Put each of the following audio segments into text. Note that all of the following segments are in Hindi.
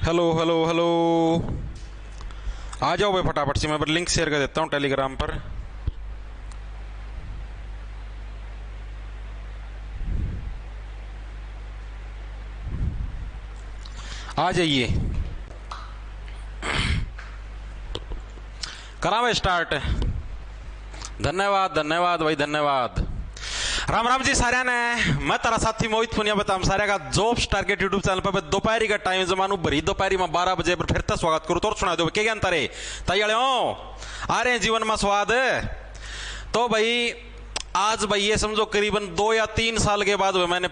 Hello hello hello. आ जाओ भाई फटाफट से, मैं लिंक शेयर कर देता हूँ टेलीग्राम पर। आ जाइए, करा भाई स्टार्ट। धन्यवाद धन्यवाद भाई धन्यवाद। राम राम जी सारे ने। मैं तारा साथी मोहित पुनिया बताऊं सारे का जॉब्स टारगेट यूट्यूब चैनल पर दोपहरी का टाइम जमानू भरी दोपहरी में 12 बजे पर फिर तक स्वागत करूँ तो सुना दो क्या ज्ञान तारे तैयार हो आ रहे हैं जीवन में स्वाद। तो भाई आज भाई ये समझो करीबन 2 या 3 साल के बाद मैंने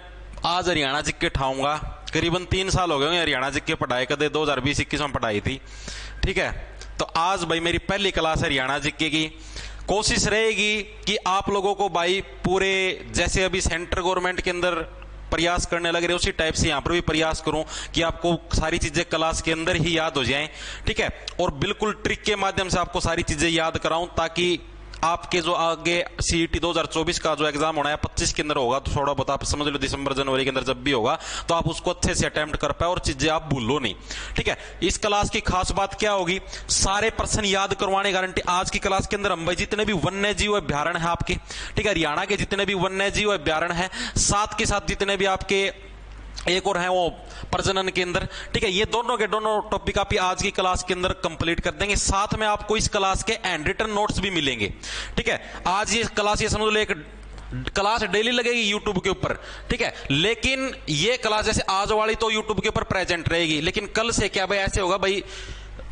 आज हरियाणा जिक्के ठाऊंगा। करीबन 3 साल हो गए हरियाणा जिक्के पढ़ाई कदे 2020-21 में पढ़ाई थी। ठीक है, तो आज भाई मेरी पहली क्लास हरियाणा जिक्के की। कोशिश रहेगी कि आप लोगों को भाई पूरे जैसे अभी सेंट्रल गवर्नमेंट के अंदर प्रयास करने लग रहे उसी टाइप से यहाँ पर भी प्रयास करूं कि आपको सारी चीजें क्लास के अंदर ही याद हो जाएं। ठीक है, और बिल्कुल ट्रिक के माध्यम से आपको सारी चीजें याद कराऊं ताकि आपके जो आगे सीईटी 2024 का जो एग्जाम होना है 25 के अंदर होगा, तो थोड़ा बहुत आप समझ लो दिसंबर जनवरी के अंदर जब भी होगा तो आप उसको अच्छे से अटेम्प्ट कर पाए और चीजें आप भूलो नहीं। ठीक है, इस क्लास की खास बात क्या होगी, सारे प्रश्न याद करवाने गारंटी। आज की क्लास के अंदर हम भाई जितने भी वन्य जीव अभ्यारण्य है आपके, ठीक है, हरियाणा के जितने भी वन्य जीव अभ्यारण्य है, साथ के साथ जितने भी आपके एक और है वो प्रजनन केंद्र, ठीक है, ये दोनों के दोनों टॉपिक आप आज की क्लास के अंदर कंप्लीट कर देंगे। साथ में आपको इस क्लास के हैंड रिटन नोट्स भी मिलेंगे। ठीक है, आज ये क्लास ये समझ लो एक क्लास डेली लगेगी यूट्यूब के ऊपर। ठीक है, लेकिन ये क्लास जैसे आज वाली तो यूट्यूब के ऊपर प्रेजेंट रहेगी, लेकिन कल से क्या भाई ऐसे होगा भाई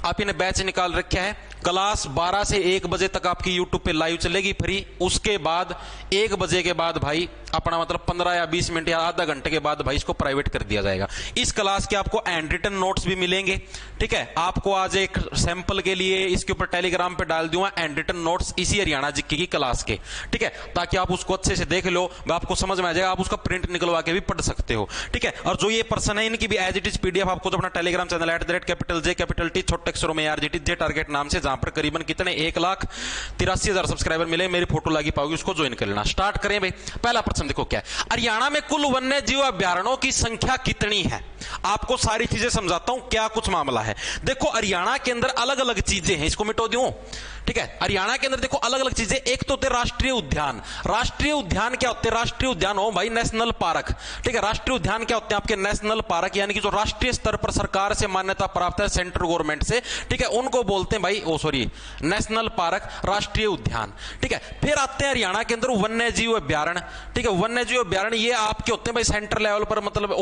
आप इन्हें बैच निकाल रखे है, क्लास 12 से 1 बजे तक आपकी यूट्यूब पे लाइव चलेगी फ्री। उसके बाद 1 बजे के बाद भाई अपना मतलब 15 या 20 मिनट या आधा घंटे के बाद भाई इसको प्राइवेट कर दिया जाएगा। इस क्लास के आपको हैंड रिटन नोट्स भी मिलेंगे। ठीक है, आपको आज एक सैंपल के लिए इसके ऊपर टेलीग्राम पे डाल दूंगा हैंड रिटन नोट्स इसी हरियाणा जिक्के की क्लास के। ठीक है, ताकि आप उसको अच्छे से देख लो, आपको समझ में आ जाएगा, आप उसका प्रिंट निकलवा के भी पढ़ सकते हो। ठीक है, और जो ये पर्सन है इनकी भी एज इट इज पीडीएफ आपको जो अपना टेलीग्राम चैनल @J छोटे अक्षरों में जे टारगेट नाम से, जहां पर करीबन कितने 1,83,000 सब्सक्राइबर मिले, मेरी फोटो लगी पाओगी, उसको ज्वाइन कर लेना। स्टार्ट करें भाई। पहला प्रश्न देखो क्या है, हरियाणा में कुल वन्य जीव अभ्यारण्यों की संख्या कितनी है। आपको सारी चीजें समझाता हूं क्या कुछ मामला है। देखो हरियाणा के अंदर अलग अलग चीजें हैं, इसको मिटो दूं। ठीक है, हरियाणा के अंदर देखो अलग अलग चीजें, एक तो होते राष्ट्रीय उद्यान। राष्ट्रीय उद्यान क्या होते हैं, राष्ट्रीय उद्यान हो भाई नेशनल पार्क। ठीक है, राष्ट्रीय उद्यान क्या होते हैं आपके नेशनल पार्क, यानी कि जो राष्ट्रीय स्तर पर सरकार से मान्यता प्राप्त है सेंट्रल गवर्नमेंट से। ठीक है, उनको बोलते हैं भाई नेशनल पार्क, राष्ट्रीय उद्यान। ठीक है, फिर आते हैं हरियाणा के अंदर वन्य जीव अभ्यारण्य। ठीक है, वन्य जीव अभ्यारण्य ये आपके होते हैं भाई सेंट्रल लेवल पर, मतलब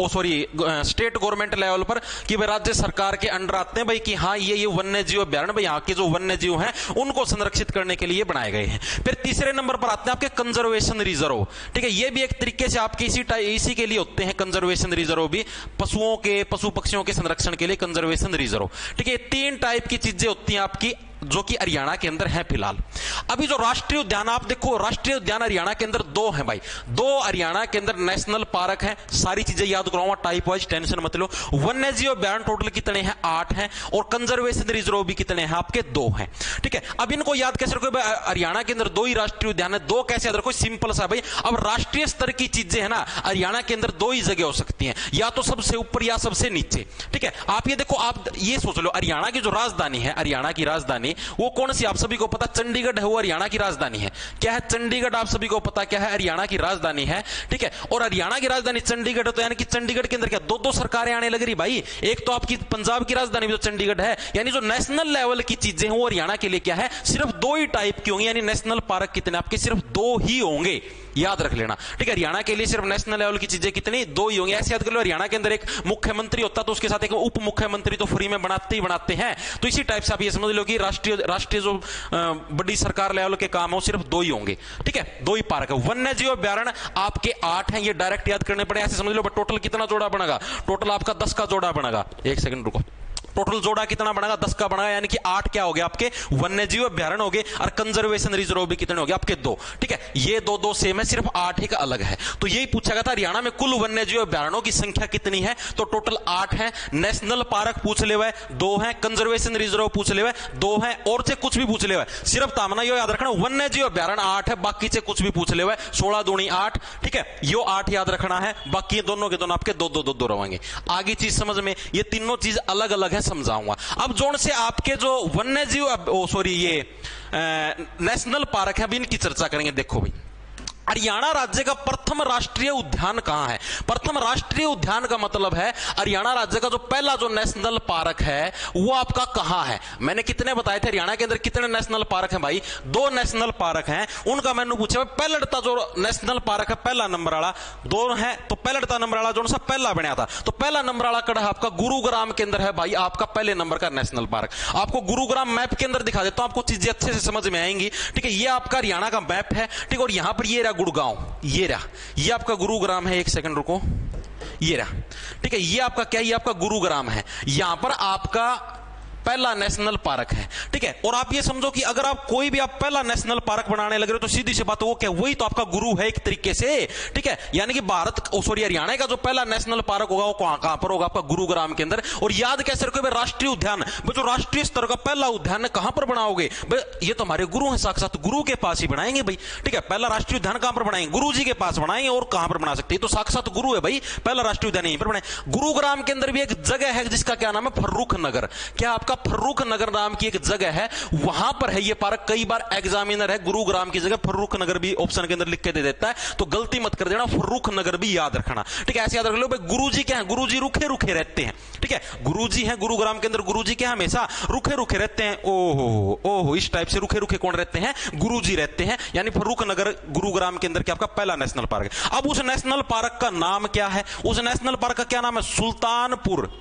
स्टेट गवर्नमेंट लेवल पर, कि भाई राज्य सरकार के अंडर आते हैं भाई कि हाँ ये वन्य जीव अभ्यारण्य भाई यहाँ के जो वन्य जीव हैं उनको संरक्षित करने के लिए बनाए गए हैं। फिर तीसरे नंबर पर आते हैं आपके कंजर्वेशन रिजर्व। ठीक है, ये भी एक तरीके से आपके इसी के लिए होते हैं कंजर्वेशन रिजर्व भी, पशु पक्षियों के संरक्षण के लिए कंजर्वेशन रिजर्व। ठीक है, 3 टाइप की चीजें होती हैं आपकी जो कि हरियाणा के अंदर है फिलहाल। अभी जो राष्ट्रीय उद्यान आप देखो, राष्ट्रीय उद्यान हरियाणा के अंदर 2 हैं भाई, 2 हरियाणा के अंदर नेशनल पार्क है। सारी चीजें याद कराऊंगा टाइप वाइज, टेंशन मत लो। वन्य जीव अभ्यारण्य टोटल कितने हैं, 8 हैं, और कंजर्वेशन रिजर्व भी कितने हैं आपके, 2 हैं। ठीक है, अब इनको याद कैसे रखो, हरियाणा के अंदर 2 ही राष्ट्रीय उद्यान है, 2 कैसे याद रखो, सिंपल सा भाई। अब राष्ट्रीय स्तर की चीजें है ना हरियाणा के अंदर 2 ही जगह हो सकती हैं, या तो सबसे ऊपर या सबसे नीचे। ठीक है, आप ये देखो, आप ये सोच लो हरियाणा की जो राजधानी है, हरियाणा की राजधानी वो कौन सी, आप सभी को पता चंडीगढ़ है, वो हरियाणा की राजधानी है। क्या है, चंडीगढ़, आप सभी को पता क्या है, हरियाणा की राजधानी है। ठीक है, और हरियाणा की राजधानी चंडीगढ़, तो यानी कि चंडीगढ़ के अंदर क्या 2-2 सरकारें आने लग रही भाई। एक तो आपकी पंजाब की राजधानी जो चंडीगढ़ है, यानी जो नेशनल लेवल की चीजें हैं वो हरियाणा के लिए क्या है, सिर्फ 2 ही टाइप की होंगी, यानी नेशनल पार्क कितने आपके, सिर्फ 2 ही होंगे, याद रख लेना। ठीक है, हरियाणा के लिए सिर्फ नेशनल लेवल की चीजें कितनी, 2 ही होंगी, ऐसे याद कर लो। हरियाणा के अंदर एक मुख्यमंत्री होता तो उसके साथ एक उप मुख्यमंत्री तो फ्री में बनाते ही बनाते हैं, तो इसी टाइप से आप ये समझ लो कि राष्ट्रीय जो बड़ी सरकार लेवल के काम हो सिर्फ 2 ही होंगे। ठीक है, 2 ही पार्क है। वन्य जीव अभ्यारण्य आपके 8 हैं, ये डायरेक्ट याद करने पड़े, ऐसे समझ लो। टोटल कितना जोड़ा बनेगा, टोटल आपका 10 का जोड़ा बनेगा। 1 सेकंड रुको, टोटल जोड़ा कितना बनेगा, 10 का बनेगा, यानी कि 8 क्या हो गया आपके वन्य जीव अभ्यारण्य हो गए, और कंजर्वेशन रिजर्व भी कितने हो गए आपके 2। ठीक है, ये दो सेम है, सिर्फ 8 ही का अलग है। तो यही पूछा गया था हरियाणा में कुल वन्य जीव अभ्यारण्यों की संख्या कितनी है, तो टोटल 8 है। नेशनल पार्क पूछ ले हुए 2 है, कंजर्वेशन रिजर्व पूछ ले हुए 2 है, और से कुछ भी पूछ ले हुए, सिर्फ तामना यो याद रखना वन्य जीव अभ्यारण्य 8 है, बाकी से कुछ भी पूछ ले हुए 16 दूनी 8। ठीक है, यो 8 याद रखना है, बाकी दोनों के दोनों आपके 2 रहेंगे। आगे चीज समझ में, ये तीनों चीज अलग अलग है, समझाऊंगा। अब जोन से आपके जो वन्य जीव ये नेशनल पार्क है, अभी इनकी चर्चा करेंगे। देखो भाई, हरियाणा राज्य का प्रथम राष्ट्रीय उद्यान कहां है? प्रथम राष्ट्रीय उद्यान का मतलब है हरियाणा राज्य का जो पहला जो नेशनल पार्क है वो आपका कहां है। मैंने कितने बताए थे हरियाणा के अंदर कितने नेशनल पार्क हैं भाई? 2 नेशनल पार्क हैं। उनका मैंने पूछा पहलड़ता जो नेशनल पार्क है पहला नंबर वाला 2 है, तो पहलड़ता नंबर वाला जो सा पहला बनाया था, तो पहला नंबर वाला कड़ा आपका गुरुग्राम के अंदर है भाई, आपका पहले नंबर का नेशनल पार्क। आपको गुरुग्राम मैप के अंदर दिखा देता हूं, आपको चीजें अच्छे से समझ में आएंगी। ठीक है, ये आपका हरियाणा का मैप है। ठीक है, और यहां पर ये गुड़गांव, ये रहा, ये आपका गुरुग्राम है। एक सेकंड रुको, ये रहा। ठीक है, ये आपका क्या, ये आपका गुरुग्राम है। यहां पर आपका पहला नेशनल पार्क है। ठीक है, और आप ये समझो कि अगर आप कोई भी आप पहला नेशनल पार्क बनाने लग रहे हो तो सीधी सी बात वो क्या, वही तो आपका गुरु है एक तरीके से। ठीक है, यानी कि हरियाणा का जो पहला नेशनल पार्क होगा वो कहां पर होगा? आपका गुरुग्राम के अंदर। और याद कैसे रखोगे? राष्ट्रीय उद्यान, जो राष्ट्रीय स्तर का पहला उद्यान कहां पर बनाओगे? ये तो हमारे गुरु हैं, साक्षात गुरु के पास ही बनाएंगे भाई। ठीक है, पहला राष्ट्रीय उद्यान कहां पर बनाएंगे? गुरु जी के पास बनाएंगे। और कहां पर बना सकते हैं? तो साक्षात गुरु है भाई, पहला राष्ट्रीय उद्यान यहीं पर बनाए। गुरुग्राम के अंदर भी एक जगह है जिसका क्या नाम है? फर्रुख नगर। क्या आपका फर्रुख नगर नाम की एक जगह है, वहां पर है ये पार्क। कई बार एग्जामिनर है गुरुग्राम की जगह फर्रुख नगर भी ऑप्शन के अंदर लिख के दे देता है, तो गलती मत कर देना, फर्रुख नगर भी याद रखना। ठीक है, ऐसे याद रख लो भाई। गुरुजी क्या है? गुरुजी रुखे रुखे रहते हैं। ठीक है, गुरुजी हैं गुरुग्राम के अंदर, गुरुजी क्या हमेशा रुखे रुखे रहते हैं। ओहो ओहो, इस टाइप से रुखे रुखे कौन रहते हैं? गुरुजी रहते हैं। यानी फर्रुख नगर गुरुग्राम के अंदर क्या आपका पहला नेशनल पार्क है। अब उस नेशनल पार्क का नाम क्या है? उस नेशनल पार्क का क्या नाम है? सुल्तानपुर।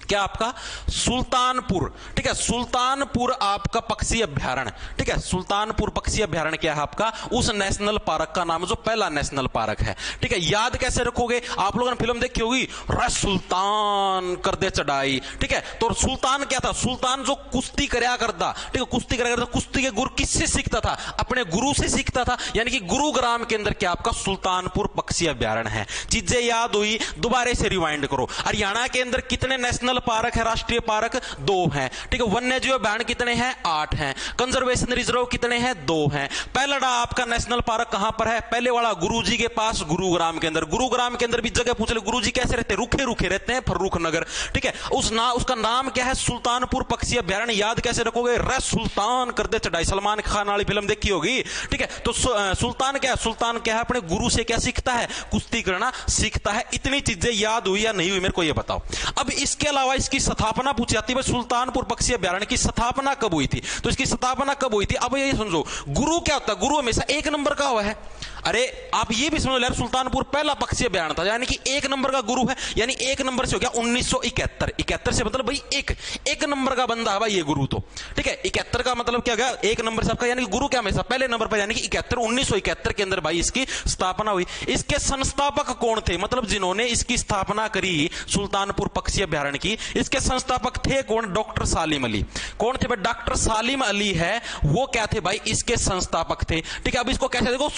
क्या आपका? सुल्तानपुर। ठीक है, सुल्तानपुर आपका पक्षी अभ्यारण्य। ठीक है, सुल्तानपुर पक्षी अभ्यारण्य क्या है आपका? उस नेशनल पार्क का नाम जो पहला नेशनल पार्क है। ठीक है, याद कैसे रखोगे? आप लोगों ने फिल्म देखी होगी, रस सुल्तान कर दे चढ़ाई। ठीक है, तो सुल्तान क्या था? सुल्तान जो कुश्ती करया करता। ठीक है, कुश्ती करया करता, कुश्ती के गुरु किससे सीखता था? अपने गुरु से सीखता था। यानी कि गुरुग्राम के अंदर क्या आपका सुल्तानपुर पक्षी अभ्यारण्य है। चीजें याद हुई? दोबारा से रिवाइंड करो। हरियाणा के अंदर कितने नेशनल पार्क है? राष्ट्रीय पार्क 2 हैं। ठीक है, वन्य जीव अभ्यारण्य कितने हैं? 8 हैं। कंजर्वेशन रिजर्व कितने हैं? 2 हैं। पहला आपका नेशनल पार्क कहां पर है? पहले वाला गुरुजी के पास, गुरुग्राम के अंदर। गुरुग्राम के अंदर भी जगह पूछ ले, गुरुजी कैसे रहते हैं? रुखे रुखे रहते हैं, फर्रुख नगर। ठीक है, उसका नाम क्या है? सुल्तानपुर पक्षी अभ्यारण्य। याद कैसे रखोगे? रस सुल्तान कर दे चढ़ाई, सलमान खान वाली फिल्म देखी होगी। ठीक है, तो सुल्तान क्या है? सुल्तान क्या है? अपने गुरु से क्या सीखता है? कुश्ती करना सीखता है। इतनी चीजें याद हुई या नहीं हुई मेरे को ये बताओ। अब इसके अलावा इसकी स्थापना पूछी जाती है, सुल्तानपुर पक्षी अभ्यारण्य की स्थापना कब हुई थी? तो इसकी स्थापना कब हुई थी? अब ये समझो, गुरु क्या होता है? गुरु हमेशा 1 नंबर का हुआ है। अरे आप ये भी समझ लो, सुल्तानपुर पहला पक्षी अभ्यारण्य था, यानी कि 1 नंबर का गुरु है। यानी 1 नंबर से हो गया 1971। 71 से मतलब भाई एक नंबर का बंदा है भाई ये गुरु। तो ठीक है, 71 का मतलब क्या गया? 1 नंबर से आपका, यानी कि गुरु क्या हमेशा पहले नंबर पर, यानी कि 1971 के अंदर भाई इसकी स्थापना हुई। इसके संस्थापक कौन थे? मतलब जिन्होंने इसकी स्थापना करी सुल्तानपुर पक्षी अभ्यारण्य की, इसके संस्थापक थे कौन? डॉक्टर सालिम अली। कौन थे भाई? डॉक्टर सालिम अली है, वो क्या थे भाई? इसके संस्थापक थे। ठीक है, अब इसको कैसे देखो?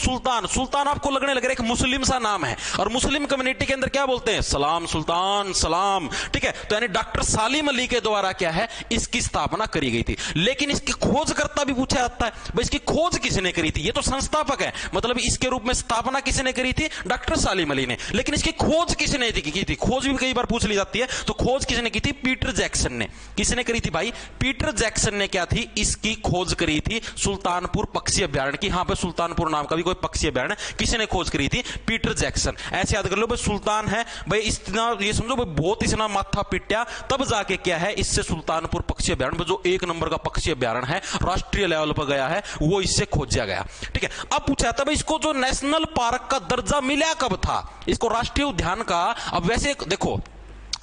सुल्तान आपको लगने लग रहा है एक मुस्लिम सा नाम है, और मुस्लिम कम्युनिटी के अंदर क्या बोलते हैं? सलाम सुल्तान सलाम। ठीक है, तो यानी डॉक्टर सालिम अली के द्वारा क्या है? इसकी स्थापना करी गई थी। लेकिन इसकी खोजकर्ता भी पूछा जाता है, भाई इसकी खोज किसने करी थी? ये तो संस्थापक है, मतलब इसके रूप में स्थापना किसने करी थी? डॉक्टर सालिम अली ने। लेकिन इसकी खोज किसने की थी? खोज भी कई बार पूछ ली जाती है, तो खोज किसने की थी? पीटर जैक्सन ने। किसने करी थी भाई? पीटर जैक्सन ने क्या थी? इसकी खोज करी थी सुल्तानपुर पक्षी अभ्यारण्य की। यहां पर सुल्तानपुर नाम का भी कोई पक्षी अभ्यारण्य किसने खोज करी थी? Peter Jackson. ऐसे याद कर लो भाई, सुल्तान है भाई, इतना ये समझो भाई, बहुत इसना माथा पिटिया तब जाके क्या है इससे सुल्तानपुर पक्षी अभ्यारण्य जो 1 नंबर का पक्षी अभ्यारण्य है, राष्ट्रीय लेवल पर गया है, वो इससे खोजा गया। ठीक है, अब पूछा था भाई इसको जो नेशनल पार्क का दर्जा मिला कब था? इसको राष्ट्रीय उद्यान का। अब वैसे देखो,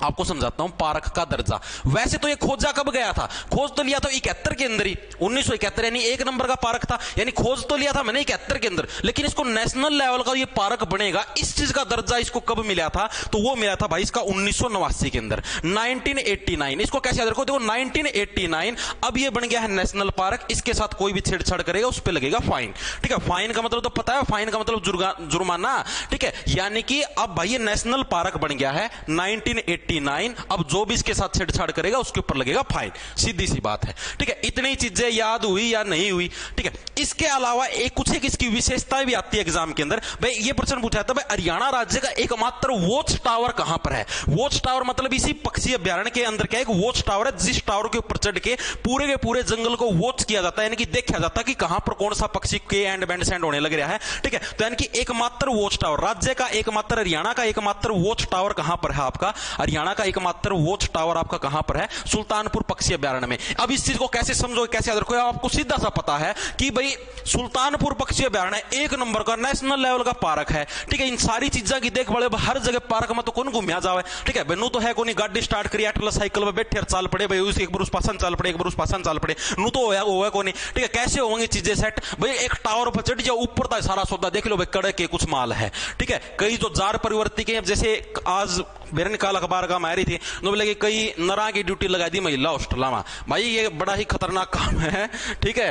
आपको समझाता हूं पार्क का दर्जा। वैसे तो ये खोजा कब गया था? खोज तो लिया था 71 के अंदर ही, 1971, यानी 1 नंबर का पार्क था, यानी खोज तो लिया था मैंने 71 के अंदर, लेकिन इसको नेशनल लेवल का ये पार्क बनेगा, इस चीज का दर्जा इसको कब मिला था? तो वो मिला था भाई इसका 1989 के अंदर, 1989। इसको कैसे याद रखो? देखो 1989, अब ये बन गया है नेशनल पार्क, इसके साथ कोई भी छेड़छाड़ करेगा उस पर लगेगा फाइन। ठीक है, फाइन का मतलब तो पता है, फाइन का मतलब जुर्माना। ठीक है, यानी कि अब भाई ये नेशनल पार्क बन गया है 1989। अब जो भी इसके साथ छेड़छाड़ करेगा उसके ऊपर लगेगा फाइन, सीधी सी बात है। ठीक है, इतनी चीजें याद हुई या नहीं हुई? ठीक है, इसके अलावा एक इसकी विशेषताएं भी आती है एग्जाम के अंदर। भाई ये प्रश्न पूछा था, भाई हरियाणा राज्य का एकमात्र वॉच टावर कहां पर है? वॉच टावर मतलब इसी पक्षी अभ्यारण्य के अंदर क्या एक वॉच टावर है, जिस टावर के ऊपर चढ़ के पूरे के पूरे जंगल को वॉच किया जाता है, यानी कि देखा जाता है कि कहां पर कौन सा पक्षी के एंड बैंड सेंड होने लग रहा है। ठीक है, तो यानी कि एकमात्र वॉच टावर राज्य का, एकमात्र हरियाणा का एकमात्र वॉच टावर कहां पर है आपका? हरियाणा का एकमात्र वॉच टावर आपका कहां पर है? सुल्तानपुर पक्षी अभ्यारण्य में। अब इस चीज को कैसे समझोगे, कैसे याद रखोगे? आपको सीधा सा पता है कि भाई सुल्तानपुर पक्षी अभ्यारण्य 1 नंबर का नेशनल लेवल का पार्क है। ठीक है, इन सारी चीजों की देखभाल हर जगह पार्क में तो कौन घूमया जावे? ठीक है, बेनू तो है कोनी गाड़ी स्टार्ट करी एटलस साइकिल में बैठे चाल पड़े भाई, उस एक बार उस पासन चाल पड़े, एक बार उस पासन चाल पड़े, नू तो होया कोनी। ठीक है, कैसे होंगे चीजें सेट? भाई एक टावर पर चढ़ जाओ, ऊपर तक सारा सौदा देख लो भाई, कड़े के कुछ माल है। ठीक है, कई जो जार परिवर्ती के, जैसे आज मेरे निकाल अखबार का मारी थी, तो बोले कि कई नरा की ड्यूटी लगा दी महिला हॉस्टल में। भाई ये बड़ा ही खतरनाक काम है। ठीक है,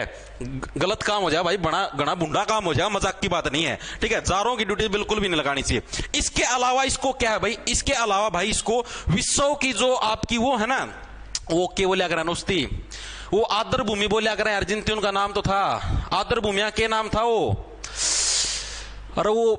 गलत काम हो जाए भाई, बड़ा गणा बुंडा काम हो जाए, मजाक की बात नहीं है। ठीक है, जारों की ड्यूटी बिल्कुल भी नहीं लगानी चाहिए। इसके अलावा इसको क्या है भाई, इसके अलावा भाई इसको विश्व की जो आपकी वो है ना, वो क्या बोलिया करा नुस्ती, वो आदर भूमि बोलिया करें अर्जेंटीन, उनका नाम तो था आदर भूमिया, के नाम था वो, अरे वो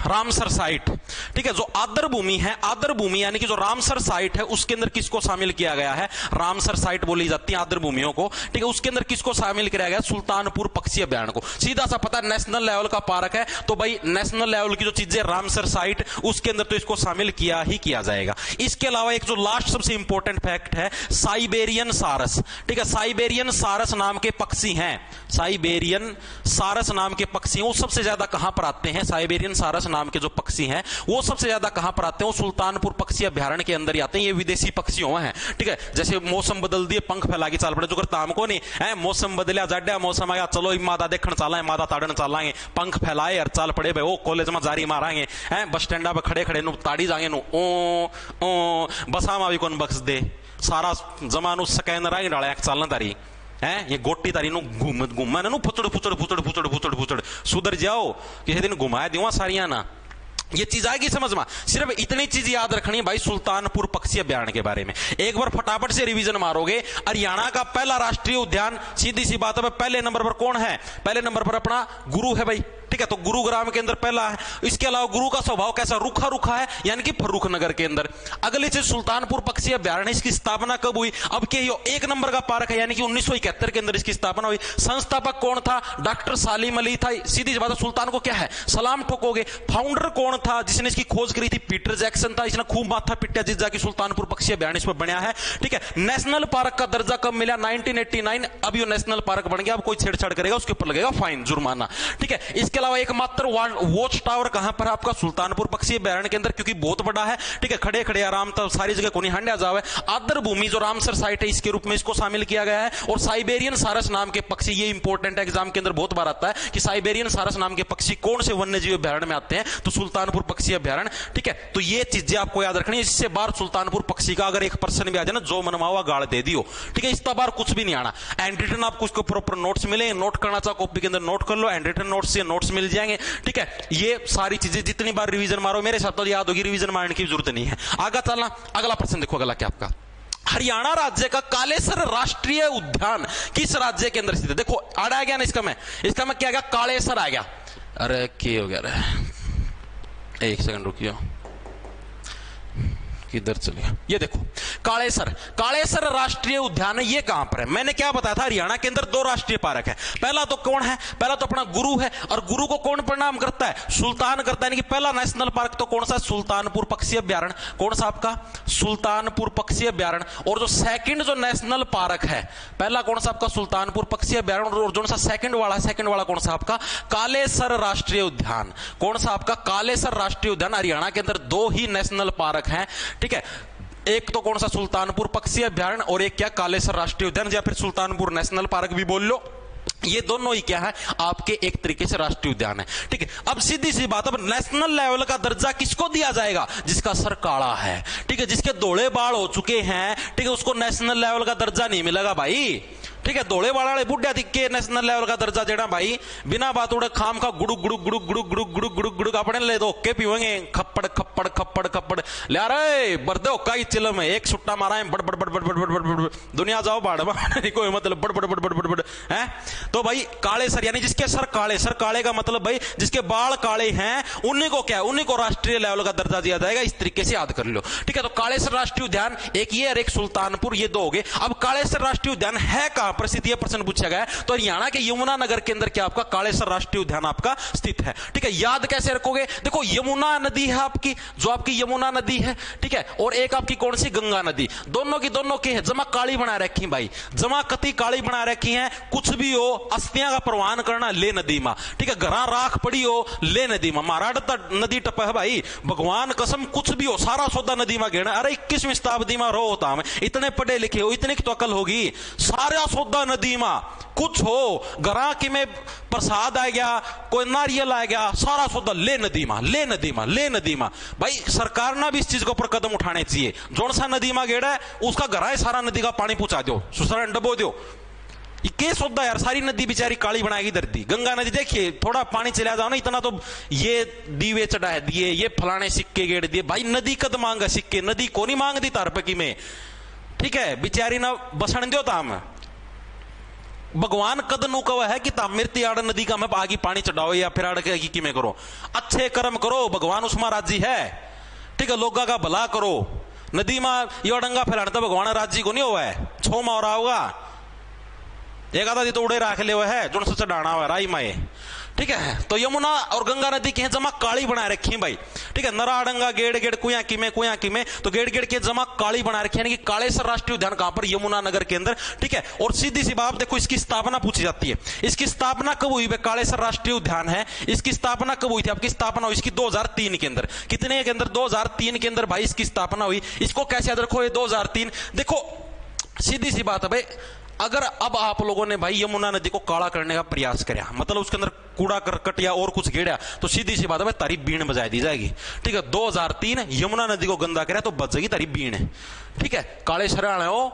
रामसर साइट। ठीक है, जो आदर भूमि है, आदर भूमि यानी कि जो रामसर साइट है, उसके अंदर किसको शामिल किया गया है? रामसर साइट बोली जाती है आदर भूमियों को। ठीक है, उसके अंदर किसको शामिल किया गया? सुल्तानपुर पक्षी अभ्यारण्य को। सीधा सा पता, नेशनल लेवल का पार्क है, तो भाई नेशनल लेवल की जो चीजें रामसर साइट, उसके अंदर तो इसको शामिल किया ही किया जाएगा। इसके अलावा एक जो लास्ट सबसे इंपॉर्टेंट फैक्ट है, साइबेरियन सारस। ठीक है, साइबेरियन सारस नाम के पक्षी हैं, साइबेरियन सारस नाम के पक्षी, वो सबसे ज्यादा कहां पर आते हैं? साइबेरियन सारस नाम के जो पक्षी हैं वो सबसे ज्यादा कहां पर आते हैं? वो सुल्तानपुर पक्षी अभ्यारण्य के अंदर ही आते हैं। ये विदेशी पक्षी हैं। ठीक है, जैसे मौसम बदल दिए, पंख फैला के चाल पड़े, जो करता हमको नहीं है, मौसम बदलिया, जाड्या मौसम आया, चलो मादा देखने चला, मादा ताड़न चलाएंगे, पंख फैलाए और चाल पड़े भाई, वो कॉलेज में जारी मारांगे, बस स्टैंड पर खड़े खड़े नु ताड़ी जाएंगे, नु ओ बसा में भी कौन बख्श दे, सारा जमानू स्कैनर आगे डाले चालना तारी है, ये गोटी तारी नु घूम नु फुचड़ फुचड़ फुचड़ फुचड़ फुचड़ फुचड़ सुधर जाओ, किसी दिन घुमाए दिवा सारिया ना, ये चीज आएगी समझ में। सिर्फ इतनी चीज याद रखनी है भाई सुल्तानपुर पक्षी अभ्यारण्य के बारे में। एक बार फटाफट से रिवीजन मारोगे, हरियाणा का पहला राष्ट्रीय उद्यान, सीधी सी बात है, पहले नंबर पर कौन है? पहले नंबर पर अपना गुरु है भाई। ठीक है, तो गुरुग्राम के अंदर पहला है। इसके अलावा गुरु का स्वभाव कैसा? रूखा रूखा है, यानी कि फर्रुख नगर के अंदर। अगली चीज सुल्तानपुर पक्षी अभ्यारण्य, इसकी स्थापना कब हुई? अब के 1 नंबर का पार्क है, यानी कि 1971 के अंदर इसकी स्थापना हुई। संस्थापक कौन था? डॉक्टर सालिम अली था। सीधी सी बात है, सुल्तान को क्या है सलाम ठोकोगे। फाउंडर कौन था जिसने इसकी खोज करी थी? पीटर जैक्सन था। इसने खूब माथा पिटिया जिस जाके सुल्तानपुर पक्षी अभ्यारण्य इस पर बना है। ठीक है, नेशनल पार्क का दर्जा कब मिला? 1989। अब ये नेशनल पार्क बन गया, अब कोई छेड़छाड़ करेगा उसके ऊपर लगेगा फाइन, जुर्माना। ठीक है, इसके अलावा एकमात्र वॉच टावर कहां पर है आपका? सुल्तानपुर पक्षी अभ्यारण्य के अंदर, क्योंकि बहुत बड़ा है। ठीक है, खड़े खड़े आराम तो सारी जगह को नहीं हंडा जावे। आदर भूमि जो रामसर साइट है, इसके रूप में इसको शामिल किया गया है। और साइबेरियन सारस नाम के पक्षी, ये इंपॉर्टेंट एग्जाम के अंदर बहुत बार आता है कि साइबेरियन सारस नाम के पक्षी कौन से वन्य जीव अभ्यारण्य में आते हैं? तो सुल्तानपुर पक्षी अभ्यारण्य। ठीक है, तो ये चीजें आपको याद रखनी है। इससे बाहर सुल्तानपुर पक्षी का अगर एक पर्सन भी आ जाए ना, जो मनवा हुआ गाड़ दे दियो। ठीक है, इसका बाहर कुछ भी नहीं आना। एंड रिटन आपको उसको प्रॉपर नोट्स मिले, नोट करना चाहो कॉपी के अंदर नोट कर लो, एंड रिटन नोट्स से नोट्स मिल जाएंगे। ठीक है, ये सारी चीजें जितनी बार रिवीजन मारो मेरे साथ तो याद होगी, रिवीजन मारने की जरूरत नहीं है। आगे चलना, अगला प्रश्न देखो, अगला क्या आपका? हरियाणा राज्य का कालेसर राष्ट्रीय उद्यान किस राज्य के अंदर स्थित है? देखो आ गया ना इसका मैं क्या आ गया? कालेसर आ गया। अरे क्या हो गया रे, एक सेकंड रुकियो, किधर चले? ये देखो कालेसर, कालेसर राष्ट्रीय उद्यान है। ये कहां पर है? मैंने क्या बताया था, हरियाणा के अंदर 2 राष्ट्रीय पार्क है। पहला तो कौन है? पहला तो अपना गुरु है, और गुरु को कौन प्रणाम करता है? सुल्तान करता है। यानी कि पहला नेशनल पार्क तो कौन सा? सुल्तानपुर पक्षी अभ्यारण्य। कौन सा आपका? सुल्तानपुर पक्षी अभ्यारण्य। और जो सेकंड जो नेशनल पार्क है, पहला कौन सा आपका? सुल्तानपुर पक्षी अभ्यारण्य। और जो सा सेकंड वाला कौन सा आपका? कालेसर राष्ट्रीय उद्यान। कौन सा आपका? कालेसर राष्ट्रीय उद्यान। हरियाणा के अंदर 2 ही नेशनल पार्क हैं। ठीक है, एक तो कौन सा सुल्तानपुर पक्षी अभ्यारण्य और एक क्या कालेसर राष्ट्रीय उद्यान या फिर सुल्तानपुर नेशनल पार्क भी बोल लो, ये दोनों ही क्या है आपके एक तरीके से राष्ट्रीय उद्यान है। ठीक है, अब सीधी सी बात, अब नेशनल लेवल का दर्जा किसको दिया जाएगा? जिसका सर काला है, ठीक है, जिसके धोले बाल हो चुके हैं, ठीक है, उसको नेशनल लेवल का दर्जा नहीं मिलेगा भाई। ठीक है, धोले बाल वाले बुढ़िया दिख के नेशनल लेवल का दर्जा देना भाई, बिना बात उड़े खाम का गुड़ुक गुड़ुक गुड़ुक गुड़ुक गुड़ुक गुड़ुक गुड़ुक गुड़ुक अपने ले दो के पीवेंगे खप्पड़ खप्पड़ खप्पड़ खप्पड़ ले रे बरदे कई चिल में एक सुट्टा मारा है बड़ बड़ बड़ बड़ बड़ बड़ बड़ दुनिया जाओ बाढ़ कोई मतलब बड़ बड़ बड़ बड़ बड़ बड़ है। तो भाई काले सर यानी जिसके सर काले का मतलब भाई जिसके बाल काले हैं उन्हीं को क्या, उन्हीं को राष्ट्रीय लेवल का दर्जा दिया जाएगा। इस तरीके से याद कर लो। ठीक है, तो कालेसर राष्ट्रीय उद्यान एक ये और एक सुल्तानपुर, ये दो हो गए। अब कालेसर राष्ट्रीय उद्यान है कहां पर स्थित, ये प्रश्न पूछा गया है। तो हरियाणा के यमुनानगर के अंदर क्या आपका कालेसर राष्ट्रीय उद्यान आपका स्थित है। ठीक है, याद कैसे रखोगे? देखो यमुना नदी है आपकी, जो आपकी यमुना नदी है, ठीक है, और एक आपकी कौन सी गंगा नदी, दोनों की है जमा काली बना रखी भाई, जमा कति काली बना रखी है। कुछ भी हो अस्थियां का प्रवाहन करना ले नदी में, ठीक है, घरा राख पड़ी हो ले नदी में, महाराज नदी टप है भाई, भगवान कसम कुछ भी हो सारा सौदा नदी में घेना। अरे 21वीं शताब्दी में रो होता हमें, इतने पढ़े लिखे हो, इतनी तो अकल होगी, सारा सौदा नदी में, कुछ हो घरा की में प्रसाद आ गया, कोई नारियल आ गया, सारा सौदा ले नदी में, ले नदी में, ले नदी में। भाई सरकार ना भी इस चीज के ऊपर कदम उठाने चाहिए। जोन सा नदी में गेड़ा है उसका घरा है सारा नदी का पानी पहुंचा दो, सुसरा डबो दो। ये सोदा यार, सारी नदी बेचारी काली बनाएगी धरती। गंगा नदी देखिए थोड़ा पानी चला जाओ ना, इतना तो ये दीवे चढ़ाए दिए, ये फलाने सिक्के गेड़ दिए। भाई नदी कद मांगा सिक्के, नदी को नहीं मांग दी तार की में, ठीक है, बेचारी ना बसण दो ताम। भगवान कद नु कव है कि ताम मृत्यु आड़ नदी का मैं आगे पानी चढ़ाओ या फिर आड़ के की में करो, अच्छे कर्म करो, भगवान उसमें राजी है। ठीक है, लोगा का भला करो, नदी में यो डंगा फैलाने तो भगवान राजी को नहीं हुआ है, छो में और होगा एक आधा तो उड़े राख ले हुआ है जो चढ़ाना हुआ राई माए। ठीक है, तो यमुना और गंगा नदी की जमा काली बना रखी है भाई। ठीक है, नरा डंगा गेड़ गेड़ कुया की में तो गेड़ गेड़ के जमा काली बना रखी है, यानी कि कालेसर राष्ट्रीय उद्यान कहां पर, यमुना नगर के अंदर। ठीक है, और सीधी सी बात देखो, इसकी स्थापना पूछी जाती है, इसकी स्थापना कब हुई? कालेसर राष्ट्रीय उद्यान है, इसकी स्थापना कब हुई थी? आपकी स्थापना हुई इसकी 2003 के अंदर। कितने के अंदर? 2003 के अंदर भाई इसकी स्थापना हुई। इसको कैसे याद रखो? ये 2003। देखो सीधी सी बात है भाई, अगर अब आप लोगों ने भाई यमुना नदी को काला करने का प्रयास किया, मतलब उसके अंदर कूड़ा करकट या और कुछ गेड़ा, तो सीधी सी बात है भाई तारी बीण बजाई दी जाएगी। ठीक है, 2003 यमुना नदी को गंदा करे तो बचेगी तारी बीण। ठीक है, काले सराले हो,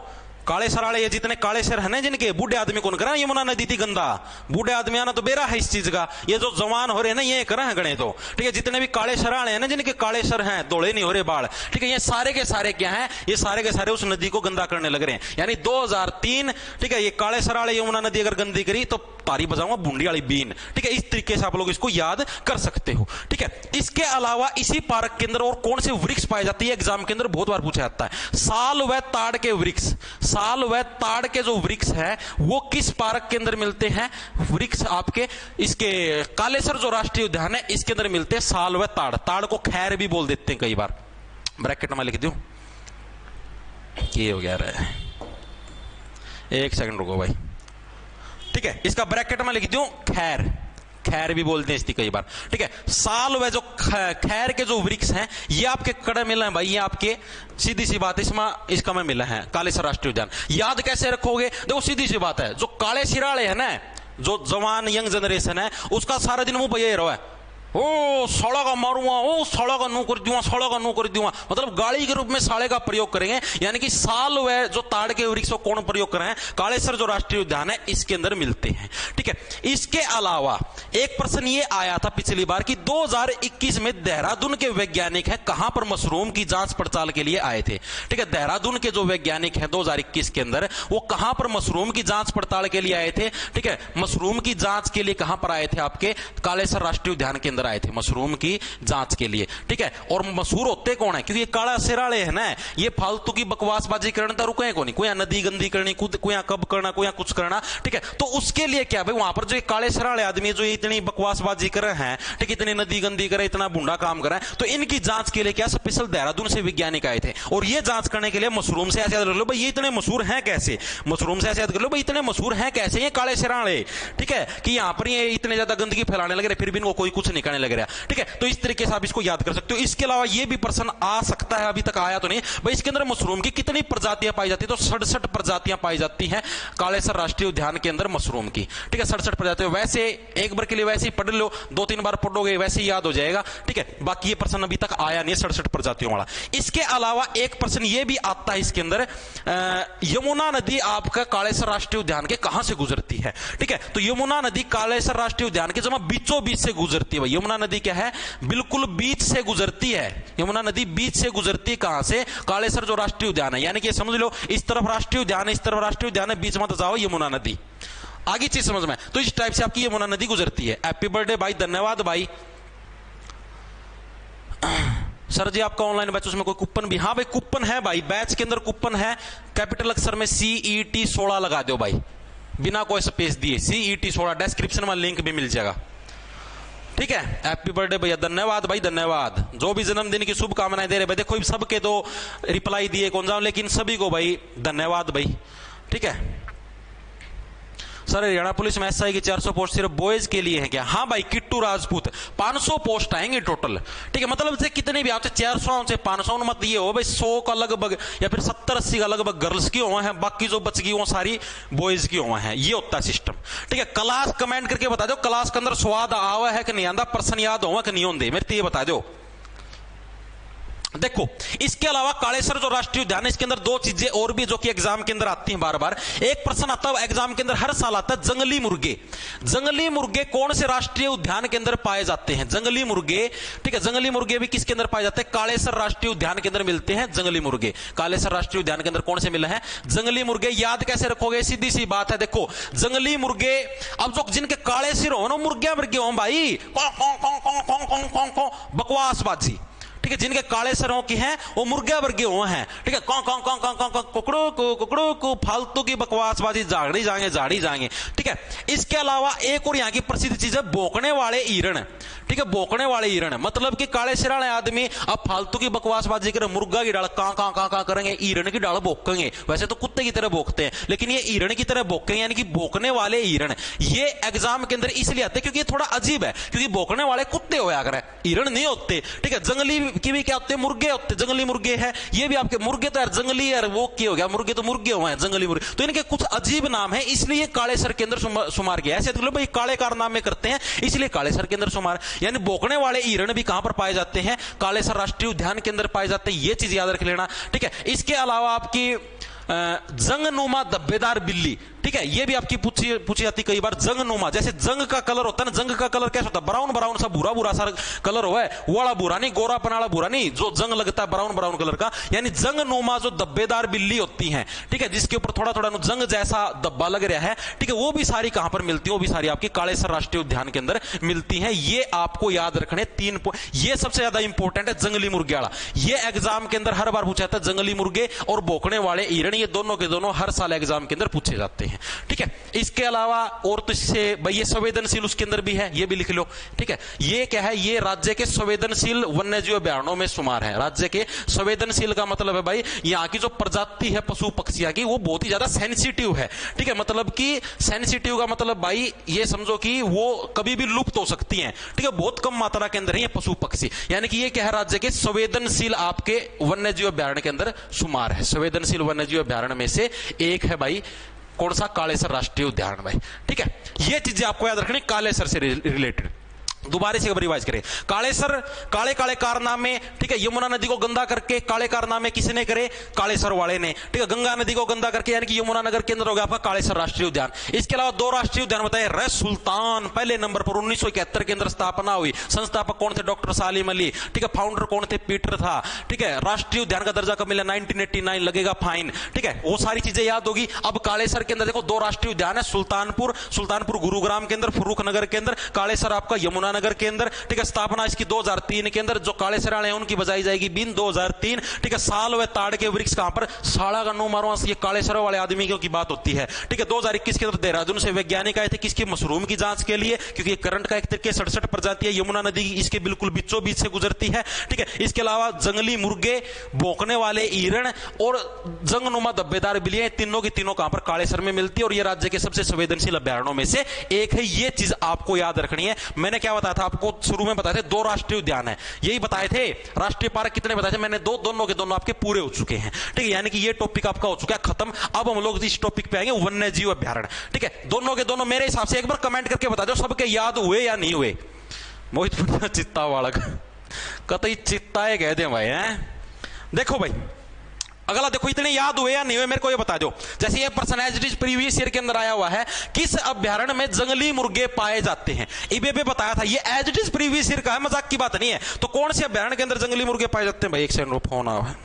काले सराले ये जितने काले सर है ना जिनके, बूढ़े आदमी कौन करा यमुना नदी थी गंदा, बूढ़े आदमी आना तो बेरा है इस चीज का। ये जो जवान हो रहे हैं ना ये करा है गणे तो। ठीक है, जितने भी काले सराले हैं ना जिनके काले सर हैं, दौड़े नहीं हो रहे बाल, ठीक है, ये सारे के सारे क्या हैं? ये सारे के सारे उस नदी को गंदा करने लग रहे हैं। यानी 2003, ठीक है, ये काले सराले यमुना नदी अगर गंदी करी तो तारी बजाऊंगा बूंदी वाली बीन। ठीक है, इस तरीके से आप लोग इसको याद कर सकते हो। ठीक है, इसके अलावा इसी पार्क के अंदर और कौन से वृक्ष पाए जाते हैं? एग्जाम के अंदर बहुत बार पूछा जाता है। साल व ताड़ के वृक्ष, साल व ताड़ के जो वृक्ष है वो किस पार्क के अंदर मिलते हैं? वृक्ष आपके इसके कालेसर जो राष्ट्रीय उद्यान है इसके अंदर मिलते हैं साल व ताड़। ताड़ को खैर भी बोल देते हैं कई बार, ब्रैकेट में लिख दूं, ये हो गया रहा है, एक सेकंड रुको भाई। ठीक है, इसका ब्रैकेट में लिख दूं खैर, खैर भी बोलते हैं इसकी कई बार। ठीक है, साल व जो खैर के जो वृक्ष हैं ये आपके कड़े मिला है भाई, ये आपके सीधी सी बात इसमें इसका में मिला है कालेसर राष्ट्रीय उद्यान। याद कैसे रखोगे? देखो सीधी सी बात है, जो काले सिराले है ना, जो जवान यंग जनरेशन है उसका सारा दिन मुंह पे यही रहा है, ओ साला का मारूंगा, ओ साला का नू कर दूंगा, साला का नू कर दूंगा, मतलब गाली के रूप में साले का प्रयोग करेंगे। यानी कि साल व जो ताड़ के वृक्ष को कौन प्रयोग कर रहे हैं? कालेसर जो राष्ट्रीय उद्यान है इसके अंदर मिलते हैं। ठीक है, इसके अलावा एक प्रश्न ये आया था पिछली बार कि 2021 में देहरादून के वैज्ञानिक हैं कहां पर मशरूम की जांच पड़ताल के लिए आए थे। ठीक है, देहरादून के जो वैज्ञानिक हैं 2021 के अंदर वो कहां पर मशरूम की जांच पड़ताल के लिए आए थे? ठीक है, मशरूम की जांच के लिए कहां पर आए थे? आपके कालेसर राष्ट्रीय उद्यान के अंदर आए थे मशरूम की जांच के लिए। ठीक है, और मशहूर होते कौन है? क्योंकि ये काला सिराले है ना, ये फालतू की बकवासबाजी करने तो रुके को नहीं, कोई नदी गंदी करनी, कोई कब करना, कोई कुछ करना। ठीक है, तो उसके लिए क्या भाई वहां पर जो काले सिराले आदमी जो इतनी बकवासबाजी कर रहे हैं, ठीक, इतनी नदी गंदी करे, इतना बुंडा काम कर रहे हैं, तो इनकी जांच के लिए क्या स्पेशल देहरादून से वैज्ञानिक आए थे और ये जांच करने के लिए मशरूम से ऐसे याद कर लो भाई ये इतने मशहूर हैं कैसे, मशरूम से ऐसे याद कर लो भाई इतने मशहूर हैं कैसे ये काले सिराले। ठीक है, कि यहां पर ये इतने ज्यादा गंदगी फैलाने लगे फिर भी इनको कोई कुछ नहीं करने जाने लग रहा। ठीक है, तो इस तरीके से आप इसको याद कर सकते हो। इसके अलावा ये भी प्रश्न आ सकता है, अभी तक आया तो नहीं भाई, इसके अंदर मशरूम की कितनी प्रजातियां पाई जाती है, तो 67 प्रजातियां पाई जाती हैं कालेसर राष्ट्रीय उद्यान के अंदर मशरूम की। ठीक है, 67 प्रजातियां। वैसे एक बार के लिए वैसे ही पढ़ लो, 2-3 बार पढ़ोगे वैसे ही याद हो जाएगा। ठीक है, बाकी ये प्रश्न अभी तक आया नहीं 67 प्रजातियों वाला। इसके अलावा एक प्रश्न ये भी आता है इसके अंदर, यमुना नदी आपका कालेसर राष्ट्रीय उद्यान के कहां से गुजरती है। ठीक है, तो यमुना नदी कालेसर राष्ट्रीय उद्यान के जमा बीचों बीच से गुजरती है। यमुना नदी क्या है, बिल्कुल बीच से गुजरती है। यमुना नदी बीच से गुजरती है, कहां से, कालेसर जो राष्ट्रीय उद्यान है। यानी कि समझ लो, इस तरफ राष्ट्रीय उद्यान है, इस तरफ राष्ट्रीय उद्यान है, बीच में तो जाओ यमुना नदी। आगे चीज समझ में, तो इस टाइप से आपकी यमुना नदी गुजरती है। हैप्पी बर्थडे भाई, धन्यवाद भाई। सर जी आपका ऑनलाइन बैच, उसमें कोई कूपन भी, हाँ भाई कूपन है भाई, बैच के अंदर कूपन है। कैपिटल अक्षर में CET 16 लगा दो भाई, बिना कोई स्पेस दिए, CET 16। डिस्क्रिप्शन में लिंक भी मिल जाएगा। ठीक है, हैप्पी बर्थडे भैया, धन्यवाद भाई धन्यवाद। जो भी जन्मदिन की शुभकामनाएं दे रहे भाई, देखो सबके तो रिप्लाई दिए कौन जाऊं, लेकिन सभी को भाई धन्यवाद भाई। ठीक है सर, हरियाणा पुलिस में SI की 400 पोस्ट सिर्फ बॉयज के लिए है क्या। हाँ भाई, किट्टू राजपूत 500 पोस्ट आएंगे टोटल। ठीक है, मतलब से कितने भी आते 400 से 500 मत ये हो भाई, 100 का लगभग या फिर 70-80 का लगभग गर्ल्स की हुआ है, बाकी जो बच गई वो सारी बॉयज की हुआ है। ये होता है सिस्टम। ठीक है, क्लास कमेंट करके बता दो, क्लास के अंदर स्वाद आवा है कि नहीं आंदा, प्रश्न याद हुआ कि नहीं होंगे, मेरे तो ये बता दो। देखो, इसके अलावा कालेसर जो राष्ट्रीय उद्यान है, इसके अंदर 2 चीजें और भी जो कि एग्जाम के अंदर आती हैं बार बार। एक प्रश्न आता है एग्जाम के अंदर, हर साल आता है, जंगली मुर्गे। जंगली मुर्गे कौन से राष्ट्रीय उद्यान के अंदर पाए जाते हैं, जंगली मुर्गे। ठीक है, जंगली मुर्गे भी किसके अंदर पाए जाते हैं, कालेसर राष्ट्रीय उद्यान के अंदर मिलते हैं जंगली मुर्गे। कालेसर राष्ट्रीय उद्यान के अंदर कौन से मिले हैं, जंगली मुर्गे। याद कैसे रखोगे, सीधी सी बात है, देखो जंगली मुर्गे, अब जो जिनके काले सिर हो ना, मुर्गे मुर्गे हो भाई, बकवासबाजी। ठीक है, जिनके काले सरों की हैं वो मुर्गे वर्गे हुए हैं। ठीक है, कुकड़ू को फालतू की बकवासबाजी झाड़ी जाएंगे। ठीक है, इसके अलावा एक और यहाँ की प्रसिद्ध चीज है भौंकने वाले हिरण। ठीक है, भौंकने वाले हिरण, मतलब कि काले सिर वाले आदमी अब फालतू की बकवासबाजी करें, मुर्गा की डाल कां करेंगे, हिरण की डाल भौंकेंगे। वैसे तो कुत्ते की तरह भौंकते हैं, लेकिन ये हिरण की तरह भौंकेंगे, यानी कि भौंकने वाले हिरण। ये एग्जाम के अंदर इसलिए आते क्योंकि ये थोड़ा अजीब है, क्योंकि भौंकने वाले कुत्ते होया करें, हिरण नहीं होते। ठीक है, जंगली की भी क्या होते हैं, मुर्गे होते, जंगली मुर्गे हैं। ये भी आपके मुर्गे तो यार जंगली, यार वो क्या हो गया, मुर्गे तो मुर्गे हुए हैं, जंगली मुर्गे। तो इनके कुछ अजीब नाम है, इसलिए काले सर के अंदर शुमार किया। ऐसे तो भाई काले कारनामे करते हैं, इसलिए काले सर के अंदर शुमार। यानी भौंकने वाले हिरण भी कहां पर पाए जाते हैं, कालेसर राष्ट्रीय उद्यान के अंदर पाए जाते हैं। ये चीज याद रख लेना। ठीक है, इसके अलावा आपकी जंगनुमा धब्बेदार बिल्ली। ठीक है, ये भी आपकी पूछी जाती कई बार। जंगनुमा, जैसे जंग का कलर होता है ना, जंग का कलर कैसा होता है, ब्राउन ब्राउन सा, भूरा भूरा सा कलर हुआ है, वो वाला भूरा नहीं, गोरा पनाला भूरा नहीं, जो जंग लगता है ब्राउन ब्राउन कलर का, यानी जंगनुमा जो धब्बेदार बिल्ली होती है। ठीक है, जिसके ऊपर थोड़ा थोड़ा जंग जैसा धब्बा लग रहा है। ठीक है, वो भी सारी कहां पर मिलती है, वो भी सारी आपकी कालेसर राष्ट्रीय उद्यान के अंदर मिलती है। ये आपको याद रखने 3 ये सबसे ज्यादा इंपॉर्टेंट है, जंगली मुर्गे वाला। ये एग्जाम के अंदर हर बार पूछा जाता है, जंगली मुर्गे और भौंकने वाले हिरण, ये दोनों के दोनों हर साल एग्जाम के अंदर पूछे जाते हैं। ठीक है, इसके अलावा और तो इससे भाई ये संवेदनशील उसके अंदर भी है, ये भी लिख लो। ठीक है, ये क्या है, ये राज्य के संवेदनशील वन्यजीव अभयारण्यों में शुमार है। राज्य के संवेदनशील का मतलब है भाई, यहाँ की जो प्रजाति है पशु पक्षियों की, वो बहुत ही ज्यादा सेंसिटिव है। ठीक है, मतलब कि सेंसिटिव का मतलब भाई ये समझो कि वो कभी भी लुप्त हो सकती हैं। ठीक है, बहुत कम मात्रा के अंदर है ये पशु पक्षी, यानी कि ये क्या है, राज्य के संवेदनशील आपके वन्यजीव अभयारण्य के अंदर शुमार है। संवेदनशील वन्यजीव अभयारण्य में से एक है भाई कौन सा, कालेसर राष्ट्रीय उद्यान भाई। ठीक है, ये चीजें आपको याद रखनी कालेसर से रिलेटेड। दोबारा से रिवाइज करें, कालेसर, काले काले कारनामे। ठीक है, यमुना नदी को गंदा करके काले कारनामे किसने करे, कालेसर वाले ने। ठीक है, गंगा नदी को गंदा करके, यानी कि यमुना नगर के अंदर हो गया आपका कालेसर राष्ट्रीय उद्यान। इसके अलावा 2 राष्ट्रीय उद्यान बताए, रस सुल्तान पहले नंबर पर 1971 के अंदर स्थापना हुई। संस्थापक कौन थे, डॉक्टर सालिम अली। ठीक है, फाउंडर कौन थे, पीटर था। ठीक है, राष्ट्रीय उद्यान का दर्जा कब मिला, 1989, लगेगा फाइन। ठीक है, वो सारी चीजें याद होगी। अब कालेसर के अंदर देखो 2 राष्ट्रीय उद्यान है, सुल्तानपुर गुरुग्राम के अंदर, फर्रुख नगर के अंदर, कालेसर आपका यमुना नगर के अंदर। ठीक है, स्थापना इसकी 2003 के अंदर। जो कालेसर वाले हैं उनकी बजाई जाएगी बीन 2003। ठीक है, साल व ताड़ के वृक्ष कहां पर, साड़ा का नो मारो, ये कालेसर वाले आदमी की बात होती है। ठीक है, 2021 के अंदर देहरादून से वैज्ञानिक आए थे, किसकी, मशरूम की जांच के लिए, क्योंकि करंट का एक तरीके 67 प्रजाति है, यमुना नदी इसके बिल्कुल बीचों बीच से गुजरती है। ठीक है, इसके अलावा जंगली मुर्गे, भौंकने वाले हिरण और जंगनुमा धब्बेदार बिल्लियां, तीनों की तीनों कहां पर, कालेसर में मिलती है, और ये राज्य के सबसे संवेदनशील अभयारण्यों में से एक है। ये चीज आपको याद रखनी है। मैंने क्या बताया था आपको, शुरू में बताए थे 2 राष्ट्रीय उद्यान है, यही बताए थे। राष्ट्रीय पार्क कितने बताए थे मैंने? 2, दोनों के दोनों आपके पूरे हो चुके हैं, ठीक है। यानी कि ये टॉपिक आपका हो चुका है खत्म। अब हम लोग इस टॉपिक पे आएंगे वन्य जीव अभ्यारण्य, ठीक है। दोनों के दोनों मेरे हिसाब से एक बार कमेंट करके बता दो सबके याद हुए या नहीं हुए। मोहित पुनिया चित्ता बालक कतई चित्ता कह दे भाई हैं। देखो भाई अगला देखो, इतने याद हुए या नहीं हुए मेरे को ये बता दो। जैसे ये person as it previous year के अंदर आया हुआ है, किस अभ्यारण्य में जंगली मुर्गे पाए जाते हैं? इबे पे बताया था, ये as it is previous year का है, मजाक की बात नहीं है। तो कौन से अभ्यारण्य के अंदर जंगली मुर्गे पाए जाते हैं भाई? एक सेकंड फोन आ है।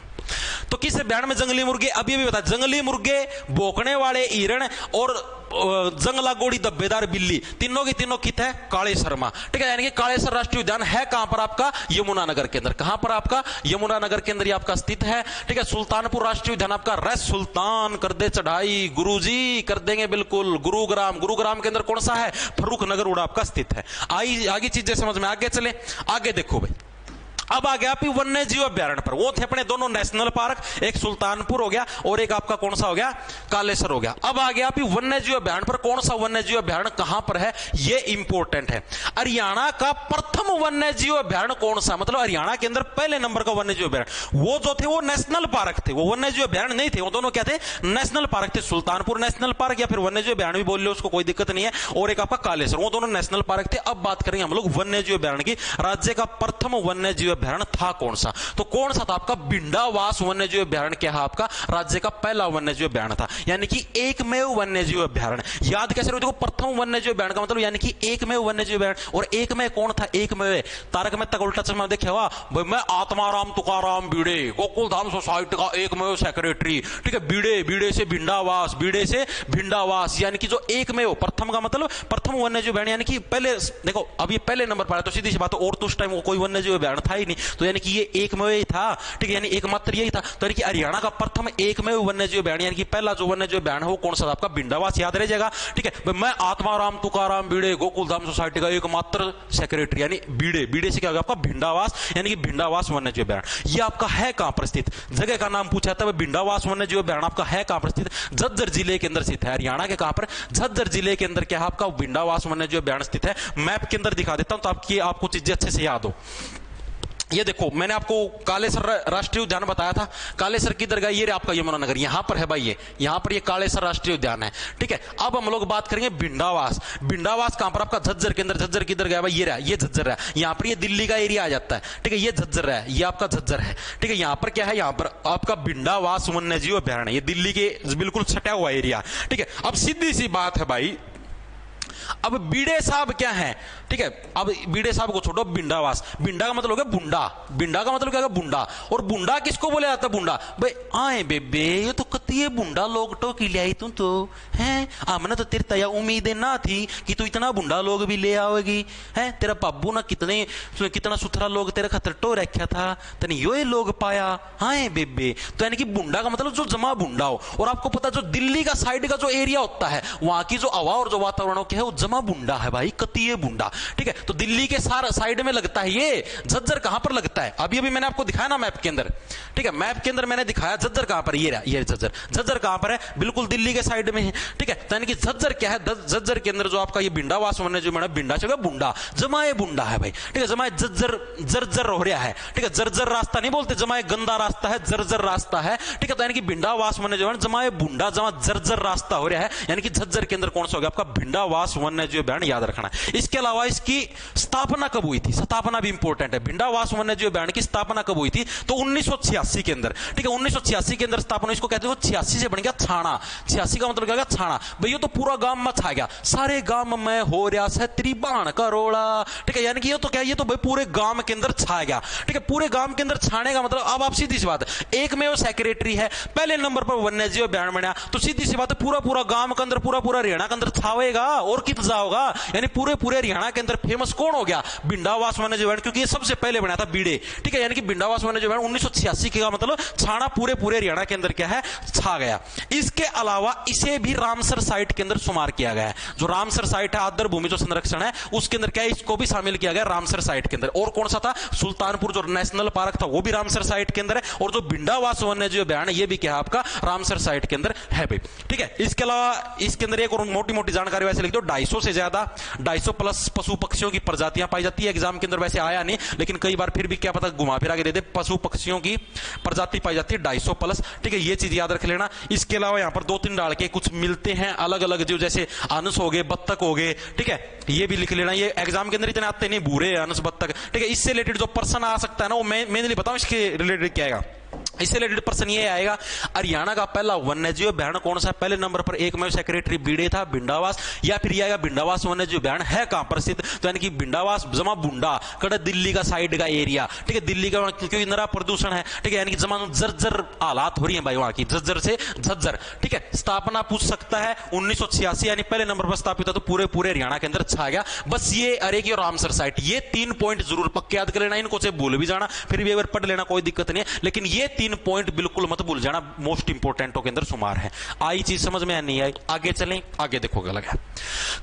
तो किस अभ्यारण्य में जंगली मुर्गे? अभी भी बता, जंगली मुर्गे, भौंकने वाले हिरण और जंगला गोड़ी धब्बेदार बिल्ली, तीनों की तीनों कित है कालेसर में, ठीक है। यानी कि कालेसर राष्ट्रीय उद्यान है कहां पर आपका? यमुनानगर के अंदर। कहां पर आपका? यमुनानगर के अंदर ये आपका स्थित है, ठीक है। सुल्तानपुर राष्ट्रीय उद्यान आपका, रे सुल्तान कर दे चढ़ाई गुरुजी कर देंगे बिल्कुल। गुरुग्राम, गुरुग्राम के अंदर कौन सा है? फर्रुखनगर उड़ा आपका स्थित है। आगे चीजें समझ में, आगे चले। आगे देखो भाई, अब आ गया वन्य जीव अभ्यारण्य पर। वो थे अपने दोनों नेशनल पार्क, एक सुल्तानपुर हो गया और एक आपका कौन सा हो गया? कालेसर हो गया। अब आ गया वन्य जीव अभ्यारण्य पर। कौन सा वन्य जीव अभ्यारण्य कहां पर है? ये इंपॉर्टेंट है। हरियाणा का प्रथम वन्य जीव अभ्यारण्य कौन सा? मतलब हरियाणा के अंदर पहले नंबर का वन्य जीव अभ्यारण्य। वो जो थे वो नेशनल पार्क थे, वो वन्य जीव अभ्यारण्य नहीं थे। वो दोनों क्या थे? नेशनल पार्क थे। सुल्तानपुर नेशनल पार्क या फिर वन्य जीव अभ्यारण्य भी बोल लो, उसको कोई दिक्कत नहीं है। और एक आपका कालेसर, वो दोनों नेशनल पार्क थे। अब बात करेंगे हम लोग वन्य जीव अभ्यारण्य की। राज्य का प्रथम वन्य जीव अभ्यारण्य था कौन सा? तो कौन सा था आपका? बिंडावास वन्य जीव अभ्यारण्य क्या है आपका? राज्य का पहला वन्य जीव अभ्यारण्य था, यानी कि एकमेव वन्य जीव अभ्यारण्य। याद कैसे रहो? देखो प्रथम वन्य जीव अभ्यारण्य का मतलब यानी कि एकमेव वन्य जीव अभ्यारण्य। और एक में कौन था? एक में तारक मेहता का उल्टा चश्मा देखे हुआ भाई, मैं आत्माराम तुकाराम बीड़े, गोकुलधाम सोसाइटी का एकमेव सेक्रेटरी, ठीक है। बीड़े, बीड़े से भिंडावास, बीड़े से भिंडावास, यानी कि जो एकमेव, प्रथम का मतलब प्रथम वन्य जीव अभ्यारण्य, यानी कि पहले देखो अब ये पहले नंबर पर है तो सीधी सी बात, और तो उस टाइम कोई वन्य जीव अभ्यारण्य था ही नहीं, तो यानी कि ये एकमेव ही था, ठीक है। यानी एकमात्र यही था। तो यानी कि हरियाणा का प्रथम एकमेव वन्य जीव अभ्यारण्य, यानी कि पहला जो वन्य जीव अभ्यारण्य है वो कौन सा था आपका? बिंडावास। याद रह जाएगा, ठीक है। मैं आत्माराम तुकाराम बीड़े, गोकुलधाम सोसाइटी का एकमात्र सेक्रेटरी, यानी बीड़े, बीड़े से क्या होगा आपका? भिंडावास, यानी कि भिंडावास वन्य जीव अभ्यारण्य। ये आपका है कहां पर स्थित? जगह का नाम पूछा था, भिंडावास वन्य जीव अभ्यारण्य आपका है कहां पर स्थित? झज्जर जिले के अंदर स्थित है। हरियाणा के कहां पर? झज्जर जिले के अंदर क्या है आपका? भिंडावास वन्य जीव अभ्यारण्य स्थित है। मैप के अंदर दिखा देता हूं तो आपको चीजें अच्छे से याद हो। ये देखो मैंने आपको कालेसर राष्ट्रीय उद्यान बताया था। कालेसर की दरगाह ये आपका यमुनानगर, यहां पर है भाई, ये यहां पर ये कालेसर राष्ट्रीय उद्यान है, ठीक है। अब हम लोग बात करेंगे भिंडावास। भिंडावास कहां पर आपका? झज्जर के अंदर। झज्जर की दरगाह भाई ये रहा, ये झज्जर है। यहां पर ये दिल्ली का एरिया आ जाता है, ठीक है। ये झज्जर है, ये आपका झज्जर है, ठीक है। यहां पर क्या है? यहां पर आपका भिंडावास वन्य जीव अभ्यारण्य, ये दिल्ली के बिल्कुल सटा हुआ एरिया, ठीक है। अब सीधी सी बात है भाई, अब बीड़े साहब क्या है, ठीक है। अब बीड़े साहब को छोड़ो, बिंडावास, बिंडा का मतलब हो गया बुंडा, बिंडा का मतलब क्या है? बुंडा। और बुंडा किसको बोला जाता है? बुंडा भाई आए बेबे, ये तो कती बुंडा लोग टो की ले आई तुम तो हैं। हमने तो तेरे तया उम्मीदें ना थी कि तू इतना बुंडा लोग भी ले आओगी, हैं। तेरा बाबू ना कितना सुथरा लोग तेरे खातर टो रखा था, तने यो लोग पाया, हाँ बेबे। तो यानी कि बुंडा का मतलब जो जमा बुंडा हो। और आपको पता जो दिल्ली का साइड का जो एरिया होता है, वहां की जो हवा और जो वातावरण है वो जमा बुंडा है भाई, कतीय बुंडा, ठीक है। तो दिल्ली के सारा साइड में लगता है ये। झज्जर कहां पर लगता है? अभी अभी मैंने आपको दिखाया ना मैप के अंदर, ठीक है। मैप के अंदर मैंने दिखाया झज्जर कहां पर, ये रहा, ये झज्जर। झज्जर कहां पर है? बिल्कुल दिल्ली के साइड में है, ठीक है। तो यानी कि झज्जर क्या है? झज्जर के अंदर जो आपका ये भिंडावास वन्य जीव अभ्यारण्य, भिंडा से बुंडा, जमाए बुंडा है भाई, ठीक है। जमाए जर्जर, जर्जर हो रहा है, ठीक है। जर्जर रास्ता नहीं बोलते, जमाए गंदा रास्ता है, जर्जर रास्ता है, ठीक है। तो यानी कि भिंडावास वन्य जीव अभ्यारण्य, जमाए बुंडा, जमा जर्जर रास्ता हो रहा है, यानी कि झज्जर के अंदर कौन सा हो गया आपका? भिंडावास वन्य जीव अभ्यारण्य, याद रखना। इसके अलावा इसकी स्थापना कब हुई थी? स्थापना भी इंपॉर्टेंट है। भिंडावास वन्य जीव अभ्यारण्य की स्थापना कब हुई थी? तो 1986 के अंदर, ठीक है। 1986 के अंदर स्थापना, इसको कहते हैं 86 से बन गया छाना। 86 का मतलब क्या गया? छाना। भैया तो पूरा गांव में छा गया, सारे गांव में हो रहा है त्रिबाण का रोड़ा, ठीक है। यानी कि ये तो क्या, ये तो भाई पूरे गांव के अंदर छा गया, ठीक है। पूरे गांव के अंदर छाने का मतलब, अब आप सीधी सी बात है, एक में वो सेक्रेटरी है, पहले नंबर पर वन्य जीव अभ्यारण्य बना, तो सीधी सी बात है पूरा गांव के अंदर, पूरा हरियाणा के अंदर छावेगा और कितना होगा। यानी पूरे हरियाणा के अंदर फेमस कौन हो गया? भिंडावास वन्य जीव अभ्यारण्य, क्योंकि ये सबसे पहले बनाया था बीड़े, ठीक है। यानी कि भिंडावास वन्य जीव अभ्यारण्य 1986 का मतलब छाना पूरे हरियाणा के अंदर क्या है? छा गया। इसके अलावा इसे भी रामसर साइट के अंदर शुमार किया गया है। जो रामसर साइट है, आदर भूमि जो संरक्षण है, उसके अंदर क्या है? इसको भी शामिल किया गया रामसर साइट के अंदर। और कौन सा था? सुल्तानपुर जो नेशनल पार्क था वो भी रामसर साइट के अंदर है, और जो भिंडावास वन्य जीव अभ्यारण्य ये भी क्या है आपका? रामसर साइट के अंदर है भाई, ठीक है। इसके अलावा इसके अंदर एक और मोटी जानकारी वैसे लिख दो, 250 250 से ज्यादा 250 प्लस पशु पक्षियों की प्रजातियां पाई जाती है। एग्जाम के अंदर वैसे आया नहीं, लेकिन कई बार फिर भी क्या पता घुमा फिरा के दे दे, पशु पक्षियों की प्रजाति पाई जाती है 250 प्लस। ठीक है, ये चीज याद रख लेना। इसके अलावा यहां पर 2-3 डाल के कुछ मिलते हैं अलग अलग, जो जैसे अनस हो गए, बत्तख हो गए। ठीक है, ये भी लिख लेना। ये एग्जाम के अंदर इतने आते नहीं, भूरे अनस बत्तख। ठीक है, इससे रिलेटेड जो पर्सन आ सकता है ना, वो मैं नहीं बताऊं इसके रिलेटेड क्या आएगा। इससे रिलेटेड पर्सन ये आएगा, हरियाणा का पहला वन्यजीव अभ्यारण्य कौन सा है? पहले नंबर पर एकमेव सेक्रेटरी बीड़े था, भिंडावास। या फिर ये आएगा भिंडावास वन्यजीव अभ्यारण्य है कहां पर स्थित? तो यानी कि भिंडावास जमा बुंडा कड़ा दिल्ली का साइड का एरिया। ठीक है, दिल्ली का क्योंकि नरा प्रदूषण है। ठीक है, यानी कि जमा जर्जर हालात हो रही है भाई वहां की, झज्जर से झज्जर। ठीक है, स्थापना पूछ सकता है 1986, यानी पहले नंबर पर स्थापित है, तो पूरे हरियाणा के अंदर छा गया। बस ये अरेगी और रामसर साइट, ये 3 पॉइंट जरूर पक्के याद कर लेना। इनको से भूल भी जाना, फिर भी एक बार पढ़ लेना, कोई दिक्कत नहीं है, लेकिन ये 3 पॉइंट बिल्कुल मत भूल जाना, मोस्ट इंपोर्टेंटों के अंदर शुमार है। आई चीज समझ में नहीं आई? आगे चलें, आगे देखो क्या लगा।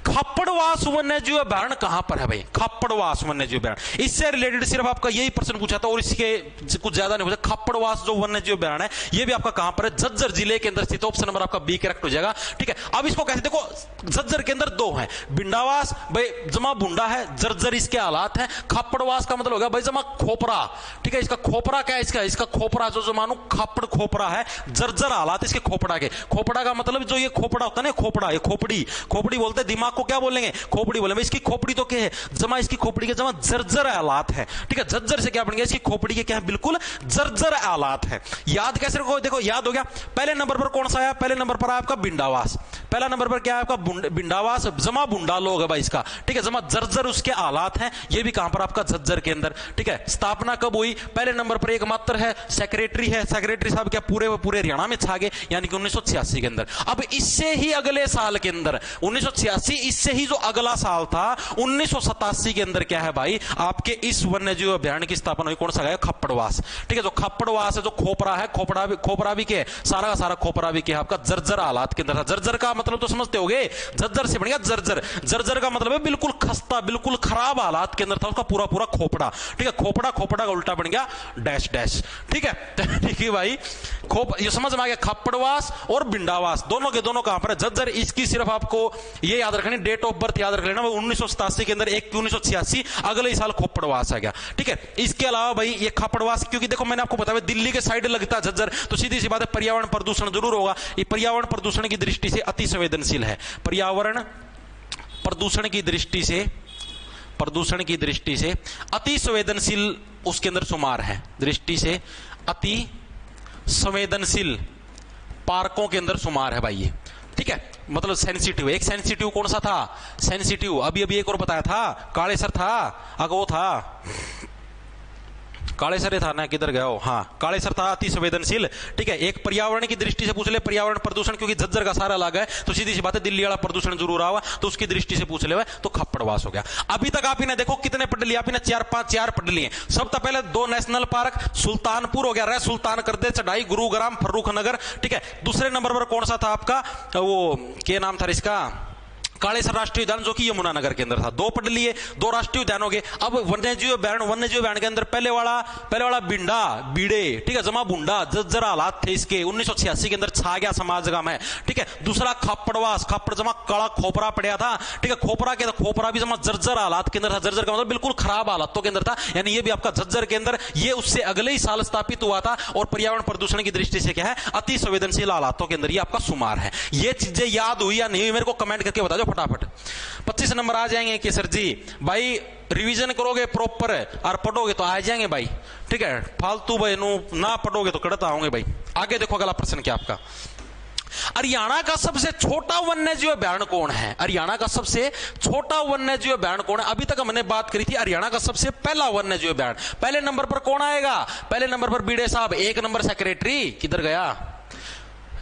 खप्पड़वास वन्यजीव अभ्यारण्य कहां पर है भाई? खप्पड़वास वन्यजीव अभ्यारण्य, इससे रिलेटेड सिर्फ आपका यही प्रश्न पूछा था और इसके कुछ ज्यादा नहीं पूछा। खप्पड़वास जो वन्यजीव अभ्यारण्य है, ये भी आपका कहां पर है? झज्जर जिले के अंदर स्थित। ऑप्शन नंबर आपका बी करेक्ट हो जाएगा। ठीक है, अब इसको कैसे देखो, झज्जर के अंदर 2 है, भिंडावास भाई जमा बुंडा है, जर्जर इसके हालात है। खप्पड़वास का मतलब होगा भाई जमा खोपरा। ठीक है, इसका खोपरा क्या है? इसका खोपरा जो मानो खप्पड़ खोपरा है, जर्जर हालात इसके खोपड़ा के। खोपड़ा का मतलब जो ये खोपड़ा होता है ना, खोपड़ा, ये खोपड़ी बोलते हैं। दिमाग को क्या बोलेंगे? खोपड़ी बोलेंगे। इसकी खोपड़ी तो क्या है? जमा इसकी खोपड़ी के जमा जर्जर हालात है। ठीक है, जर्जर से क्या बन गया? इसकी खोपड़ी के क्या है? बिल्कुल जर्जर हालात है। याद कैसे रखो? देखो याद हो गया। पहले नंबर पर कौन सा आया? पहले नंबर पर आपका भिंडावास। पहला नंबर पर क्या है आपका? भिंडावास जमा बुंडा लोग है भाई इसका। ठीक है, जमा जर्जर उसके हालात हैं। ये भी कहां पर आपका? झज्जर के अंदर। ठीक है, स्थापना कब हुई? पहले नंबर पर एकमात्र है सेक्रेटरी है, सेक्रेटरी साहब क्या पूरे हरियाणा में छा गए, यानी कि 1986 के अंदर। अब इससे ही अगले साल के अंदर 1986, इससे ही जो अगला साल था 1987 के अंदर क्या है भाई? आपके इस वन्यजीव अभ्यारण्य की स्थापना हुई। कौन सा गया? खप्पड़वास। ठीक है, जो खप्पड़वास है, जो खोपरा है, खोपरा भी क्या है? सारा का सारा खोपरा भी क्या है आपका? जर्जर हालात के अंदर था। जर्जर का मतलब तो समझते होगे, झज्जर से बन गया जर्जर। जर्जर का मतलब है बिल्कुल खस्ता, बिल्कुल खराब हालात के अंदर था उसका पूरा खोपड़ा। ठीक है, खोपड़ा का उल्टा बन गया डैश डैश। ठीक है, ठीक है भाई, ये समझ में आ गया। खप्पड़वास और भिंडावास दोनों के दोनों कहां पर है? झज्जर। इसकी सिर्फ आपको ये याद रखनी, डेट ऑफ बर्थ याद रख लेना, 1987 के अंदर 1/1986, अगले साल खप्पड़वास आ गया। ठीक है, इसके अलावा भाई ये खप्पड़वास, क्योंकि देखो मैंने आपको बताया दिल्ली के साइड लगता है झज्जर, तो सीधी सी बात है पर्यावरण प्रदूषण जरूर होगा। ये पर्यावरण प्रदूषण की दृष्टि से अति संवेदनशील है। पर्यावरण प्रदूषण की दृष्टि से अति संवेदनशील उसके अंदर शुमार है। दृष्टि से अति संवेदनशील पार्कों के अंदर शुमार है भाई ये। ठीक है, मतलब सेंसिटिव। एक सेंसिटिव कौन सा था? सेंसिटिव अभी एक और बताया था, कालेसर था, वो था कालेसर था ना, किधर गया हो? हाँ, कालेसर था अति संवेदनशील। ठीक है, एक पर्यावरण की दृष्टि से पूछ ले, पर्यावरण प्रदूषण, क्योंकि झज्जर का सारा लगा है तो सीधी सी बात है दिल्ली वाला प्रदूषण जरूर आवा, तो उसकी दृष्टि से पूछ ले तो खप्पड़वास हो गया। अभी तक आप इन्हें देखो कितने पढ़ लिए? आप इन्हें 4 पढ़ लिए। सबसे पहले 2 नेशनल पार्क, सुल्तानपुर हो गया, रह सुल्तान कर दे, चढ़ाई, गुरुग्राम, फर्रुख नगर। ठीक है, दूसरे नंबर पर कौन सा था आपका? वो क्या नाम था इसका? कालेसर राष्ट्रीय उद्यान, जो कि यमुनानगर के अंदर था। 2 पढ़ लिए, 2 राष्ट्रीय उद्यान हो गए। अब वन्यजीव अभ्यारण्य के अंदर पहले वाला भिंडा बीड़े, ठीक है, जमा बुंडा, जर्जर हालात थे इसके, 1986 के अंदर छा गया समाज का में। ठीक है, दूसरा खप्पड़वास, खप्पड़ जमा कड़ा खोपरा पड़ा था। ठीक है, खोपरा भी जमा जर्जर हालात के अंदर था। जर्जर का मतलब बिल्कुल खराब हालातों के अंदर था, यानी ये भी आपका झज्जर के अंदर, ये उससे अगले ही साल स्थापित हुआ था और पर्यावरण प्रदूषण की दृष्टि से क्या है? अति संवेदनशील हालातों के अंदर ये आपका शुमार है। ये चीजें याद हुई या नहीं हुई मेरे को कमेंट करके बता दो फटाफट। 25 नंबर आ जाएंगे कि सर जी भाई रिवीजन करोगे प्रॉपर और पढ़ोगे तो आ जाएंगे भाई। ठीक है, फालतू भाई ना पढ़ोगे तो कड़ता होंगे भाई। आगे देखो अगला प्रश्न क्या आपका? हरियाणा का सबसे छोटा वन्यजीव अभ्यारण्य कौन है? हरियाणा का सबसे छोटा वन्यजीव अभ्यारण्य कौन है? अभी तक हमने बात करी थी हरियाणा का सबसे पहला वन्यजीव अभ्यारण्य। पहले नंबर पर कौन आएगा? पहले नंबर पर बीड़े साहब, 1 नंबर सेक्रेटरी, किधर गया?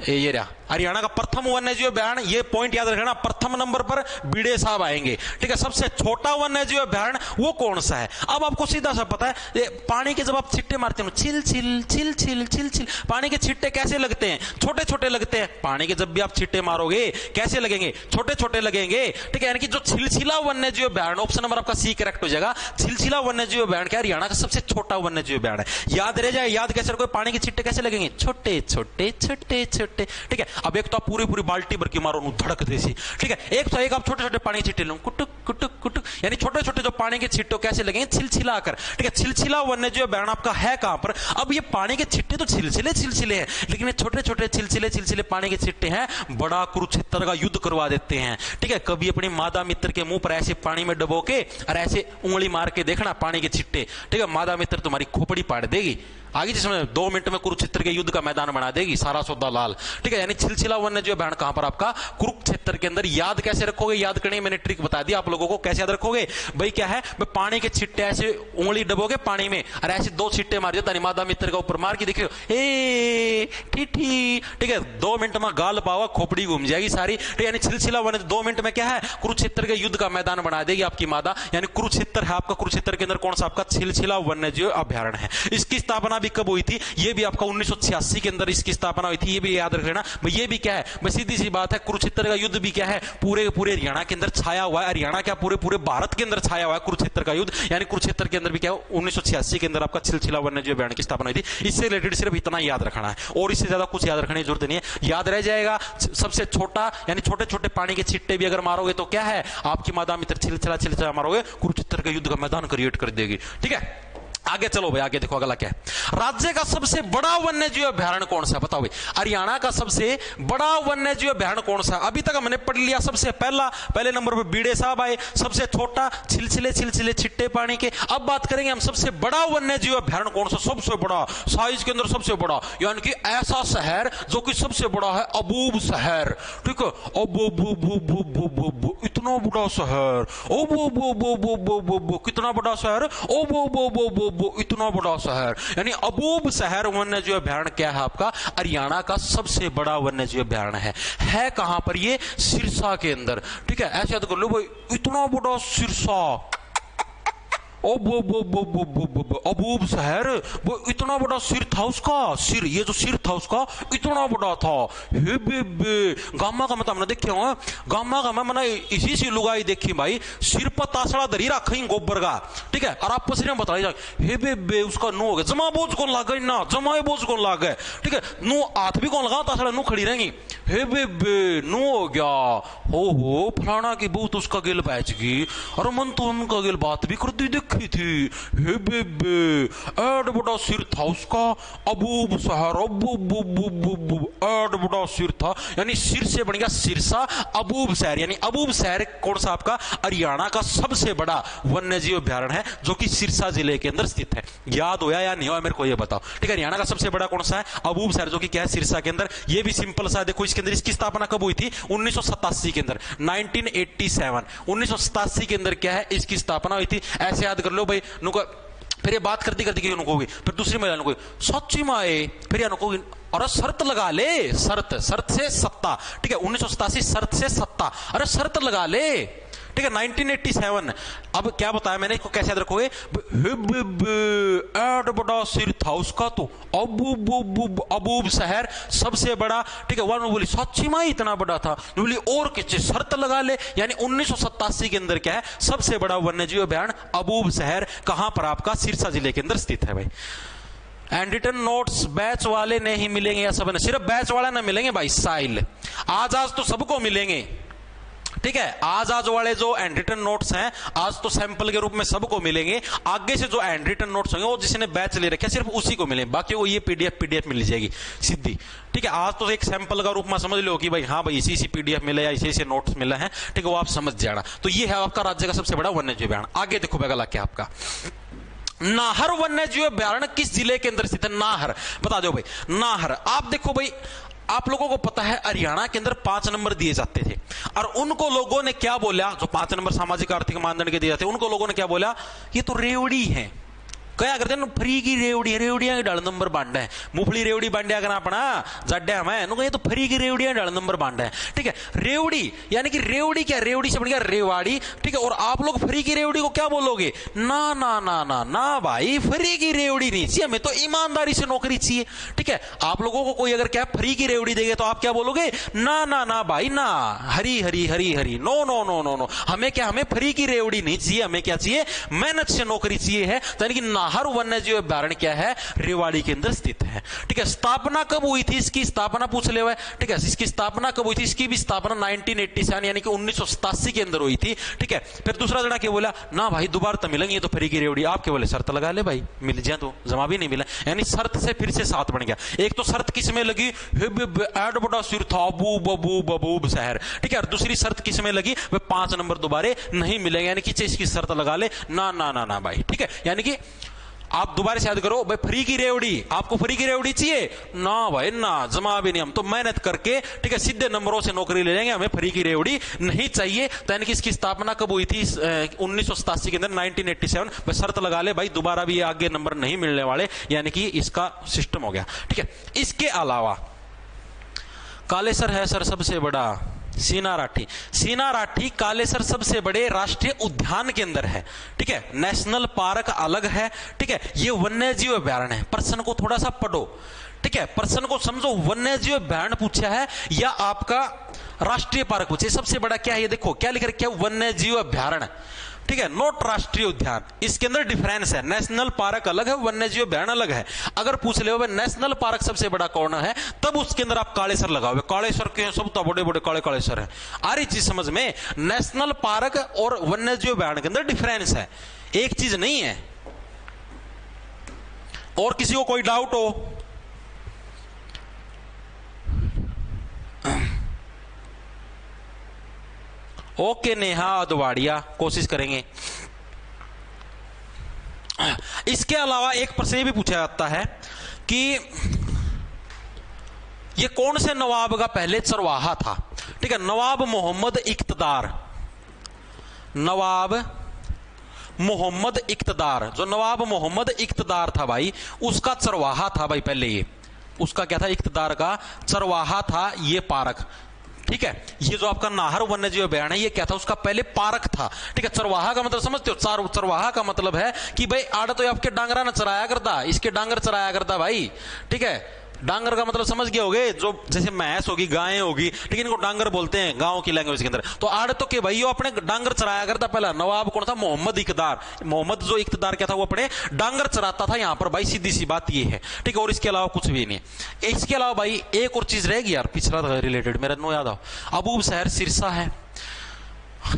ये रहा हरियाणा का प्रथम वन्यजीव अभ्यारण्य। ये पॉइंट याद रखना, प्रथम नंबर पर बीड़े साहब आएंगे। ठीक है, सबसे छोटा वन्यजीव अभ्यारण्य वो कौन सा है? अब आपको सीधा सा पता है, पानी के जब आप छिट्टे मारते हो, छिल छिल छिल छिल छिल छिल, पानी के छिट्टे कैसे लगते हैं? छोटे छोटे लगते हैं। पानी के जब भी आप छिट्टे मारोगे कैसे लगेंगे? छोटे छोटे लगेंगे। ठीक है, यानी कि जो छिलछिला वन्यजीव अभ्यारण्य, ऑप्शन नंबर आपका सी करेक्ट हो जाएगा। छिलछिला वन्यजीव अभ्यारण्य क्या? हरियाणा का सबसे छोटा वन्यजीव अभ्यारण्य। याद रह जाए, याद कैसे रखोगे? पानी के छिट्टे कैसे लगेंगे? छोटे छोटे छोटे छोटे। ठीक है, अब एक तो आप पूरी पूरी बाल्टी भर के मारो धड़क जैसी, ठीक है। एक तो एक आप छोटे छोटे पानी के छिट्टे लो, कुटुक कुटुक कुटुक, यानी छोटे छोटे जो पानी के छिट्टे कैसे लगेंगे, छिलछिला कर, ठीक है। छिलछिला वन्य जीव अभयारण्य आपका है कहां पर? अब ये पानी के छिट्टे तो छिलछिले छिलछिले हैं, लेकिन ये छोटे छोटे छिलछिले छिलछिले पानी के छिट्टे हैं, बड़ा कुरुक्षेत्र का युद्ध करवा देते हैं, ठीक है। कभी अपनी मादा मित्र के मुंह पर ऐसे पानी में डबो के और ऐसे उंगली मार के देखना पानी के छिट्टे, ठीक है। मादा मित्र तुम्हारी खोपड़ी पाड़ देगी आगे, जिसमें 2 मिनट में कुरुक्षेत्र के युद्ध का मैदान बना देगी, सारा सौदा लाल, ठीक है। यानी छिलछिला वन्य जीव अभयारण्य कहां पर आपका? कुरुक्षेत्र के अंदर। याद कैसे रखोगे? याद करने मैंने ट्रिक बता दी आप लोगों को, कैसे याद रखोगे भाई? क्या है, पानी के छिट्टे ऐसे उंगली डबोगे पानी में और ऐसे 2 छिट्टे मार दियो, मादा मित्र का ऊपर मार के देखियो ए ठीक है। 2 मिनट में गाल पावा खोपड़ी घूम जाएगी सारी, यानी छिलछिला वन्य 2 मिनट में क्या है, कुरुक्षेत्र के युद्ध का मैदान बना देगी आपकी मादा। यानी कुरुक्षेत्र है आपका, कुरुक्षेत्र के अंदर कौन सा आपका? छिलछिला वन्य जीव अभयारण्य है। इसकी स्थापना भी कब हुई थी? ये भी आपका 1986 के अंदर इसकी स्थापना हुई थी, ये भी याद रख लेना। ये भी क्या है, सीधी सी बात है, कुरुक्षेत्र का युद्ध भी क्या है, पूरे पूरे हरियाणा के अंदर छाया हुआ है। हरियाणा क्या, पूरे पूरे भारत के अंदर छाया हुआ है कुरुक्षेत्र का युद्ध। यानी कुरुक्षेत्र के अंदर भी क्या है, 1986 के अंदर आपका छिलछिला वन्य जीव अभयारण्य की स्थापना हुई थी। इससे रिलेटेड सिर्फ इतना याद रखना है और इससे ज्यादा कुछ याद रखने की जरूरत नहीं है, याद रह जाएगा। सबसे छोटा यानी छोटे छोटे पानी के छिट्टे भी अगर मारोगे तो क्या है, आपकी मादा मित्र छिलछिला छिलछिला मारोगे, कुरुक्षेत्र के युद्ध का मैदान क्रिएट कर देगी, ठीक है। आगे चलो भाई, आगे देखो अगला क्या है। राज्य का सबसे बड़ा वन्य जीव अभयारण्य कौन सा? बताओ भाई, हरियाणा का सबसे बड़ा वन्य जीव अभयारण्य कौन सा? अभी तक हमने पढ़ लिया सबसे पहले नंबर पे बीड़े साहब आए, सबसे छोटा छिलछिले छिलछिले छिट्टे पानी के। अब बात करेंगे हम सबसे बड़ा वन्य जीव अभयारण्य कौन सा? सबसे बड़ा, साइज के अंदर सबसे बड़ा, यानी कि ऐसा शहर जो कि सबसे बड़ा है, अबूब शहर, ठीक है। इतना बड़ा शहर, कितना बड़ा शहर, इतना बड़ा शहर, यानी अबूब शहर वन्य जीव अभयारण्य क्या है आपका? हरियाणा का सबसे बड़ा वन्य जीव अभयारण्य है कहां पर? ये सिरसा के अंदर, ठीक है। ऐसे याद कर लो भाई, इतना बड़ा सिरसा, अबूब शहर, वो इतना बड़ा सिर था उसका, सिर, ये जो सिर था उसका इतना बड़ा था। हे बे गामा का मतलब देखे हो, गामा का मैंने इसी सी लुगाई देखी भाई, सिर पर तासड़ा धरी रखी गोबर का, ठीक है। और आप पसीने में बताई जाए, हे बे उसका नो हो गया, जमा बोझ कौन लागे ना, जमाए बोझ कौन लागे, ठीक है। नो हाथ भी कौन लगा, तासड़ा नो खड़ी रहेंगी, हे बे नो हो गया, हो फलाना की बहुत उसका गिल बैच गई, और मन तो उनका गिल बात भी करती देखी थी। हे बेबे एड बड़ा सिर था उसका, अबूब शहर, एड बड़ा सिर था, यानी सिर से बन गया सिरसा, अबूब शहर। यानी अबूब शहर कौन सा आपका? हरियाणा का सबसे बड़ा वन्य जीव अभयारण्य है, जो कि सिरसा जिले के अंदर स्थित है। याद होया या नहीं होया मेरे को ये बताओ, ठीक है। हरियाणा का सबसे बड़ा कौन सा है? अबूब शहर, जो कि क्या है, सिरसा के अंदर। ये भी सिंपल सा देखो, इसके अंदर इसकी स्थापना कब हुई थी? 1987 के अंदर, 1987 के अंदर क्या है, इसकी स्थापना हुई थी। ऐसे याद कर लो भाई, फिर ये बात करती करती क्यों नुकोगी, फिर दूसरी महिला नुकोगी, सच्ची माए, फिर या नुकोगी, और शर्त लगा ले, शर्त से सत्ता, ठीक है। 1987 शर्त से सत्ता, अरे शर्त लगा ले, ठीक है। 1987, अब क्या बताया मैंने, इसको कैसे याद रखोगे? एड बड़ा सिर था उसका, तो अबूब शहर सबसे बड़ा, ठीक है। वो बोली सच्ची माई इतना बड़ा था, बोली और किसी शर्त लगा ले, यानी 1987 के अंदर क्या है, सबसे बड़ा वन्य जीव अभयारण्य अबूब शहर कहां पर आपका? सिरसा जिले के अंदर स्थित है भाई। एंड रिटर्न नोट्स बैच वाले नहीं मिलेंगे या सब, सिर्फ बैच वाला ना मिलेंगे भाई, साइल आज तो सबको मिलेंगे, ठीक है। आज वाले जो एंड रिटन नोट्स हैं, आज तो सैंपल के रूप में सबको मिलेंगे। आगे से जो एंड रिटन नोट्स होंगे वो जिसने बैच ले रखे सिर्फ उसी को मिलेंगे, बाकी वो ये पीडीएफ मिल जाएगी सीधी, ठीक है। आज तो एक सैंपल का रूप में समझ लो कि भाई हाँ भाई इसी पीडीएफ मिले या इसी नोट्स मिले हैं, ठीक है, वो आप समझ जाना। तो ये है आपका राज्य का सबसे बड़ा वन्य जीव अभयारण्य। आगे देखो बेगला क्या आपका नाहर वन्य जीव अभयारण्य किस जिले के अंदर स्थित है? नाहर बता दो भाई। नाहर, आप देखो भाई, आप लोगों को पता है हरियाणा के अंदर 5 नंबर दिए जाते थे, और उनको लोगों ने क्या बोला, जो 5 नंबर सामाजिक आर्थिक मानदंड के दिए जाते, उनको लोगों ने क्या बोला, ये तो रेवड़ी है। क्या करते हैं, फ्री की रेवड़ियां डाल नंबर बांटा है, मुफली रेवड़ी बांटा कर अपना जड्डा मैं ये तो फ्री की रेवड़ियां डाल नंबर बांटा है, ठीक है। रेवड़ी यानी कि रेवड़ी क्या, रेवड़ी से बन गया रेवाड़ी, ठीक है। और आप लोग फ्री की रेवड़ी को क्या बोलोगे? ना ना ना ना ना भाई, फ्री की रेवड़ी नहीं चाहिए हमें, तो ईमानदारी से नौकरी चाहिए, ठीक है। आप लोगों को कोई अगर क्या फ्री की रेवड़ी देंगे तो आप क्या बोलोगे? ना ना ना भाई ना, हरी हरी हरी हरी, no no no no no, हमें क्या, हमें फ्री की रेवड़ी नहीं चाहिए, हमें क्या चाहिए? मेहनत से नौकरी चाहिए है। तो यानी कि नाहर वन्यजीव अभयारण्य क्या है, रेवाड़ी के अंदर स्थित है। ठीक है, स्थापना कब हुई थी इसकी, स्थापना पूछ ले हुआ है। ठीक है, इसकी स्थापना कब हुई थी, इसकी भी स्थापना 1987 यानी कि 1987 के अंदर हुई थी। ठीक है, फिर दूसरा जना क्या बोला ना भाई दोबारा तो मिलेंगे तो फ्री की रेवड़ी, आपके बोले शर्त लगा ले भाई, मिल जाए तो, जमा भी नहीं मिला, यानी शर्त से फिर से 7 बन गया। एक तो शर्त किसमें लगी, ऐड बड़ा सिर था बबूब शहर। ठीक है, और दूसरी शर्त किसमें लगी, वे 5 नंबर दोबारे नहीं मिलेंगे, यानी कि इसकी शर्त लगा ले ना ना ना ना भाई। ठीक है, यानी कि आप दोबारा से याद करो भाई, फ्री की रेवड़ी, आपको फ्री की रेवड़ी चाहिए ना भाई ना, जमा भी नहीं, हम तो मेहनत करके ठीक है सीधे नंबरों से नौकरी ले लेंगे, हमें फ्री की रेवड़ी नहीं चाहिए। तो यानी कि इसकी स्थापना कब हुई थी, 1987 के अंदर 1987। भाई शर्त लगा ले भाई, दोबारा भी आगे नंबर नहीं मिलने वाले, यानी कि इसका सिस्टम हो गया। ठीक है, इसके अलावा कालेसर है सर सबसे बड़ा, सीना राठी, सीना राठी कालेसर सबसे बड़े राष्ट्रीय उद्यान के अंदर है। ठीक है, नेशनल पार्क अलग है। ठीक है, ये वन्यजीव अभयारण्य है। प्रश्न को थोड़ा सा पढ़ो। ठीक है, प्रश्न को समझो, वन्यजीव अभयारण्य पूछा है या आपका राष्ट्रीय पार्क पूछे, सबसे बड़ा क्या है ये देखो क्या लिख रखा है, वन्यजीव अभयारण्य। ठीक है, नोट राष्ट्रीय उद्यान, इसके अंदर डिफरेंस है, नेशनल पार्क अलग है, वन्यजीव अभयारण्य अलग है। अगर पूछ ले नेशनल पार्क सबसे बड़ा कौन है, तब उसके अंदर आप कालेसर लगाओगे, कालेसर के सब तो बड़े बड़े काले कालेसर है। आ रही चीज समझ में, नेशनल पार्क और वन्यजीव अभयारण्य के अंदर डिफरेंस है, एक चीज नहीं है। और किसी को कोई डाउट हो, ओके नेहा अदवाड़िया, कोशिश करेंगे। इसके अलावा एक प्रश्न भी पूछा जाता है कि ये कौन से नवाब का पहले चरवाहा था। ठीक है, नवाब मोहम्मद इक्तदार, नवाब मोहम्मद इक्तदार, जो नवाब मोहम्मद इक्तदार था भाई, उसका चरवाहा था भाई पहले, ये उसका क्या था, इक्तदार का चरवाहा था ये पार्क। ठीक है, ये जो आपका नाहर वन्यजीव अभयारण्य है ये क्या था, उसका पहले पार्क था। ठीक है, चरवाहा का मतलब समझते हो, चरवाहा का मतलब है कि भाई आड़ तो आपके डांगरा न चराया करता, इसके डांगर चराया करता भाई। ठीक है, डांगर का मतलब समझ गए होगे, जो जैसे भैंस होगी गायें होगी, ठीक है, इनको डांगर बोलते हैं गांव की लैंग्वेज के अंदर। तो आड़ तो के भाई वो अपने डांगर चराया करता। पहला नवाब कौन था, मोहम्मद इकदार, मोहम्मद जो इकतदार क्या था, वो अपने डांगर चराता था यहाँ पर भाई, सीधी सी बात ये है। ठीक है, और इसके अलावा कुछ भी नहीं। इसके अलावा भाई एक और चीज रहेगी यार, पिछला रिलेटेड मेरा नो याद आओ, अबूब शहर सिरसा है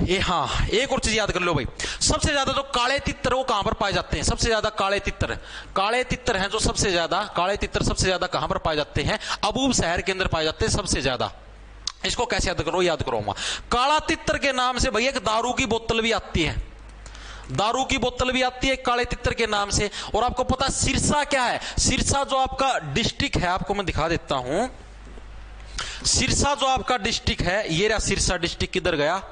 ये। हाँ, एक और चीज याद कर लो भाई, सबसे ज्यादा जो काले तितर वो कहां पर पाए जाते हैं, सबसे ज्यादा काले तितर हैं जो सबसे ज्यादा, काले तितर सबसे ज्यादा कहां पर पाए जाते हैं, अबूब शहर के अंदर पाए जाते हैं सबसे ज्यादा। इसको कैसे याद करो, याद करो, काला तितर के नाम से भैया एक दारू की बोतल भी आती है, दारू की बोतल भी आती है काले तितर के नाम से। और आपको पता सिरसा क्या है, सिरसा जो आपका डिस्ट्रिक्ट है, आपको मैं दिखा देता हूं, सिरसा जो आपका डिस्ट्रिक्ट है, ये रहा सिरसा डिस्ट्रिक्ट, किधर गया,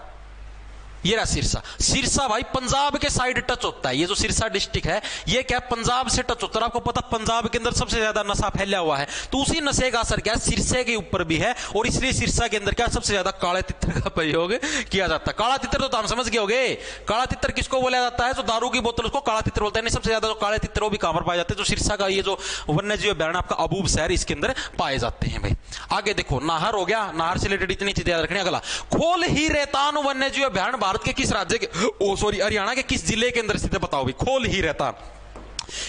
ये रहा सिरसा। सिरसा भाई पंजाब के साइड टच होता है, ये जो सिरसा डिस्ट्रिक्ट है ये क्या पंजाब से टच होता है। आपको पता पंजाब के अंदर सबसे ज्यादा नशा फैला हुआ है, तो उसी नशे का असर क्या सिरसे के ऊपर भी है, और इसलिए सिरसा के अंदर क्या सबसे ज्यादा काले तितर का प्रयोग किया जाता है। काला तितर तो हम समझ गए होगे, काला तितर किसको बोला जाता है, जो दारू की बोतल उसको काला तितर बोलते हैं। सबसे ज्यादा जो काले तितर वो भी कहां पर पाए जाते हैं, जो सिरसा का ये जो वन्यजीव अभयारण्य आपका अबूब शहर, इसके अंदर पाए जाते हैं भाई। आगे देखो, नाहर हो गया, नाहर से रिलेटेड इतनी चीजें याद रखनी। अगला, खोल ही रेतान वन्यजीव अभयारण्य भारत के किस राज्य के, ओ सॉरी हरियाणा के किस जिले के अंदर स्थित है, बताओ भाई। खोल ही रेतान,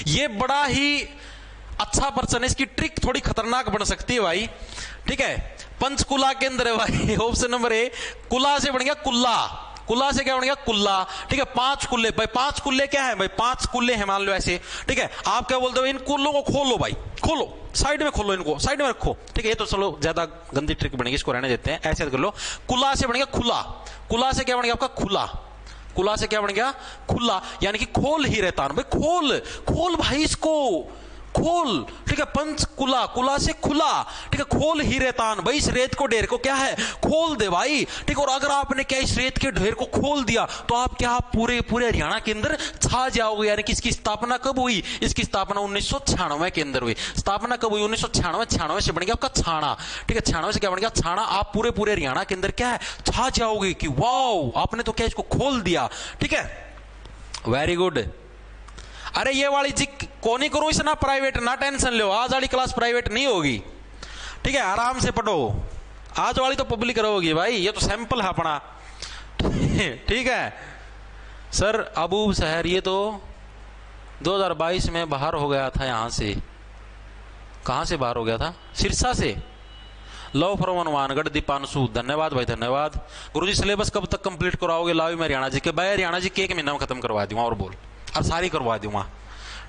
ये बड़ा ही अच्छा प्रश्न है, इसकी ट्रिक थोड़ी खतरनाक बन सकती है भाई। ठीक है, पंचकुला के अंदर है भाई, ऑप्शन नंबर ए, कुला से बन गया कुल्ला, कुल्ला से क्या बन गया कुल्ला। ठीक है, 5 कुल्ले भाई, 5 कुल्ले क्या है भाई, 5 कुल्ले हैं मान लो ऐसे। ठीक है, आप क्या बोलते हो, इन कुल्लों को खोलो भाई, खोलो साइड में, खोलो इनको साइड में रखो। ठीक है, ये तो चलो ज्यादा गंदी ट्रिक बनेगी, इसको रहने देते हैं, ऐसे कर लो। कुला से बन गया खुला, कुला से क्या बन गया आपका खुला, कुला से क्या बन गया खुला, यानी कि खोल ही रहता भाई, खोल खोल भाई इसको खोल। ठीक है, पंचकुला, कुला से खुला। ठीक है, खोल ही रेतान भाई, इस रेत को ढेर को क्या है खोल दे भाई। ठीक है, और अगर आपने क्या इस रेत के ढेर को खोल दिया तो आप क्या पूरे पूरे हरियाणा के अंदर छा जाओगे। यानी कि इसकी स्थापना कब हुई, इसकी स्थापना 1996 के अंदर हुई। स्थापना कब हुई 1996 से बन गया आपका छाना। ठीक है, 96 से क्या बन गया छाना। आप पूरे पूरे हरियाणा के अंदर क्या है छा जाओगे कि वाओ आपने तो क्या इसको खोल दिया। ठीक है, वेरी गुड। अरे ये वाली जी कौन ही करो इस ना प्राइवेट, ना टेंशन लो, आज वाली क्लास प्राइवेट नहीं होगी। ठीक है, आराम से पढ़ो, आज वाली तो पब्लिक रहोगी भाई, ये तो सैंपल है अपना। ठीक है सर, अबूब शहर ये तो 2022 में बाहर हो गया था यहाँ से। कहाँ से बाहर हो गया था? सिरसा से। लव फ्रॉम हनुमानगढ़ दीपांशु, धन्यवाद भाई धन्यवाद। गुरुजी सिलेबस कब तक कंप्लीट कराओगे? लाओ मैं हरियाणा जी के। भाई हरियाणा जी के 1 महीना में खत्म करवा दूंगा और बोल, और सारी करवा दूंगा।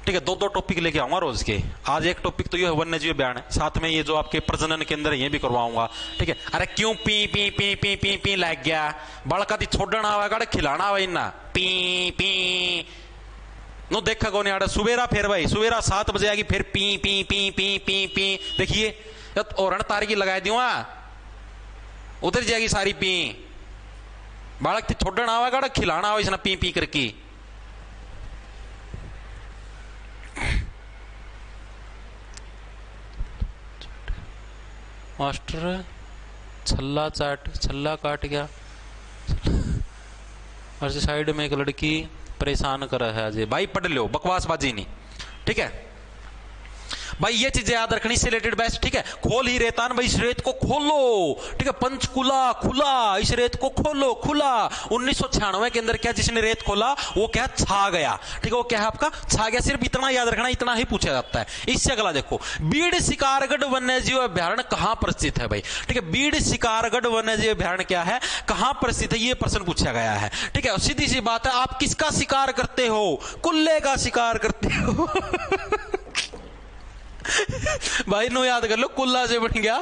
ठीक है, 2-2 टॉपिक लेके आऊंगा रोज के। आज एक टॉपिक तो ये वन्य जीव बयान है, साथ में ये जो आपके प्रजनन केंद्र है ये भी करवाऊंगा। ठीक है। अरे क्यों P P P P P P लग गया? बालका दी छोड़ना आवेगा खिलाना आवे ना पी पी नो देखा कौन आड़ा सुबेरा फिर भाई सुबेरा 7 बजे आएगी फिर P P P P P P. देखिए और तार की लगा दी उधर जाएगी सारी पी। बालक थी छोड़ना आवेगा खिलाना आवे इसना पी पी करके। मास्टर छल्ला काट गया और साइड में एक लड़की परेशान कर रहा है। अजय भाई पढ़ लो, बकवासबाजी नहीं। ठीक है भाई, ये चीजें याद रखनी, इससे रिलेटेड बेस्ट। ठीक है, खोल ही रेतान भाई, इस रेत को खोलो। ठीक है, पंचकुला खुला, इस रेत को खोलो खुला। 1996 के अंदर क्या जिसने रेत खोला वो क्या छा गया। ठीक है, वो क्या है आपका छा गया। सिर्फ इतना याद रखना, इतना ही पूछा जाता है। इससे अगला देखो, बीड़ शिकारगढ़ वन्य जीव अभ्यारण्य कहां पर स्थित है भाई? ठीक है, बीड़ शिकारगढ़ वन्य जीव अभ्यारण्य क्या है, कहां पर स्थित है, ये प्रश्न पूछा गया है। ठीक है, सीधी सी बात है, आप किसका शिकार करते हो? कुल्ले का शिकार करते हो। भाई नो याद कर लो, कुल्ला से बन गया।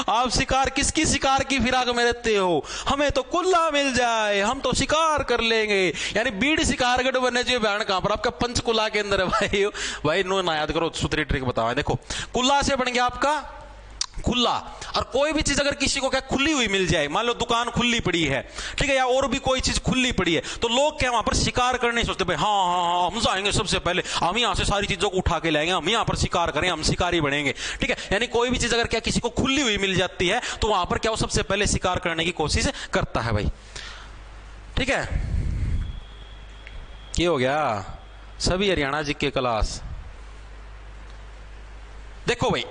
आप शिकार किसकी शिकार की फिराक में रहते हो? हमें तो कुल्ला मिल जाए हम तो शिकार कर लेंगे। यानी बीड़ शिकारगढ़ वन्य जीव अभ्यारण्य कहां पर? आपका पंचकुला के अंदर है भाई। भाई नो ना याद करो, सूत्री ट्रिक बताओ। देखो कुल्ला से बन गया आपका खुला। और कोई भी चीज अगर किसी को क्या खुली हुई मिल जाए, मान लो दुकान खुली पड़ी है, ठीक है, या और भी कोई चीज खुली पड़ी है, तो लोग क्या वहां पर शिकार करने सोचते भाई हाँ हाँ हाँ हम जाएंगे सबसे पहले, हम यहां से सारी चीजों को उठा के लाएंगे, हम यहां पर शिकार करें, हम शिकारी बनेंगे। ठीक है, यानी कोई भी चीज अगर क्या किसी को खुली हुई मिल जाती है तो वहां पर क्या वो सबसे पहले शिकार करने की कोशिश करता है भाई। ठीक है, ये हो गया सभी हरियाणा जी के क्लास। देखो भाई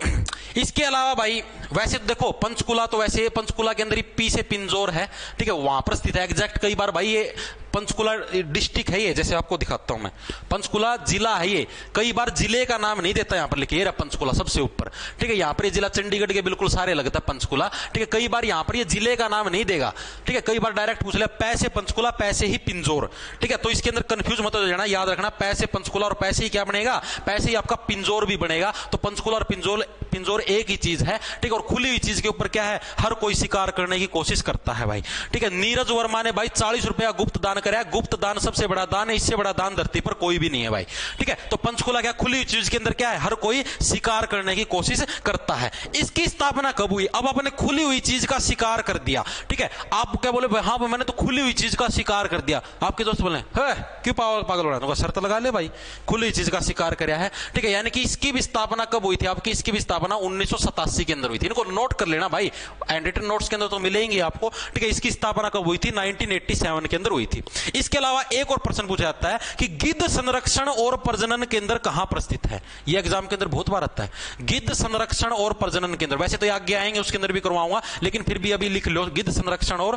इसके अलावा भाई वैसे तो देखो पंचकुला, तो वैसे पंचकुला के अंदर ही पी से पिंजौर है। ठीक है, वहां पर स्थित है एग्जैक्ट। कई बार भाई ये पंचकुला डिस्ट्रिक्ट है, ये जैसे आपको दिखाता हूं मैं, पंचकुला जिला है ये। कई बार जिले का नाम नहीं देता, यहां पर लिखे पंचकुला सबसे ऊपर। ठीक है, यहां पर ये जिला चंडीगढ़ के बिल्कुल सारे लगता है पंचकुला। ठीक है, कई बार यहां पर ये जिले का नाम नहीं देगा। ठीक है, कई बार डायरेक्ट पूछ लिया पैसे पंचकुला पैसे ही पिंजौर। ठीक है, तो इसके अंदर कंफ्यूज मत हो जाना, याद रखना पैसे पंचकुला और पैसे ही क्या बनेगा, पैसे ही आपका पिंजौर भी बनेगा। तो पंचकुला और पिंजौर एक ही चीज है। ठीक है, और खुली हुई चीज के ऊपर क्या है, हर कोई शिकार करने की कोशिश करता है भाई। ठीक है, नीरज वर्मा ने भाई 40 रुपया गुप्त दान कराया। गुप्त दान सबसे बड़ा दान है, इससे बड़ा दान धरती पर कोई भी नहीं है भाई। ठीक है, तो पंचकुला क्या खुली हुई चीज के अंदर क्या है, हर कोई शिकार करने की कोशिश करता है। इसकी स्थापना कब हुई? अब आपने खुली हुई चीज का शिकार कर दिया। ठीक है, आप क्या बोले हाँ मैंने तो खुली हुई चीज का शिकार कर दिया। आपके दोस्त बोले क्यों पागल हो रहा है, शर्त लगा ले भाई, खुली हुई चीज का शिकार कराया है। ठीक है, यानी कि इसकी भी स्थापना कब हुई थी आपकी? इसकी भी स्थापना 1987 के अंदर हुई थी। इनको नोट कर लेना भाई, एंड रिटन नोट्स के अंदर तो मिलेंगे आपको। ठीक है, इसकी स्थापना कब हुई थी? 1987 के अंदर हुई थी। इसके अलावा एक और प्रश्न पूछा जाता है कि गिद्ध संरक्षण और प्रजनन केंद्र कहां पर स्थित है? यह एग्जाम के अंदर बहुत बार आता है, गिद्ध संरक्षण और प्रजनन केंद्र। वैसे तो आगे आएंगे उसके अंदर भी करवाऊंगा, लेकिन फिर भी अभी लिख लो गिद्ध संरक्षण और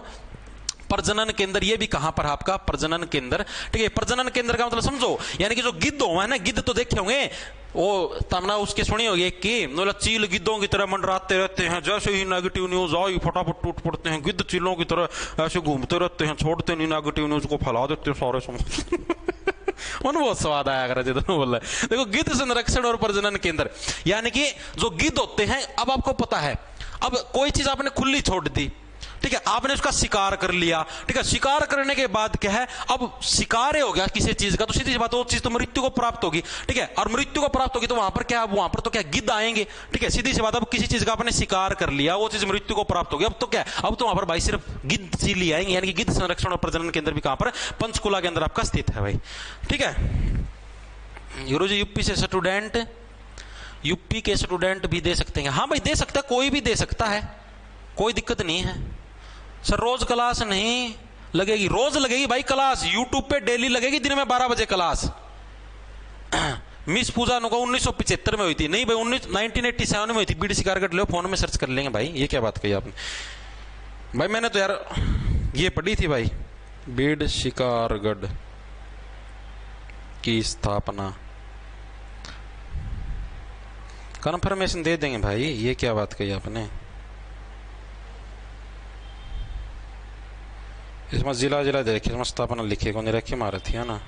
प्रजनन केंद्र। ये भी कहां पर आपका प्रजनन केंद्र। ठीक है, प्रजनन केंद्र का मतलब समझो, यानी कि जो गिद्ध हो ना, गिद्ध तो देखे होंगे वो तमना उसके सुनी होगी कि चील गिद्धों की तरह मंडराते रहते हैं, जैसे ही नेगेटिव न्यूज आई फटाफट टूट पड़ते हैं, गिद्ध चीलों की तरह ऐसे घूमते रहते हैं, छोड़ते नहीं, नेगेटिव न्यूज को फैला देते हैं सारे समझ। बहुत स्वाद आया कर बोल रहे। देखो गिद्ध संरक्षण और प्रजनन केंद्र, यानी कि जो गिद्ध होते हैं, अब आपको पता है, अब कोई चीज आपने खुली छोड़ दी, ठीक है, आपने उसका शिकार कर लिया। ठीक है, शिकार करने के बाद क्या है, अब शिकार हो गया किसी चीज का, तो सीधी सी बात, वो चीज तो मृत्यु को प्राप्त होगी। ठीक है, और मृत्यु को प्राप्त होगी तो वहां पर क्या, वहां पर तो क्या गिद्ध आएंगे। ठीक है, सीधी सी बात, अब किसी चीज का आपने शिकार कर लिया, वो चीज मृत्यु को प्राप्त होगी, अब तो क्या, अब तो वहां पर भाई सिर्फ गिद्ध चील ही आएंगे। यानी कि गिद्ध संरक्षण और प्रजनन केंद्र भी कहां पर? पंचकुला के अंदर आपका स्थित है भाई। ठीक है, गुरु जी यूपी से स्टूडेंट, यूपी के स्टूडेंट भी दे सकते हैं? हाँ भाई दे सकता है, कोई भी दे सकता है, कोई दिक्कत नहीं है। सर रोज क्लास नहीं लगेगी? रोज लगेगी भाई क्लास, यूट्यूब पे डेली लगेगी, दिन में 12 बजे क्लास। मिस पूजा नुको 1975 में हुई थी, नहीं भाई 1987 में हुई थी। बीड़ शिकारगढ़ लो, फोन में सर्च कर लेंगे भाई। ये क्या बात कही आपने भाई? मैंने तो यार ये पढ़ी थी भाई, बीड़ शिकारगढ़ की स्थापना। कन्फर्मेशन दे देंगे भाई, ये क्या बात कही आपने। इसमें जिला जिला दे रखी, इसमें स्थापना लिखे को नहीं रखी महारथी है ना।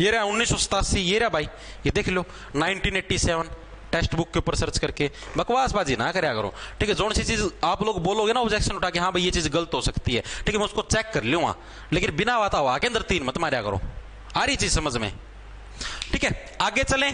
ये रहा 1987, ये रहा भाई, ये देख लो 1987 टेक्स्ट बुक के ऊपर सर्च करके। बकवासबाजी ना करया करो, ठीक है। जोन सी चीज आप लोग बोलोगे ना ऑब्जेक्शन उठा के, हाँ भाई ये चीज गलत हो सकती है, ठीक है, मैं उसको चेक कर लूंगा, लेकिन बिना बात हुआ के अंदर तीन मत मारिया करो। आ रही चीज समझ में, ठीक है। आगे चलें,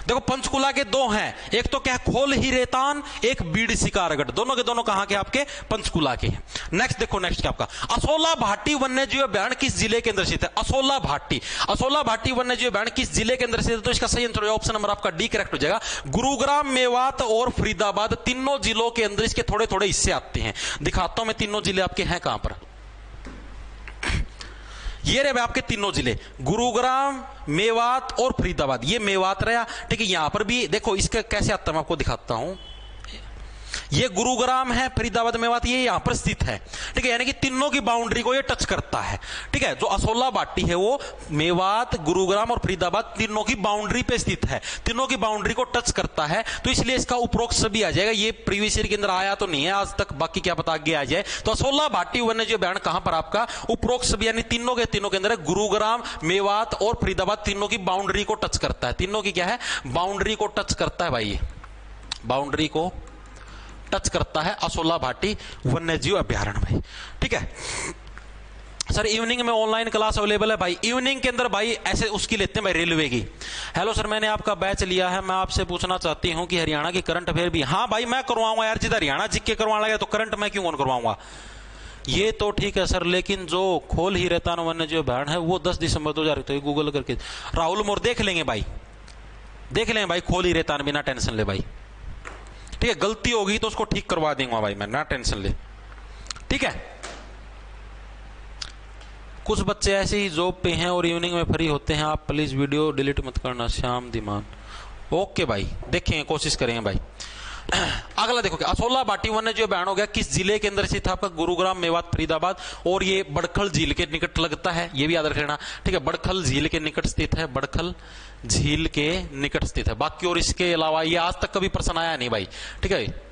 देखो पंचकुला के दो हैं, एक तो क्या है खोल ही रेतान, एक बीड़ शिकारगढ़, दोनों के दोनों कहां के आपके पंचकुला के हैं। नेक्स्ट देखो, नेक्स्ट क्या आपका असोला भाटी वन्य जीव अभ्यारण्य किस जिले के अंदर स्थित है। असोला भाटी, असोला भाटी वन्य जीव अभ्यारण्य किस जिले के अंदर स्थित है, तो इसका सही आंसर ऑप्शन नंबर आपका डी करेक्ट हो जाएगा। गुरुग्राम, मेवात और फरीदाबाद तीनों जिलों के अंदर इसके थोड़े थोड़े हिस्से आते हैं। दिखाता हूं मैं तीनों जिले आपके हैं कहां पर। ये रहे आपके तीनों जिले, गुरुग्राम, मेवात और फरीदाबाद। ये मेवात रहा, ठीक है। यहां पर भी देखो इसका कैसे आता है, मैं आपको दिखाता हूं। ये गुरुग्राम है, फरीदाबाद, मेवात, ये यहां पर स्थित है, ठीक है। यानी कि तीनों की बाउंड्री को ये टच करता है, ठीक है। जो असोला भाटी है वो मेवात, गुरुग्राम और फरीदाबाद तीनों की बाउंड्री पे स्थित है, तीनों की बाउंड्री को टच करता है, तो इसलिए इसका उपरोक्त सभी आ जाएगा। ये प्रीवियस ईयर के अंदर आया तो नहीं है आज तक, बाकी क्या पता आगे आ जाए। तो असोला भाटी वन्य जीव अभ्यारण्य कहां पर आपका उपरोक्त सभी, यानी तीनों के अंदर है। गुरुग्राम, मेवात और फरीदाबाद तीनों की बाउंड्री को टच करता है, तीनों की क्या है बाउंड्री को टच करता है भाई, बाउंड्री को टच करता है असोला भाटी वन्य जीव अभ्यारण्य भाई, ठीक है। सर इवनिंग में ऑनलाइन क्लास अवेलेबल है भाई, इवनिंग के अंदर भाई ऐसे उसकी लेते हैं भाई रेलवे की। हेलो सर मैंने आपका बैच लिया है, मैं आपसे पूछना चाहती हूं कि हरियाणा की करंट अफेयर भी। हाँ भाई मैं करवाऊंगा यार, जिधर हरियाणा जीके करवाने लगे तो करंट मैं क्यों करवाऊंगा। ये तो ठीक है सर, लेकिन जो खोल ही रेतान वन्य जीव अभ्यारण्य है वो 10 दिसंबर 2023 गूगल करके राहुल मोर देख लेंगे भाई, देख लेंगे भाई खोल ही रेतान, बिना टेंशन ले भाई, ठीक है। गलती होगी तो उसको ठीक करवा दूंगा भाई मैं, ना टेंशन ले, ठीक है। कुछ बच्चे ऐसे ही जॉब पे हैं और इवनिंग में फ्री होते हैं, आप प्लीज वीडियो डिलीट मत करना। श्याम दिमान, ओके भाई देखेंगे, कोशिश करेंगे भाई। अगला देखो क्या असोला भाटी वन्य जीव अभ्यारण्य हो गया, किस जिले के अंदर स्थित है आपका गुरुग्राम, मेवात, फरीदाबाद, और ये बड़खल झील के निकट लगता है, ये भी याद रख लेना, ठीक है। बड़खल झील के निकट स्थित है, बड़खल झील के निकट स्थित है। बाकी और इसके अलावा ये आज तक कभी प्रश्न आया नहीं भाई, ठीक है,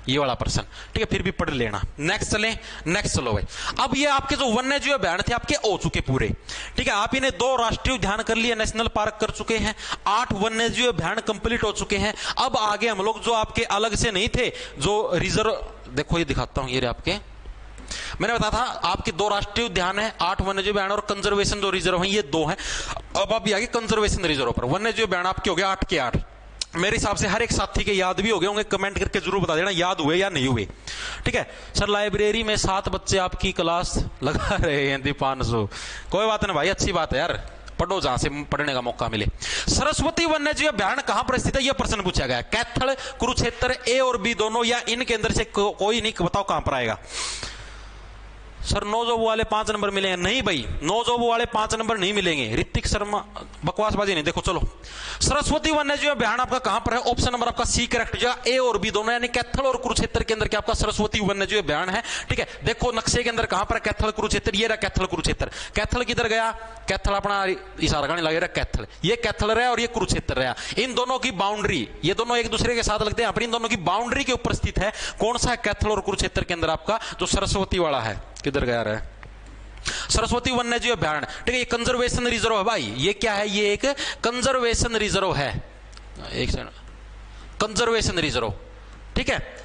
ये वाला प्रश्न, ठीक है, फिर भी पढ़ लेना। नेक्स्ट चले, नेक्स्ट चलो भाई। अब ये आपके जो वन्य जीव अभ्यारण्य थे आपके हो चुके पूरे, ठीक है। आप इन्हें 2 राष्ट्रीय उद्यान कर लिए, नेशनल पार्क कर चुके हैं, 8 वन्य जीव अभ्यारण्य कंप्लीट हो चुके हैं। अब आगे हम लोग जो आपके अलग से नहीं थे, जो रिजर्व, देखो ये दिखाता हूं, ये आपके मैंने बताया था आपके 2 राष्ट्रीय उद्यान है, 8 वन्य जीव अभ्यारण्य और कंजर्वेशन जो रिजर्व है ये 2 हैं। अब आप आगे कंजर्वेशन रिजर्व पर वन्य जीव अभ्यारण्य आपके हो गए 8 के 8। मेरे हिसाब से हर एक साथी के याद भी हो गए होंगे, कमेंट करके जरूर बता देना याद हुए या नहीं हुए, ठीक है। सर लाइब्रेरी में 7 बच्चे आपकी क्लास लगा रहे हैं दीपांशु, कोई बात नहीं भाई, अच्छी बात है यार, पढ़ो जहां से पढ़ने का मौका मिले। सरस्वती वन्य जीव अभ्यारण्य कहां पर स्थित है यह प्रश्न पूछा गया। कैथल, कुरुक्षेत्र, ए और बी दोनों, या इनके अंदर से कोई नहीं, बताओ कहां पर आएगा। सर 9 जॉब वाले 5 नंबर मिलेंगे, नहीं भाई 9 जॉब वाले 5 नंबर नहीं मिलेंगे। ऋतिक शर्मा, बकवासबाजी नहीं, देखो चलो सरस्वती वन्य जीव अभ्यारण्य आपका कहां पर है, ऑप्शन नंबर आपका सी करेक्ट, जो ए और बी दोनों, यानी कैथल और कुरुक्षेत्र के अंदर क्या आपका सरस्वती वन्य जीव अभ्यारण्य है, ठीक है। देखो नक्शे के अंदर कहां पर कैथल कुरुक्षेत्र, ये रहा कैथल कुरुक्षेत्र। कैथल किधर गया, कैथल अपना इशारा करने लगे, कैथल, ये कैथल रहा और ये कुरुक्षेत्र रहा। इन दोनों की बाउंड्री, ये दोनों एक दूसरे के साथ लगते हैं, इन दोनों की बाउंड्री के ऊपर स्थित है कौन सा है, कैथल और कुरुक्षेत्र के अंदर आपका जो सरस्वती वाला है, किधर गया रहा है सरस्वती वन्य जीव अभ्यारण्य, ठीक है। ये कंजर्वेशन रिजर्व है भाई, ये क्या है, ये एक कंजर्वेशन रिजर्व है, एक सेकंड, कंजर्वेशन रिजर्व, ठीक है।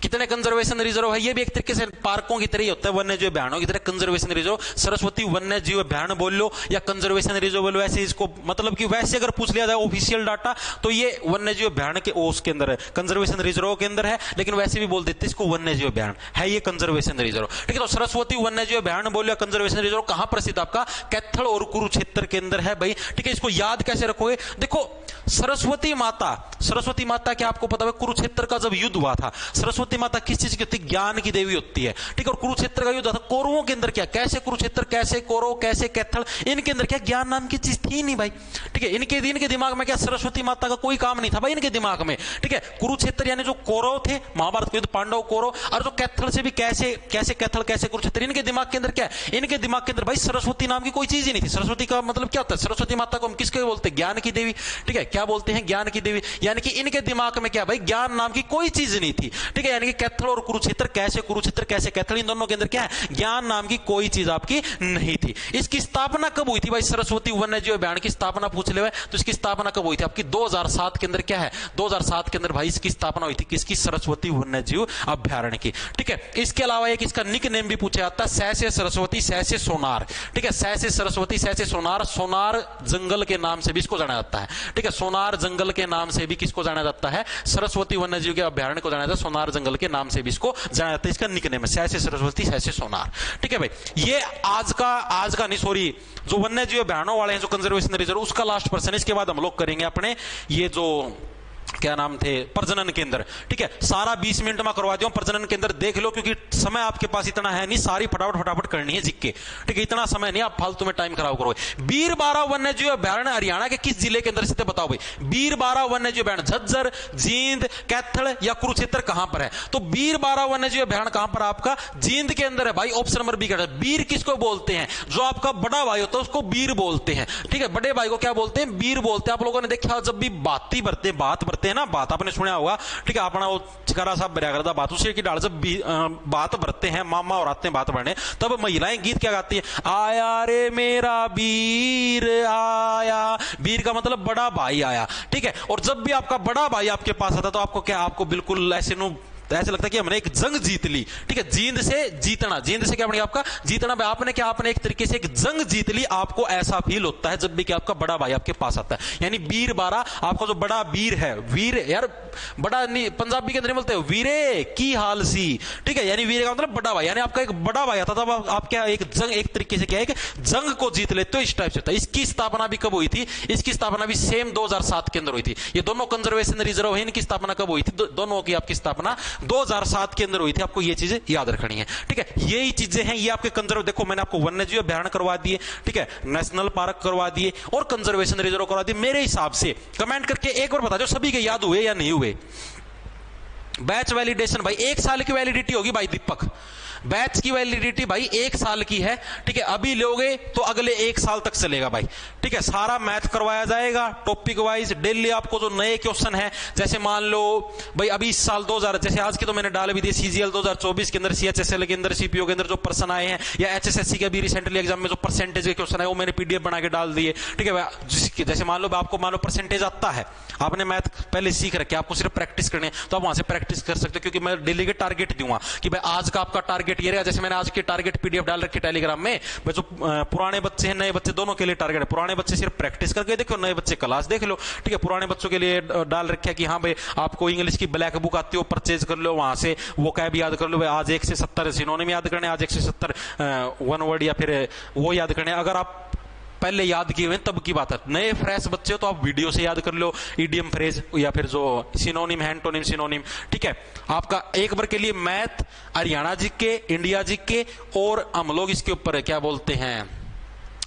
कितने कंजर्वेशन रिजर्व है, ये भी एक तरीके से पार्कों की तरह ही होता है, वन्य जीव अभ्यारण्यों की तरह कंजर्वेशन रिजर्व। सरस्वती वन्य जीव अभ्यारण्य बोल लो या कंजर्वेशन रिजर्व बोल लो, ऐसे इसको मतलब कि वैसे अगर पूछ लिया जाए ऑफिशियल डाटा तो ये वन्य जीव अभ्यारण्य के उसके अंदर है, कंजर्वेशन रिजर्व के अंदर है, लेकिन वैसे भी बोल देते इसको वन्य जीव अभ्यारण्य है, ये कंजर्वेशन रिजर्व, ठीक है। तो सरस्वती वन्य जीव अभ्यारण्य बोल लो, कंजर्वेशन रिजर्व कहां पर स्थित आपका, कैथल और कुरुक्षेत्र के अंदर है भाई, ठीक है। इसको याद कैसे रखोगे, देखो सरस्वती माता क्या आपको पता है कुरुक्षेत्र का जब युद्ध हुआ था, सरस्वती सरस्वती माता किस चीज की होती है? ज्ञान की देवी होती है। ठीक है, और कुरुक्षेत्र का युद्ध था, कौरवों के अंदर क्या, कैसे कुरुक्षेत्र, कैसे कौरव, कैसे कैथल, इनके अंदर क्या ज्ञान नाम की चीज थी नहीं भाई। ठीक है, इनके दिमाग में क्या सरस्वती माता का कोई काम नहीं था भाई इनके दिमाग में। ठीक है, कुरुक्षेत्र यानी जो कौरव थे, महाभारत के युद्ध पांडव कौरव, और जो कैथल से भी कैसे कैसे कैथल कैसे कुरुक्षेत्र, इनके दिमाग के अंदर क्या है, इनके दिमाग के अंदर भाई सरस्वती नाम की कोई चीज ही नहीं थी। सरस्वती का मतलब क्या होता है? सरस्वती माता को हम किसके बोलते हैं? ज्ञान की देवी। ठीक है, क्या बोलते हैं? ज्ञान की देवी। यानी कि इनके दिमाग में क्या भाई, ज्ञान नाम की कोई चीज नहीं थी। ठीक है, यानी कि कैथल और कुरुक्षेत्र कैसे कैथल, इन दोनों के अंदर क्या है, ज्ञान नाम की कोई चीज आपकी नहीं थी। इसकी स्थापना कब हुई थी भाई? सरस्वती वन्यजीव अभयारण्य की स्थापना पूछ ले, तो इसकी स्थापना कब हुई थी आपकी? 2007 के अंदर क्या है, 2007 के अंदर भाई इसकी स्थापना हुई थी। किसकी? सरस्वती वन्यजीव अभयारण्य की। ठीक है, इसके अलावा एक इसका निक नेम भी पूछा जाता है, सहसे सरस्वती सहसे सोनार। ठीक है, सहसे सरस्वती सहसे सोनार, सोनार जंगल के नाम से भी इसको जाना जाता है। ठीक है, सोनार जंगल के नाम से भी किसको जाना जाता है? सरस्वती वन्यजीव के अभयारण्य को जाना जाता है, सोनार जंगल के नाम से भी इसको जाना जाता है। इसका निक नेम है सहसे सरस्वती सहसे सोनार। ठीक है भाई, ये आज का नहीं, सॉरी, जो वन्यजीव अभयारण्यों वाले हैं, जो कंजर्वेशन रिजर्व, उसका लास्ट पर्सन। इसके बाद हम लोग करेंगे अपने ये जो क्या नाम थे, प्रजनन केंद्र। ठीक है, सारा 20 मिनट में करवा दिया प्रजनन केंद्र, देख लो, क्योंकि समय आपके पास इतना है नहीं, सारी फटाफट करनी है जिक्के। ठीक है, इतना समय नहीं, आप फालतू में टाइम खराब करोगे। बीरबारा वन्यजीव अभयारण्य हरियाणा के किस जिले के अंदर स्थित है? बताओ भाई, बीरबारा वन्यजीव अभयारण्य झज्जर, जींद, कैथल या कुरुक्षेत्र कहां पर है? तो बीरबारा वन्यजीव अभयारण्य कहां पर? आपका जींद के अंदर है भाई। ऑप्शन नंबर बी का। बीर किसको बोलते हैं? जो आपका बड़ा भाई होता है उसको बीर बोलते हैं। ठीक है, बड़े भाई को क्या बोलते हैं? बीर बोलते हैं। आप लोगों ने देखा जब भी बात भरते हैं ना, बात आपने सुना होगा। ठीक है, अपना वो चिकारा साहब भरा करता बात, उसे की डाल जब बात भरते हैं, मामा और आते हैं बात भरने, तब महिलाएं गीत क्या गाती है? आया रे मेरा बीर आया। बीर का मतलब बड़ा भाई आया। ठीक है, और जब भी आपका बड़ा भाई आपके पास आता तो आपको क्या, आपको बिल्कुल ऐसे लगता है कि हमने एक जंग जीत ली। ठीक है, जींद से जीतना, जींद से क्या बनेगा आपका? जीतना। आपने क्या, आपने एक तरीके से एक जंग जीत ली, आपको ऐसा फील होता है जब भी कि आपका बड़ा भाई आपके पास आता है। यानी बीर बारा, आपका जो बड़ा वीर है, वीर यार बड़ा नहीं, पंजाबी के अंदर बोलते हैं वीरे की हाल सी। ठीक है, यानी वीर का मतलब बड़ा भाई, यानी आपका एक बड़ा भाई आता था, आप क्या एक जंग, एक तरीके से क्या है कि जंग को जीत लेते हो, इस टाइप से होता है। इसकी स्थापना भी कब हुई थी? इसकी स्थापना भी सेम 2007 के अंदर हुई थी। ये दोनों कंजर्वेशन रिजर्व है, इनकी स्थापना कब हुई थी? दोनों की आपकी स्थापना 2007 के अंदर हुई थी। आपको ये चीजें याद रखनी है। ठीक है, यही चीजें हैं, ये आपके कंजर्व, देखो मैंने आपको वन्यजीव अभयारण्य करवा दिए, ठीक है, नेशनल पार्क करवा दिए और कंजर्वेशन रिजर्व करवा दिए। मेरे हिसाब से कमेंट करके एक बार बता दो सभी के याद हुए या नहीं हुए। बैच वैलिडेशन भाई 1 साल की वैलिडिटी होगी भाई दीपक, बैच की वैलिडिटी भाई 1 साल की है। ठीक है, अभी लोगे तो अगले 1 साल तक चलेगा भाई। ठीक है, सारा मैथ करवाया जाएगा टॉपिक वाइज। डेली आपको जो नए क्वेश्चन है, जैसे मान लो भाई अभी इस साल 2000, जैसे आज के तो मैंने डाल भी दिए, सीजीएल 2024 के अंदर, सीएचएसएल के अंदर, सीपीओ के अंदर जो पर्सन आए हैं, या एचएसएससी के भी रिसेंटली एग्जाम में जो परसेंटेज के क्वेश्चन है वो मैंने पीडीएफ बना के डाल दिए। ठीक है, जैसे मान लो आपको मान लो परसेंटेज आता है, आपने मैथ पहले सीख रखे, आपको सिर्फ प्रैक्टिस करनी है, तो आप वहां से प्रैक्टिस कर सकते हो, क्योंकि मैं डेली के टारगेट दूंगा कि भाई आज का आपका टारगेट ये रहेगा। जैसे मैंने आज के टारगेट पीडीएफ डाल रखी टेलीग्राम में, जो पुराने बच्चे हैं, नए बच्चे, दोनों के लिए टारगेट है। पुराने बच्चे सिर्फ प्रैक्टिस करके देखो, नए बच्चे क्लास देख लो। ठीक है, पुराने बच्चों के लिए डाल रखा है कि हाँ भाई आपको इंग्लिश की ब्लैक बुक आती हो, परचेज कर लो, वहां से वो कैब याद कर लो। भाई आज 1 से 70 सिनोनिम याद करने, आज 1 से 70 वन वर्ड या फिर वो याद करने। अगर आप पहले याद किए हुए तब की बात है, नए फ्रेश बच्चे हो तो आप वीडियो से याद कर लो, ईडीएम फ्रेज या फिर जो सिनोनिम है, एंटोनिम सिनोनिम। ठीक है, आपका एक बार के लिए math, Haryana GK, India GK, और हम लोग इसके ऊपर क्या बोलते हैं,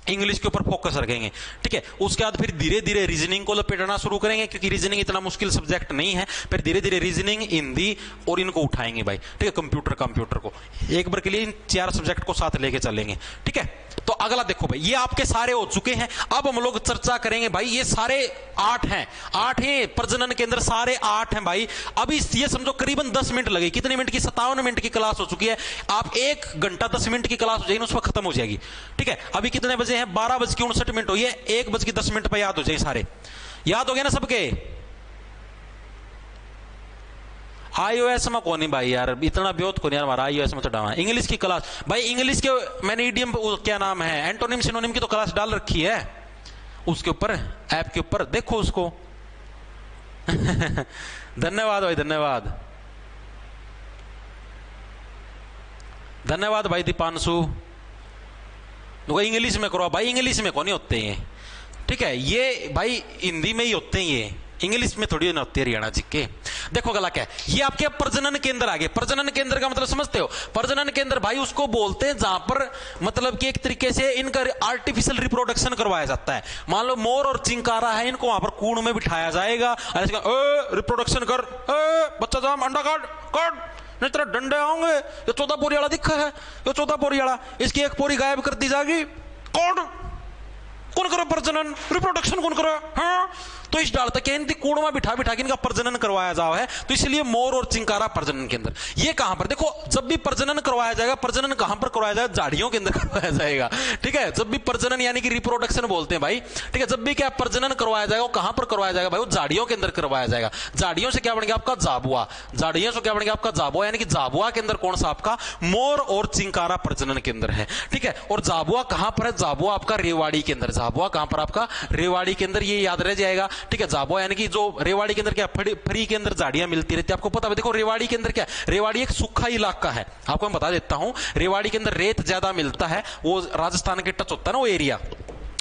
इंग्लिश के ऊपर फोकस रखेंगे। ठीक है, उसके बाद फिर धीरे धीरे रीजनिंग को लपेटना शुरू करेंगे, क्योंकि रीजनिंग इतना मुश्किल सब्जेक्ट नहीं है। फिर धीरे धीरे रीजनिंग, हिंदी और इनको उठाएंगे भाई। ठीक है, कंप्यूटर को एक बार के लिए इन 4 सब्जेक्ट को साथ लेके चलेंगे। ठीक है, तो अगला देखो भाई, ये आपके सारे हो चुके हैं। अब हम लोग चर्चा करेंगे भाई, ये सारे 8 हैं, 8 हैं प्रजनन के अंदर, सारे 8 हैं भाई। अभी ये समझो करीबन 10 मिनट लगे, कितने मिनट की, 57 मिनट की क्लास हो चुकी है। आप 1 घंटा 10 मिनट की क्लास हो जाएगी, उस वक्त खत्म हो जाएगी। ठीक है, अभी कितने बजे हैं? 12:59 हुई है, 1:10 पर याद हो जाए सारे। याद हो गया ना सबके? iOS में कौन भाई यार, इतना ब्योत कौन यार हमारा iOS में तो डाला। इंग्लिश की क्लास भाई, इंग्लिश के मैंने ईडीएम क्या नाम है, एंटोनिम सिनोनिम की तो क्लास डाल रखी है उसके ऊपर, ऐप के ऊपर, देखो उसको। धन्यवाद भाई, धन्यवाद धन्यवाद भाई दीपांशु। इंग्लिश में करो भाई, इंग्लिश में कौन होते हैं। ठीक है, ये भाई हिंदी में ही होते हैं ये। इंग्लिश में थोड़ी ना होती है हरियाणा जी के। देखो गला क्या है, ये आपके प्रजनन केंद्र आ गए। प्रजनन केंद्र का मतलब समझते हो? प्रजनन केंद्र भाई उसको बोलते हैं जहां पर मतलब कि एक तरीके से इनका आर्टिफिशियल रिप्रोडक्शन करवाया जाता है। मान लो मोर और चिंकारा है, इनको वहां पर कूड़ में बिठाया जाएगा, रिप्रोडक्शन कर, बच्चा जाम अंडा काट काट, नहीं तेरा डंडे आऊंगे। ये 14 पोरी वाला दिखा है, ये 14 पोरी वाला, इसकी एक पोरी गायब कर दी जाएगी। कौन करो प्रजनन, रिप्रोडक्शन कौन करो? हाँ, तो इस डाल तक इनकी कूड़ में बिठा बिठा के इनका प्रजनन करवाया जाओ है। तो इसलिए मोर और चिंकारा प्रजनन केंद्र। ये कहां पर देखो, जब भी प्रजनन करवाया जाएगा, प्रजनन कहां पर करवाया जाएगा? झाड़ियों के अंदर करवाया जाएगा। ठीक है, जब भी प्रजनन यानी कि रिप्रोडक्शन बोलते हैं भाई। ठीक है, जब भी क्या प्रजनन करवाया जाएगा, वो कहां पर करवाया जाएगा भाई? वो झाड़ियों के अंदर करवाया जाएगा। झाड़ियों से क्या बन गया आपका? जाबुआ। झाड़ियों से क्या बन गया आपका? जाबुआ। यानी कि जाबुआ के अंदर कौन सा आपका? मोर और चिंकारा प्रजनन केंद्र है। ठीक है, और जाबुआ कहां पर है? जाबुआ आपका रेवाड़ी के अंदर। जाबुआ कहां पर आपका? रेवाड़ी के अंदर। ये याद रह जाएगा। ठीक है, जाबुआ यानी कि जो रेवाड़ी के अंदर क्या फ्री के अंदर झाड़ियां मिलती रहती है, आपको पता है। देखो रेवाड़ी के अंदर क्या, रेवाड़ी एक सूखा इलाका है, आपको मैं बता देता हूं। रेवाड़ी के अंदर रेत ज्यादा मिलता है, वो राजस्थान के टच होता है ना वो एरिया।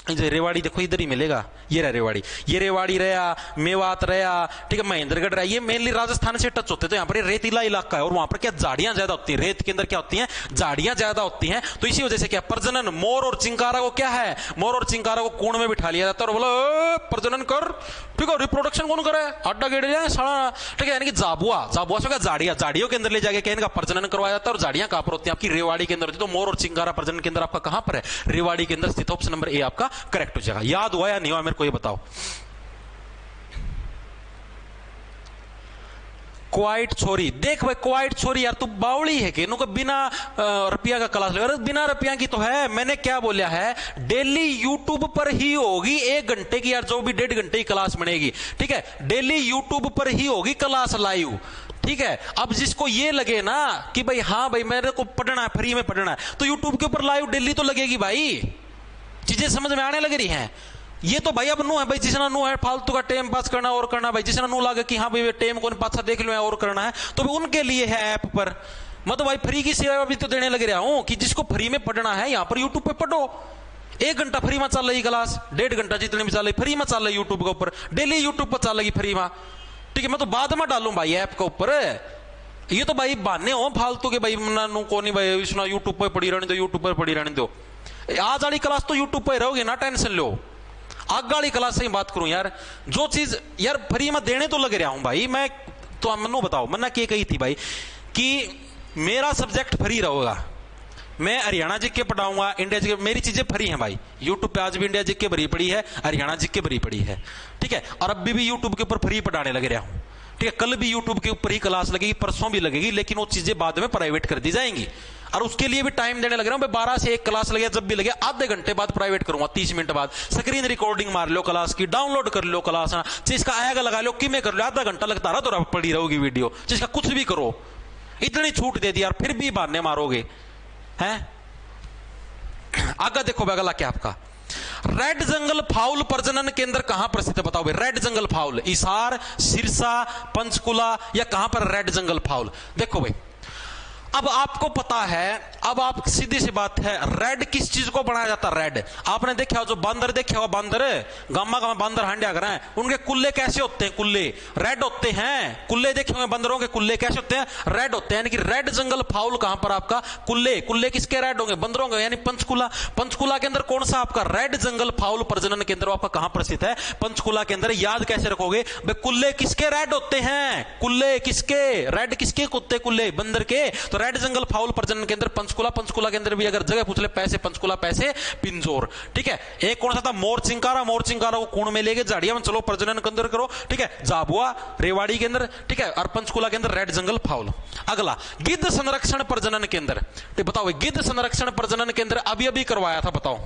रेवाड़ी देखो इधर ही मिलेगा, ये रहा रेवाड़ी, ये रेवाड़ी रहा, मेवात रहा, ठीक है, महेंद्रगढ़ रहा, ये मेनली राजस्थान से टच होते हैं। तो यहाँ पर रेतीला इलाका है और वहां पर क्या झाड़ियां ज्यादा होती है, रेत के अंदर क्या होती हैं? झाड़ियां ज्यादा होती हैं। तो इसी वजह से क्या प्रजनन, मोर और चिंकारा को क्या है? मोर और चिंकारा को कूड़ में बिठा लिया जाता है और बोलो प्रजनन कर। ठीक है, रिप्रोडक्शन कौन करे? अड्डा गेड़ जाए साला। ठीक है, यानी कि जाबुआ, जाबुआ से क्या झाड़ियां, झाड़ियों के अंदर ले जाके इनका प्रजनन करवाया जाता है। और झाड़ियां कहां पर होती है? आपकी रेवाड़ी के अंदर होती है। तो मोर और चिंकारा प्रजनन केंद्र आपका कहां पर है? रेवाड़ी के अंदर स्थित। ऑप्शन नंबर ए आपका करेक्ट हो जाएगा। याद हुआ या नहीं हुआ मेरे को ये बताओ। क्वाइट छोरी, देख भाई क्वाइट छोरी, यार तू बावली है कि को बिना रुपया का क्लास लगा? बिना रुपया की तो है। मैंने क्या बोला है? डेली यूट्यूब पर ही होगी 1 घंटे की, यार जो भी 1.5 घंटे की क्लास बनेगी। ठीक है, डेली यूट्यूब पर ही होगी क्लास लाइव। ठीक है, अब जिसको ये लगे ना कि भाई हाँ भाई मेरे को पढ़ना है, फ्री में पढ़ना है, तो यूट्यूब के ऊपर लाइव डेली तो लगेगी भाई। चीजें समझ में आने लग रही हैं। ये तो भाई अब नु है भाई, जिसना नु है फालतू का टाइम पास करना और करना भाई, जिसना नु लगे कि हाँ भाई टाइम को पाछा देख लो और करना है, तो उनके लिए है ऐप पर। मैं तो भाई फ्री की सेवा भी तो देने लग रहा हूं कि जिसको फ्री में पढ़ना है यहां पर यूट्यूब पे पढ़ो। 1 घंटा फ्री में चल रही क्लास, 1.5 घंटा जितने भी चल रही फ्री में चल रही यूट्यूब के ऊपर, डेली यूट्यूब पर चल रही फ्री में। ठीक है, मैं तो बाद में डालू भाई ऐप के ऊपर। ये तो भाई बहाने हो फालतू के भाई, को नहीं भाई इसना यूट्यूब पर पढ़ी रहने दो, यूट्यूब पर पढ़ी रहने दो। आज वाली क्लास तो यूट्यूब पर रहोगे ना, टेंशन लो। आग वाली क्लास से बात करूं यार, जो चीज यार फ्री में देने तो लग रहा हूं भाई मैं। तो मन्नू बताओ, मन्ना क्या कही थी भाई कि मेरा सब्जेक्ट फ्री रहेगा, मैं हरियाणा जीके पढ़ाऊंगा, इंडिया जीके, मेरी चीजें फ्री हैं भाई। यूट्यूब पे आज भी इंडिया जीके भरी पड़ी है, हरियाणा जीके भरी पड़ी है। ठीक है, और अभी भी यूट्यूब के ऊपर फ्री पढ़ाने लग रहा हूं। ठीक है, कल भी यूट्यूब के ऊपर ही क्लास लगेगी, परसों भी लगेगी, लेकिन वो चीजें बाद में प्राइवेट कर दी जाएंगी। और उसके लिए भी टाइम देने लग रहा हूं। 12 से 1 क्लास लगे, जब भी लगे आधे घंटे बाद प्राइवेट करूंगा, 30 मिनट बाद स्क्रीन रिकॉर्डिंग मार लो क्लास की, डाउनलोड कर लो क्लास, जिसका आएगा लगा लो, कि मैं कर लो, आधा घंटा लगता रहा तो पड़ी रहोगी वीडियो, जिसका कुछ भी करो। इतनी छूट दे दी यार, फिर भी बहाने मारोगे हैं। आगे देखो अगला क्या आपका, रेड जंगल फाउल प्रजनन केंद्र कहां पर स्थित है? बताओ भाई, रेड जंगल फाउल हिसार, सिरसा, पंचकुला या कहां पर रेड जंगल फाउल? देखो भाई, अब आपको पता है, अब आप सीधी सी बात है, रेड किस चीज को बनाया जाता है? रेड आपने देखा जो बंदर देखा हुआ, बंदर गामा गामा बंदर हांडिया कर रहे हैं, उनके कुल्ले कैसे होते हैं? कुल्ले रेड होते हैं। कुल्ले देखे होंगे बंदरों के, कुल्ले कैसे होते हैं? रेड होते हैं। यानी कि रेड जंगल फाउल कहां पर आपका? कुल्ले, कुल्ले किसके रेड होंगे? बंदरों के, यानी पंचकुला। पंचकुला के अंदर कौन सा आपका रेड जंगल फाउल प्रजनन केंद्र आपका कहां पर स्थित है? पंचकुला के अंदर। याद कैसे रखोगे भाई? कुल्ले किसके रेड होते हैं? कुल्ले किसके रेड? किसके कुत्ते? कुल्ले बंदर के। तो रेड जंगल फाउल प्रजनन केंद्र पंचकुला। पंचकुला के अंदर भी अगर जगह पूछ ले, पैसे पंचकुला, पैसे पिंजौर। ठीक है, एक कौन सा था? मोर चिंकारा। मोर चिंकारा को कूड़ में लेके झाड़िया में चलो प्रजनन के अंदर करो। ठीक है, जाबुआ रेवाड़ी के अंदर। ठीक है, और पंचकुला के अंदर रेड जंगल फाउल। अगला गिद्ध संरक्षण प्रजनन केंद्र। बताओ गिद्ध संरक्षण प्रजनन केंद्र अभी अभी करवाया था, बताओ।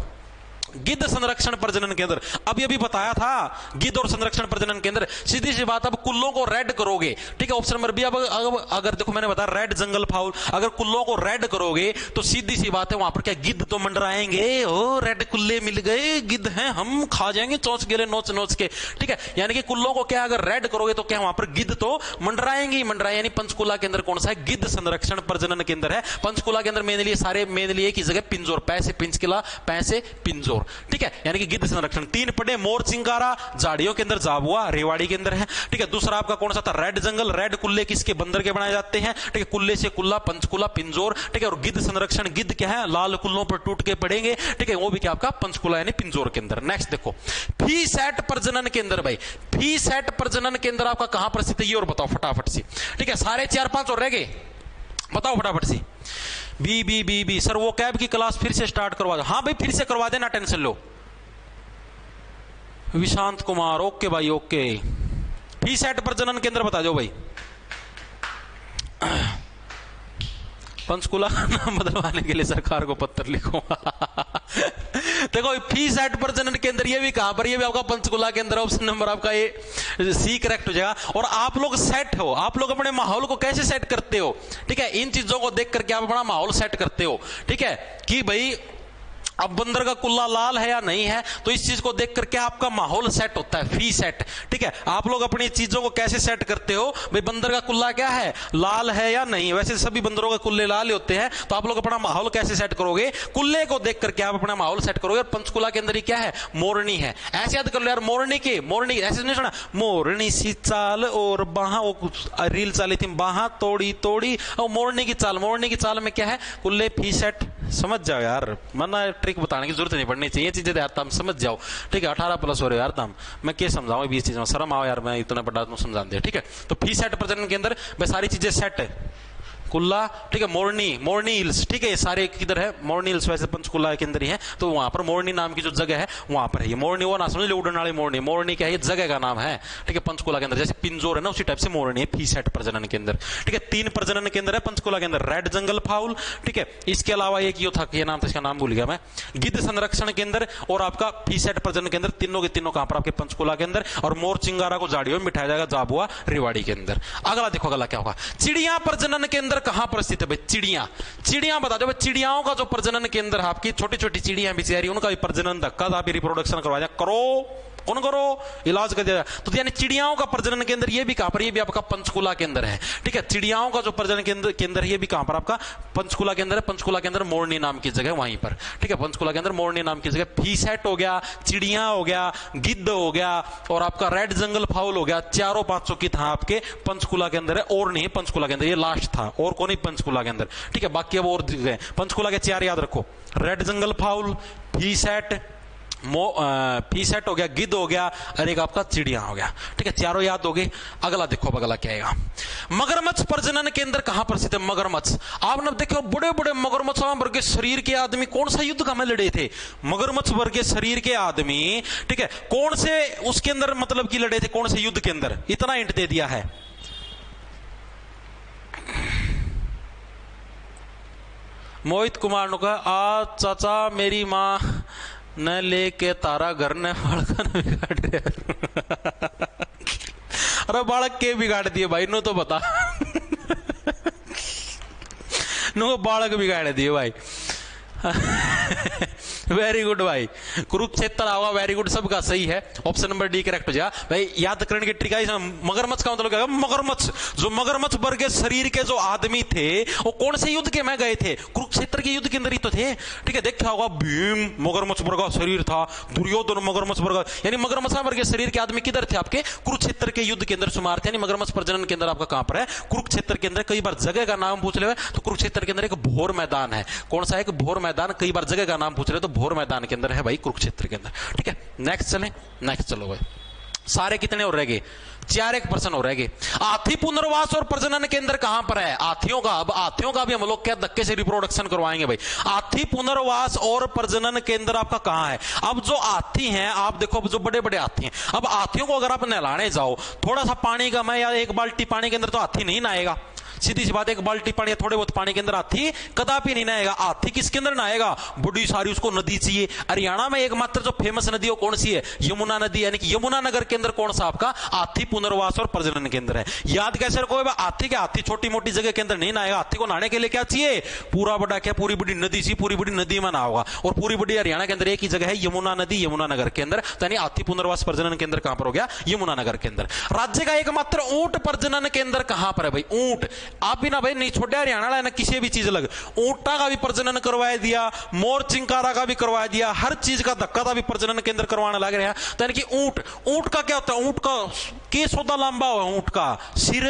गिद्ध संरक्षण प्रजनन केंद्र अभी अभी बताया था, गिद्ध और संरक्षण प्रजनन केंद्र। सीधी सी बात, अब कुल्लों को रेड करोगे। ठीक है, ऑप्शन नंबर बी। अब अगर देखो मैंने बताया रेड जंगल फाउल, अगर कुल्लों को रेड करोगे तो सीधी सी बात है वहां पर क्या गिद्ध तो मंडराएंगे। ओ रेड कुल्ले मिल गए, गिद्ध हैं, हम खा जाएंगे चौंच गिले नोच नोच के। ठीक है, यानी कि कुल्लों को क्या अगर रेड करोगे तो क्या वहां पर गिद्ध तो मंडराएंगे ही मंडराए। यानी पंचकुला के अंदर कौन सा है? गिद्ध संरक्षण प्रजनन केंद्र है। पंचकुला के अंदर मेनली सारे मेनली एक ही जगह पिंजौर, पैसे पिंचकिला, पैसे पिंजौर। पिंजोर, ठीक है, यानी कि गिद्ध संरक्षण। 3 पड़े मोर चिंगारा, झाड़ियों के अंदर जाबुआ, रेवाड़ी के अंदर है, ठीक है। दूसरा आपका कौन सा था, रेड जंगल, रेड कुल्ले किसके, बंदर के बनाए जाते हैं, ठीक है, कुल्ले से कुल्ला, पंचकुला, पिंजोर, ठीक है। और गिद्ध संरक्षण, गिद्ध क्या है, लाल कुल्लों पर टूट के पड़ेंगे, ठीक है, वो भी क्या आपका पंचकुला यानी पिंजोर के अंदर। नेक्स्ट देखो, फी सेट प्रजनन के अंदर भाई, फी सेट प्रजनन के अंदर आपका कहां पर स्थित है, ये और बताओ फटाफट से, ठीक है। सारे 4-5 और रह गए, बताओ फटाफट से। B B B B sir वो कैब की क्लास फिर से स्टार्ट करवा दो, हाँ भाई फिर से करवा देना, टेंशन लो। विशांत कुमार, ओके भाई ओके। फी सेट प्रजनन के अंदर बता दो भाई। पंचकुला का नाम बदलवाने के लिए सरकार को पत्र लिखो। देखो फी सेट प्रजनन के अंदर ये भी कहां पर, ये भी आपका पंचकुला के अंदर, ऑप्शन नंबर आपका ये सी करेक्ट हो जाएगा। और आप लोग सेट हो, आप लोग अपने माहौल को कैसे सेट करते हो, ठीक है, इन चीजों को देख करके आप अपना माहौल सेट करते हो, ठीक है, कि भाई अब बंदर का कुल्ला लाल है या नहीं है, तो इस चीज को देख करके आपका माहौल सेट होता है, फी सेट, ठीक है। आप लोग अपनी चीजों को कैसे सेट करते हो, भाई बंदर का कुल्ला क्या है, लाल है या नहीं, वैसे सभी बंदरों के कुल्ले लाल होते हैं, तो आप लोग अपना माहौल कैसे सेट करोगे, कुल्ले को देख करके आप अपना माहौल सेट करोगे। पंचकुला के अंदर ही क्या है, मोरनी है, ऐसे याद कर लो यार, मोरनी के, मोरनी ऐसे नहीं सुना, मोरनी सी चाल और बाहा, वो रील चाली थी, बाहा तोड़ी तोड़ी, और मोरनी की चाल, मोरनी की चाल में क्या है, कुल्ले, फी सेट, समझ जाओ यार, मना ट्रिक बताने की जरूरत नहीं पड़नी चाहिए, चीजें यार तुम समझ जाओ, ठीक है। 18+ हो रहे हो यार तुम, मैं क्या समझाऊं 20 चीजों, शर्म आओ यार, मैं इतना बड़ा तुम समझा दिया, ठीक है। तो फी सेट प्रजनन के अंदर मैं सारी चीजें सेट है, कुल्ला, ठीक है, मोरनी, मोरनी हिल्स, ठीक है, ये सारे किधर है, मोरनी हिल्स वैसे पंचकुला के अंदर ही है, तो वहां पर मोरनी नाम की जो जगह है वहां पर है ये मोरनी, वो ना समझ लो उड़ने वाली मोरनी, मोरनी क्या है, ये जगह का नाम है, ठीक है, पंचकुला के अंदर, जैसे पिंजोर है ना उसी टाइप से मोरनी है फी सेट प्रजनन के अंदर, ठीक है। 3 प्रजनन के अंदर है पंचकुला के अंदर, रेड जंगल फाउल, ठीक है, इसके अलावा एक यो था, ये नाम था, इसका नाम भूल गया मैं, गिद्ध संरक्षण के अंदर, और आपका फी सेट प्रजनन के अंदर, तीनों के तीनों कहां पर, आपके पंचकुला के अंदर। और मोर चिंगारा को झाड़ियों में बिठाया जाएगा, जाबुआ रेवाड़ी के अंदर। अगला देखो, अगला क्या होगा, चिड़िया प्रजनन के अंदर कहां पर स्थित है, चिड़िया, चिड़िया बता दो, चिड़ियाओं का जो प्रजनन के अंदर आपकी छोटी छोटी चिड़िया बेचारी, उनका भी प्रजनन धक्का था, रिप्रोडक्शन करवाया करो, कौन करो, इलाज कर दिया, तो यानी चिड़ियाओं का प्रजनन के अंदर ये भी कहां पर, ये भी आपका पंचकुला के अंदर है, ठीक है। चिड़ियाओं का जो प्रजनन के अंदर ये भी कहां पर, आपका पंचकुला के अंदर है, पंचकुला के अंदर मोरनी नाम की जगह वहीं पर, ठीक है, पंचकुला के अंदर मोरनी नाम की जगह। फी सेट हो गया, चिड़िया हो गया, गिद्ध हो गया, और आपका रेड जंगल फाउल हो गया, 400-500 की था आपके पंचकुला के अंदर है, और नहीं पंचकुला के अंदर, ये लास्ट था, और कौन नहीं पंचकुला के अंदर, ठीक है। बाकी अब और गए, पंचकुला के 4 याद रखो, रेड जंगल फाउल, फी सेट, फी सेट हो गया, गिद्ध हो गया, और एक आपका चिड़िया हो गया, ठीक है, चारों याद हो गए। अगला देखो, अगला क्या आएगा, मगरमच्छ प्रजनन के अंदर कहां पर स्थित है, मगरमच्छ। आपने देखो बड़े बड़े मगरमच्छ वर्ग के शरीर के आदमी कौन सा युद्ध का में लड़े थे, मगरमच्छ वर्ग के शरीर के आदमी, ठीक है, कौन से उसके अंदर मतलब की लड़े थे, कौन से युद्ध के अंदर, इतना हिंट दे दिया है। मोहित कुमार ने कहा, आ चाचा मेरी मां न लेके तारा घर ने बालक बिगाड़ रहा। अरे बालक के बिगाड़ दिए भाई, नो तो बता। नो बालक बिगाड़ दिए भाई। वेरी गुड भाई, कुरुक्षेत्र आवा, वेरी गुड, सबका सही है, ऑप्शन नंबर डी करेक्ट हो जाए भाई। याद करने की ट्रिक है, मगरमच्छ का मतलब क्या है, मगरमच्छ, जो मगरमच्छ वर्ग के शरीर के जो आदमी थे वो कौन से युद्ध के में गए थे, कुरुक्षेत्र के युद्ध के अंदर ही तो थे, ठीक है। देखा होगा भीम मगरमच्छ वर्ग का शरीर था, दुर्योधन मगरमच्छ वर्ग, यानी मगरमच्छ वर्ग के शरीर के आदमी किधर थे, आपके कुरुक्षेत्र के युद्ध के अंदर शुमार थे, यानी मगरमच्छ प्रजनन के अंदर आपका कहां पर है, कुरुक्षेत्र के अंदर। कई बार जगह का नाम पूछ ले तो कुरुक्षेत्र के अंदर एक भोर मैदान है, कौन सा है, एक भोर मैदान, कई बार जगह का नाम पूछ रहे तो भोर मैदान के अंदर है भाई, कुरुक्षेत्र के अंदर, ठीक है। नेक्स्ट चलें, नेक्स्ट चलो भाई, सारे कितने और रह गए, 4-1% हो रह गए। हाथी पुनर्वास और प्रजनन के अंदर कहां पर है, हाथियों का, अब हाथियों का भी हम लोग क्या धक्के से रिप्रोडक्शन करवाएंगे भाई। हाथी पुनर्वास और प्रजनन के अंदर आपका कहां है, अब जो हाथी हैं आप देखो, अब जो बड़े बड़े हाथी हैं, अब हाथियों को अगर आप नहलाने जाओ, थोड़ा सा पानी का मैं या 1 बाल्टी पानी के अंदर तो हाथी नहीं नहाएगा, सीधी सी बात, 1 बाल्टी पानी या थोड़े बहुत पानी के अंदर हाथी कदापि नहीं नहाएगा। हाथी किसके अंदर नहाएगा, बड़ी सारी उसको नदी चाहिए। हरियाणा में एकमात्र जो फेमस नदी है कौन सी है, यमुना नदी, यानी कि यमुना नगर के अंदर कौन सा आपका हाथी पुनर्वास और प्रजनन के अंदर है। याद कैसे रखो, हाथी के, हाथी छोटी मोटी जगह के अंदर नहीं नहाएगा, हाथी को नहाने के लिए क्या चाहिए, पूरा बड़ा क्या, पूरी बड़ी नदी सी, पूरी बड़ी नदी में नहाओगा, और पूरी बड़ी हरियाणा के अंदर एक ही जगह है यमुना नदी, यमुना नगर के अंदर, यानी हाथी पुनर्वास प्रजनन के अंदर कहां पर हो गया, यमुना नगर के अंदर। राज्य का एकमात्र ऊंट प्रजनन के अंदर कहां पर है भाई, ऊंट, आप भी ना भाई नहीं छोड़ा हरियाणा वाला ना किसी भी चीज लग, ऊंटा का भी प्रजनन करवा दिया, मोर चिंकारा का भी करवा दिया, हर चीज का धक्का का भी प्रजनन केंद्र करवाने लग रहा है। तो यानी कि ऊंट का क्या होता है, ऊंट का के सौदा लंबा हुआ, ऊंट का सिर,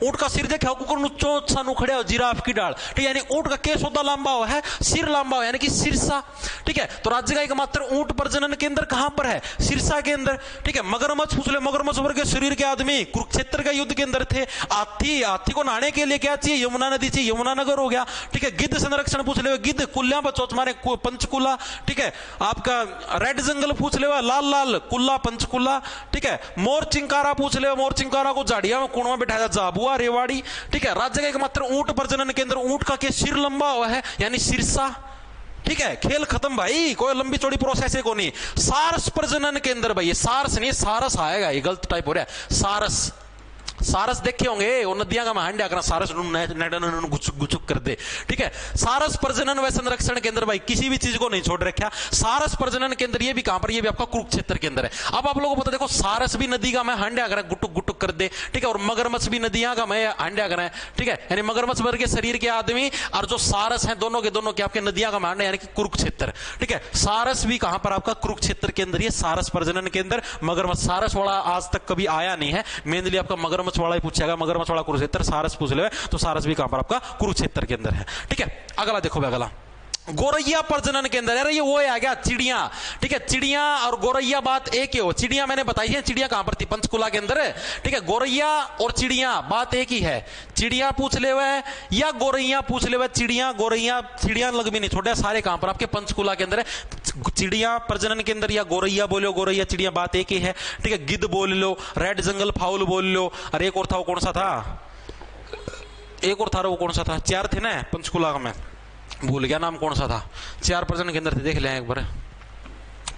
ऊंट का सिर देखा सानू खड़े हो जिराफ की डाल, ठीक है, यानी ऊंट का के सौदा लंबा हुआ है, सिर लंबा हुआ यानी कि सिरसा, ठीक है। तो राज्य का एकमात्र ऊंट प्रजनन केंद्र कहां पर है, सिरसा के अंदर, ठीक है। मगरमच्छ पूछ ले, मगरमच्छ वर्ग के शरीर के आदमी कुरुक्षेत्र का युद्ध के अंदर थे। हाथी को नहाने के लिए क्या चाहिए, यमुना नदी चाहिए, यमुना नगर हो गया, ठीक है। गिद्ध संरक्षण पूछ ले, गिद्ध कुल्ला पर चोच मारे, पंचकुला, ठीक है। आपका रेड जंगल पूछ ले, लाल लाल कुल्ला पंचकुला, ठीक है। मोर चिंकारा पूछ ले, मोर चिंकारा को झाड़िया में कुणवा बिठाया जाबुआ रेवाड़ी, ठीक है। राज्य का एकमात्र ऊंट प्रजनन केंद्र, ऊंट का के सिर लंबा हुआ है यानी सिरसा, ठीक है। खेल खत्म भाई, कोई लंबी चौड़ी प्रोसेस है को नहीं। सारस प्रजनन केंद्र भाई, ये सारस नहीं सारस आएगा, ये गलत टाइप हो रहा है। सारस, सारस देखे होंगे वो नदियां का महांड्या करना, सारस गुचुक कर दे, ठीक है। सारस प्रजनन व संरक्षण केंद्र भाई किसी भी चीज को नहीं छोड़ रखा। सारस प्रजनन केंद्र ये भी कहां पर, ये भी आपका कुरुक्षेत्र के अंदर है। अब आप लोगों को पता, देखो सारस भी नदी का मैं हांड्या करें, गुटुक गुटुक कर दे, ठीक है। और मगरमच्छ भी नदियां का मैं हांड्या करें, ठीक है। यानी मगरमच्छ वर्ग के शरीर के आदमी और जो सारस है दोनों के आपके नदियां का मांडा यानी कि कुरुक्षेत्र, ठीक है। सारस भी कहां पर आपका कुरुक्षेत्र के अंदर, ये सारस प्रजनन केंद्र। मगरमच्छ सारस वाला आज तक कभी आया नहीं है, मेनली आपका मगरमच्छ वाला ही पूछेगा, मगरमच्छ वाला कुरुक्षेत्र। सारस पूछ ले तो सारस भी कहां पर आपका कुरुक्षेत्र के अंदर है, ठीक है। अगला देखो अगला गोरैया प्रजनन के अंदर, अरे ये वो आ गया चिड़िया, ठीक है। चिड़िया और गोरैया बात एक ही हो, चिड़िया मैंने बताई है, चिड़िया कहां पर थी, पंचकुला के अंदर, ठीक है। गोरैया और चिड़िया बात एक ही है, चिड़िया पूछ ले हुए या गोरैया पूछ ले हुए, चिड़िया गोरैया, चिड़िया लग भी नहीं छोड़ा, सारे कहां पर आपके पंचकुला के अंदर है। चिड़िया प्रजनन के अंदर या गोरैया बोलो, गोरैया चिड़िया बात एक ही है, ठीक है। गिद्ध बोल लो, रेड जंगल फाउल बोल लो, और एक और था वो कौन सा था, एक और था वो कौन सा था, चार थे ना पंचकुला में, भूल गया नाम कौन सा था, चार प्रजनन के अंदर थे, देख लें एक बार।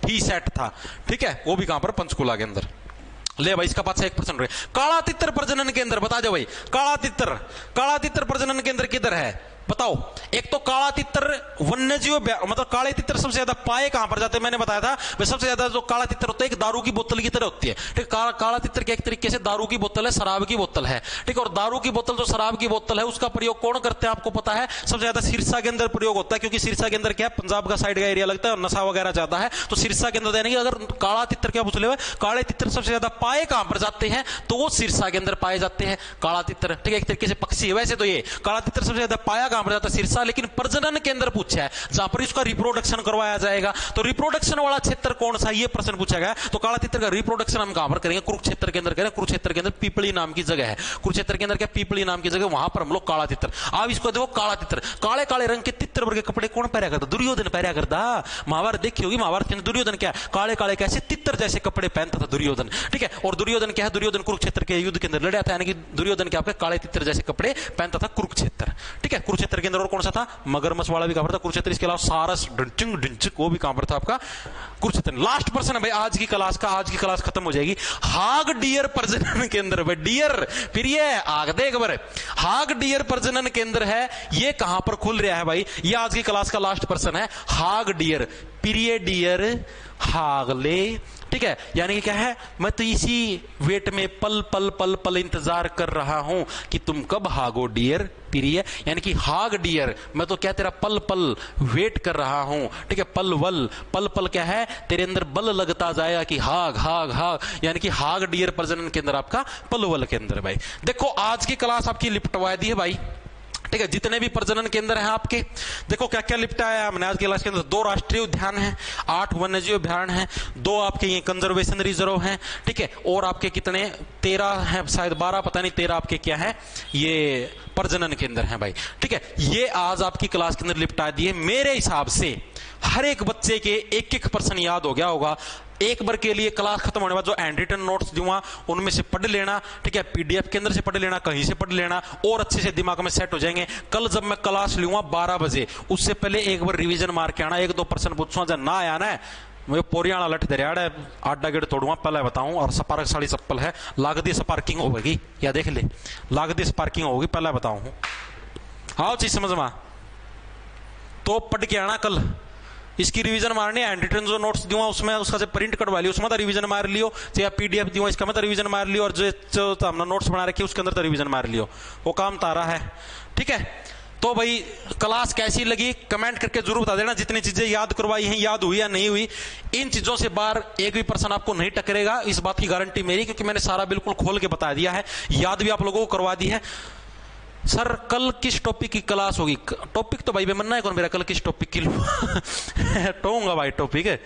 टी सेट था, ठीक है, वो भी कहां पर पंचकुला के अंदर। ले भाई इसका 1% काला तितर प्रजनन केंद्र बता दो भाई, काला तितर प्रजनन केंद्र किधर है बताओ। एक तो काला तितर वन्य जीव, मतलब काले तितर सबसे ज्यादा पाए कहां पर जाते हैं, मैंने बताया था भाई सबसे ज्यादा जो काला तितर होता है एक दारू की बोतल की तरह होती है, ठीक। काला तितर के एक तरीके से दारू की बोतल है, शराब की बोतल है, ठीक। और दारू की बोतल जो शराब की बोतल है उसका प्रयोग कौन करते हैं आपको पता है, सबसे ज्यादा सिरसा के अंदर प्रयोग होता है, क्योंकि सिरसा के अंदर क्या है, पंजाब का साइड का एरिया लगता है और नशा वगैरह ज्यादा है, तो सिरसा के अंदर देने की। अगर काला तितर क्या पूछ ले, काले तितर सबसे ज्यादा पाए कहां पर जाते हैं, तो वो सिरसा के अंदर पाए जाते हैं काला तितर, ठीक है। एक तरीके से पक्षी है वैसे तो ये काला तितर सबसे ज्यादा पाया कहां पर जाता है, सिरसा, लेकिन प्रजनन केंद्र पूछा है जहां पर इसका रिप्रोडक्शन करवाया जाएगा, तो रिप्रोडक्शन वाला क्षेत्र कौन सा, ये प्रश्न पूछा गया। तो काला तितर का रिप्रोडक्शन हम कहां पर करेंगे, कुरुक्षेत्र के अंदर करेंगे। कुरुक्षेत्र के अंदर पीपली नाम की जगह है, कुरुक्षेत्र के अंदर क्या पीपली नाम की जगह, वहां पर हम लोग काला तितर। आप इसको देखो काला तितर, काले काले रंग के तितर वर्ग के कपड़े कौन पहना करता, दुर्योधन पहना करता। महाभारत देखी होगी, महाभारत के अंदर दुर्योधन क्या काले काले कैसे तितर जैसे कपड़े पहनता था दुर्योधन, ठीक है। और दुर्योधन क्या है, दुर्योधन कुरुक्षेत्र के युद्ध के अंदर लड़ा था, यानी कि दुर्योधन क्या काले तितर जैसे कपड़े पहनता था कुरुक्षेत्र, ठीक है। कुरुक्षेत्र के अंदर और कौन सा था, मगरमच्छ वाला भी कहां पर था, कुरुक्षेत्र। इसके अलावा सारस डिंचिंग डिंचिक वो भी कहां पर था आपका कुरुक्षेत्र। लास्ट पर्सन है भाई आज की क्लास का, आज की क्लास खत्म हो जाएगी। हाग डियर प्रजनन केंद्र, भाई डियर फिर ये आग दे एक बार, हाग डियर प्रजनन केंद्र है, ये कहां पर खुल रहा है भाई, ये आज की क्लास का लास्ट पर्सन है। हाग डियर, प्रिय डियर, हागले, ठीक है। यानी कि क्या है, मैं तो इसी वेट में पल पल पल पल इंतजार कर रहा हूं कि तुम कब हागो डियर प्रिय, यानी कि हाग डियर, मैं तो क्या तेरा पल पल वेट कर रहा हूं, ठीक है। पल वल, पल पल क्या है, तेरे अंदर बल लगता जाएगा कि हाग हाग हाग, यानी कि हाग डियर प्रजनन के अंदर आपका पल वल के अंदर। भाई देखो आज की क्लास आपकी लिपटवा दी है भाई, ठीक है। जितने भी प्रजनन केंद्र हैं आपके, देखो क्या क्या लिपटाया हमने आज की क्लास के अंदर। 2 राष्ट्रीय उद्यान हैं, 8 वन्यजीव अभ्यारण्य हैं, 2 आपके ये कंजर्वेशन रिजर्व हैं, ठीक है। और आपके कितने 13 हैं, शायद 12 पता नहीं, 13 आपके क्या है ये प्रजनन केंद्र हैं भाई, ठीक है। ये आज आपकी क्लास के अंदर लिपटा दिए। मेरे हिसाब से हर एक बच्चे के एक प्रश्न याद हो गया होगा। एक बार के लिए क्लास खत्म होने बाद जो हैंड रिटन नोट्स दूंगा उनमें से पढ़ लेना, ठीक है। पीडीएफ के अंदर से पढ़ लेना, कहीं से पढ़ लेना, और अच्छे से दिमाग में सेट हो जाएंगे। कल जब मैं क्लास लूंगा 12 बजे, उससे पहले एक बार रिवीजन मार के आना, 1-2 प्रश्न पूछूंगा, जब ना आया ना मुझे पोरियाना लठ दरियाड़ है, आडा गेट तोड़ूंगा पहले बताऊं। और स्पार्क साड़ी चप्पल है, लागती स्पार्किंग होगी, या देख ले लागती स्पार्किंग होगी पहले बताऊं। आओ चीज समझ में, तो पढ़ के आना कल, इसकी रिवीजन मारनी है, हैंड रिटन जो नोट्स दूंगा उसमें उसका जो प्रिंट कटवा लियो उसमें तो रिवीजन मार लियो, चाहे पीडीएफ दूंगा इसका में तो रिवीजन मार लियो, और जो हमने नोट्स बना रखी उसके अंदर तो रिवीजन मार लियो, वो काम तारा है। ठीक है, तो भाई क्लास कैसी लगी कमेंट करके जरूर बता देना। जितनी चीजें याद करवाई हैं याद हुई या नहीं हुई, इन चीजों से बाहर एक भी पर्सन आपको नहीं टकरेगा, इस बात की गारंटी मेरी, क्योंकि मैंने सारा बिल्कुल खोल के बता दिया है, याद भी आप लोगों को करवा दी है। सर कल किस टॉपिक की क्लास होगी? टॉपिक तो भाई बेमन्ना है कौन मेरा, कल किस टॉपिक की टोऊंगा भाई टॉपिक है।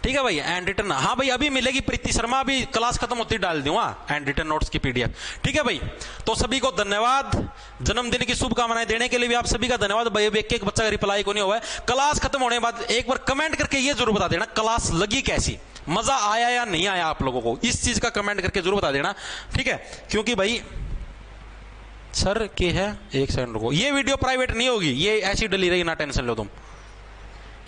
ठीक है भाई, एंड रिटर्न, हाँ भाई अभी मिलेगी प्रीति शर्मा, अभी क्लास खत्म होती डाल दूंगा एंड रिटर्न नोट्स की पीडीएफ। ठीक है भाई, तो सभी को धन्यवाद, जन्मदिन की शुभकामनाएं देने के लिए भी आप सभी का धन्यवाद भाई। एक एक बच्चा का रिप्लाई को नहीं हुआ है। क्लास खत्म होने के बाद एक बार कमेंट करके ये जरूर बता देना क्लास लगी कैसी, मजा आया या नहीं आया आप लोगों को, इस चीज का कमेंट करके जरूर बता देना। ठीक है, क्योंकि भाई सर के है, एक सेकंड रुको, ये वीडियो प्राइवेट नहीं होगी, ये ऐसी डली रही, ना टेंशन लो तुम,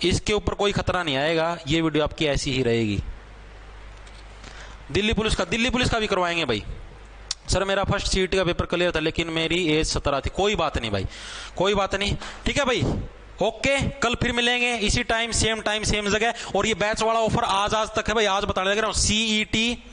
इसके ऊपर कोई खतरा नहीं आएगा, ये वीडियो आपकी ऐसी ही रहेगी। दिल्ली पुलिस का भी करवाएंगे भाई। सर मेरा फर्स्ट सीट का पेपर क्लियर था लेकिन मेरी एज 17 थी। कोई बात नहीं भाई, कोई बात नहीं। ठीक है भाई, ओके, कल फिर मिलेंगे इसी टाइम सेम जगह। और ये बैच वाला ऑफर आज तक है भाई, आज बताने लग रहा हूं। सीईटी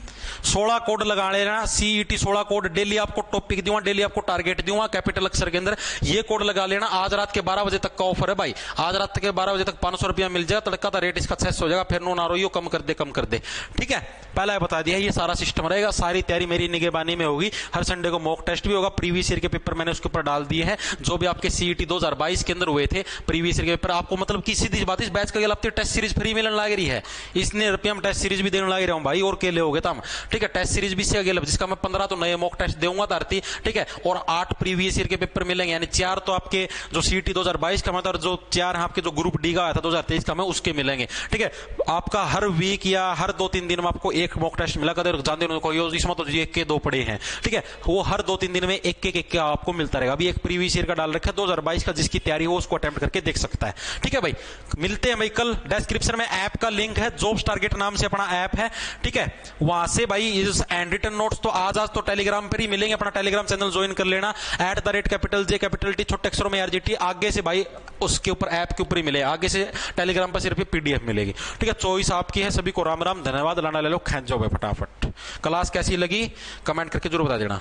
16 कोड लगा लेना, सीईटी 16 कोड, डेली आपको टॉपिक दूंगा, डेली आपको टारगेट दूंगा कैपिटल अक्षर के अंदर, ये कोड लगा लेना। आज रात के 12 बजे तक का ऑफर है भाई, आज रात के 12 बजे तक 500 रुपया मिल जाएगा, तड़का था रेट इसका 600 हो जाएगा, फिर नो ना रो कम कर दे। ठीक है, पहला बता दिया, ये सारा सिस्टम रहेगा, सारी तैयारी मेरी निगरानी में होगी। हर संडे को मॉक टेस्ट भी होगा, प्रीवियस ईयर के पेपर मैंने उसके ऊपर डाल दिए हैं, जो भी आपके सीईटी 2022 के अंदर हुए थे प्रीवियस ईयर के पेपर। आपको मतलब की सीधी बात, इस बैच का टेस्ट सीरीज फ्री मिलने लग रही है, इसने रुपया हम टेस्ट सीरीज भी देने लग रहा हूं भाई, और केले हो गए तम। ठीक है, टेस्ट सीरीज भी से अगले जिसका मैं 15 तो नए मॉक टेस्ट दूंगा धरती। ठीक है, और 8 प्रीवियस ईयर के पेपर मिलेंगे, यानी 4 तो आपके जो सीईटी 2022 का मतलब, जो 4 आपके जो ग्रुप डी का आया था 2023 का, मैं उसके मिलेंगे। ठीक है, आपका हर वीक या हर 2-3 दिन में आपको एक मॉक टेस्ट मिला कर जानते हो, इसमें तो एक के 2 पड़े हैं। ठीक है, वो हर 2-3 दिन में एक आपको मिलता रहेगा। अभी एक प्रीवियस ईयर का डाल रखा है 2022 का, जिसकी तैयारी हो उसको अटेम्प्ट करके देख सकता है। ठीक है भाई, मिलते हैं भाई कल। डिस्क्रिप्शन में ऐप का लिंक है, जॉब्स टारगेट नाम से अपना ऐप है। ठीक है, वहां से भाई एंड रिटन नोट्स तो आज तो टेलीग्राम पर ही मिलेंगे, अपना टेलीग्राम चैनल ज्वाइन कर लेना, @J छोटे अक्षरों में RGT, आगे से भाई उसके ऊपर ऐप के ऊपर ही मिले, आगे से टेलीग्राम पर सिर्फ पीडीएफ मिलेगी। ठीक है, चॉइस आपकी है। सभी को राम राम, धन्यवाद, लाना ले लो, खेच जाओ फटाफट। क्लास कैसी लगी कमेंट करके जरूर बता देना।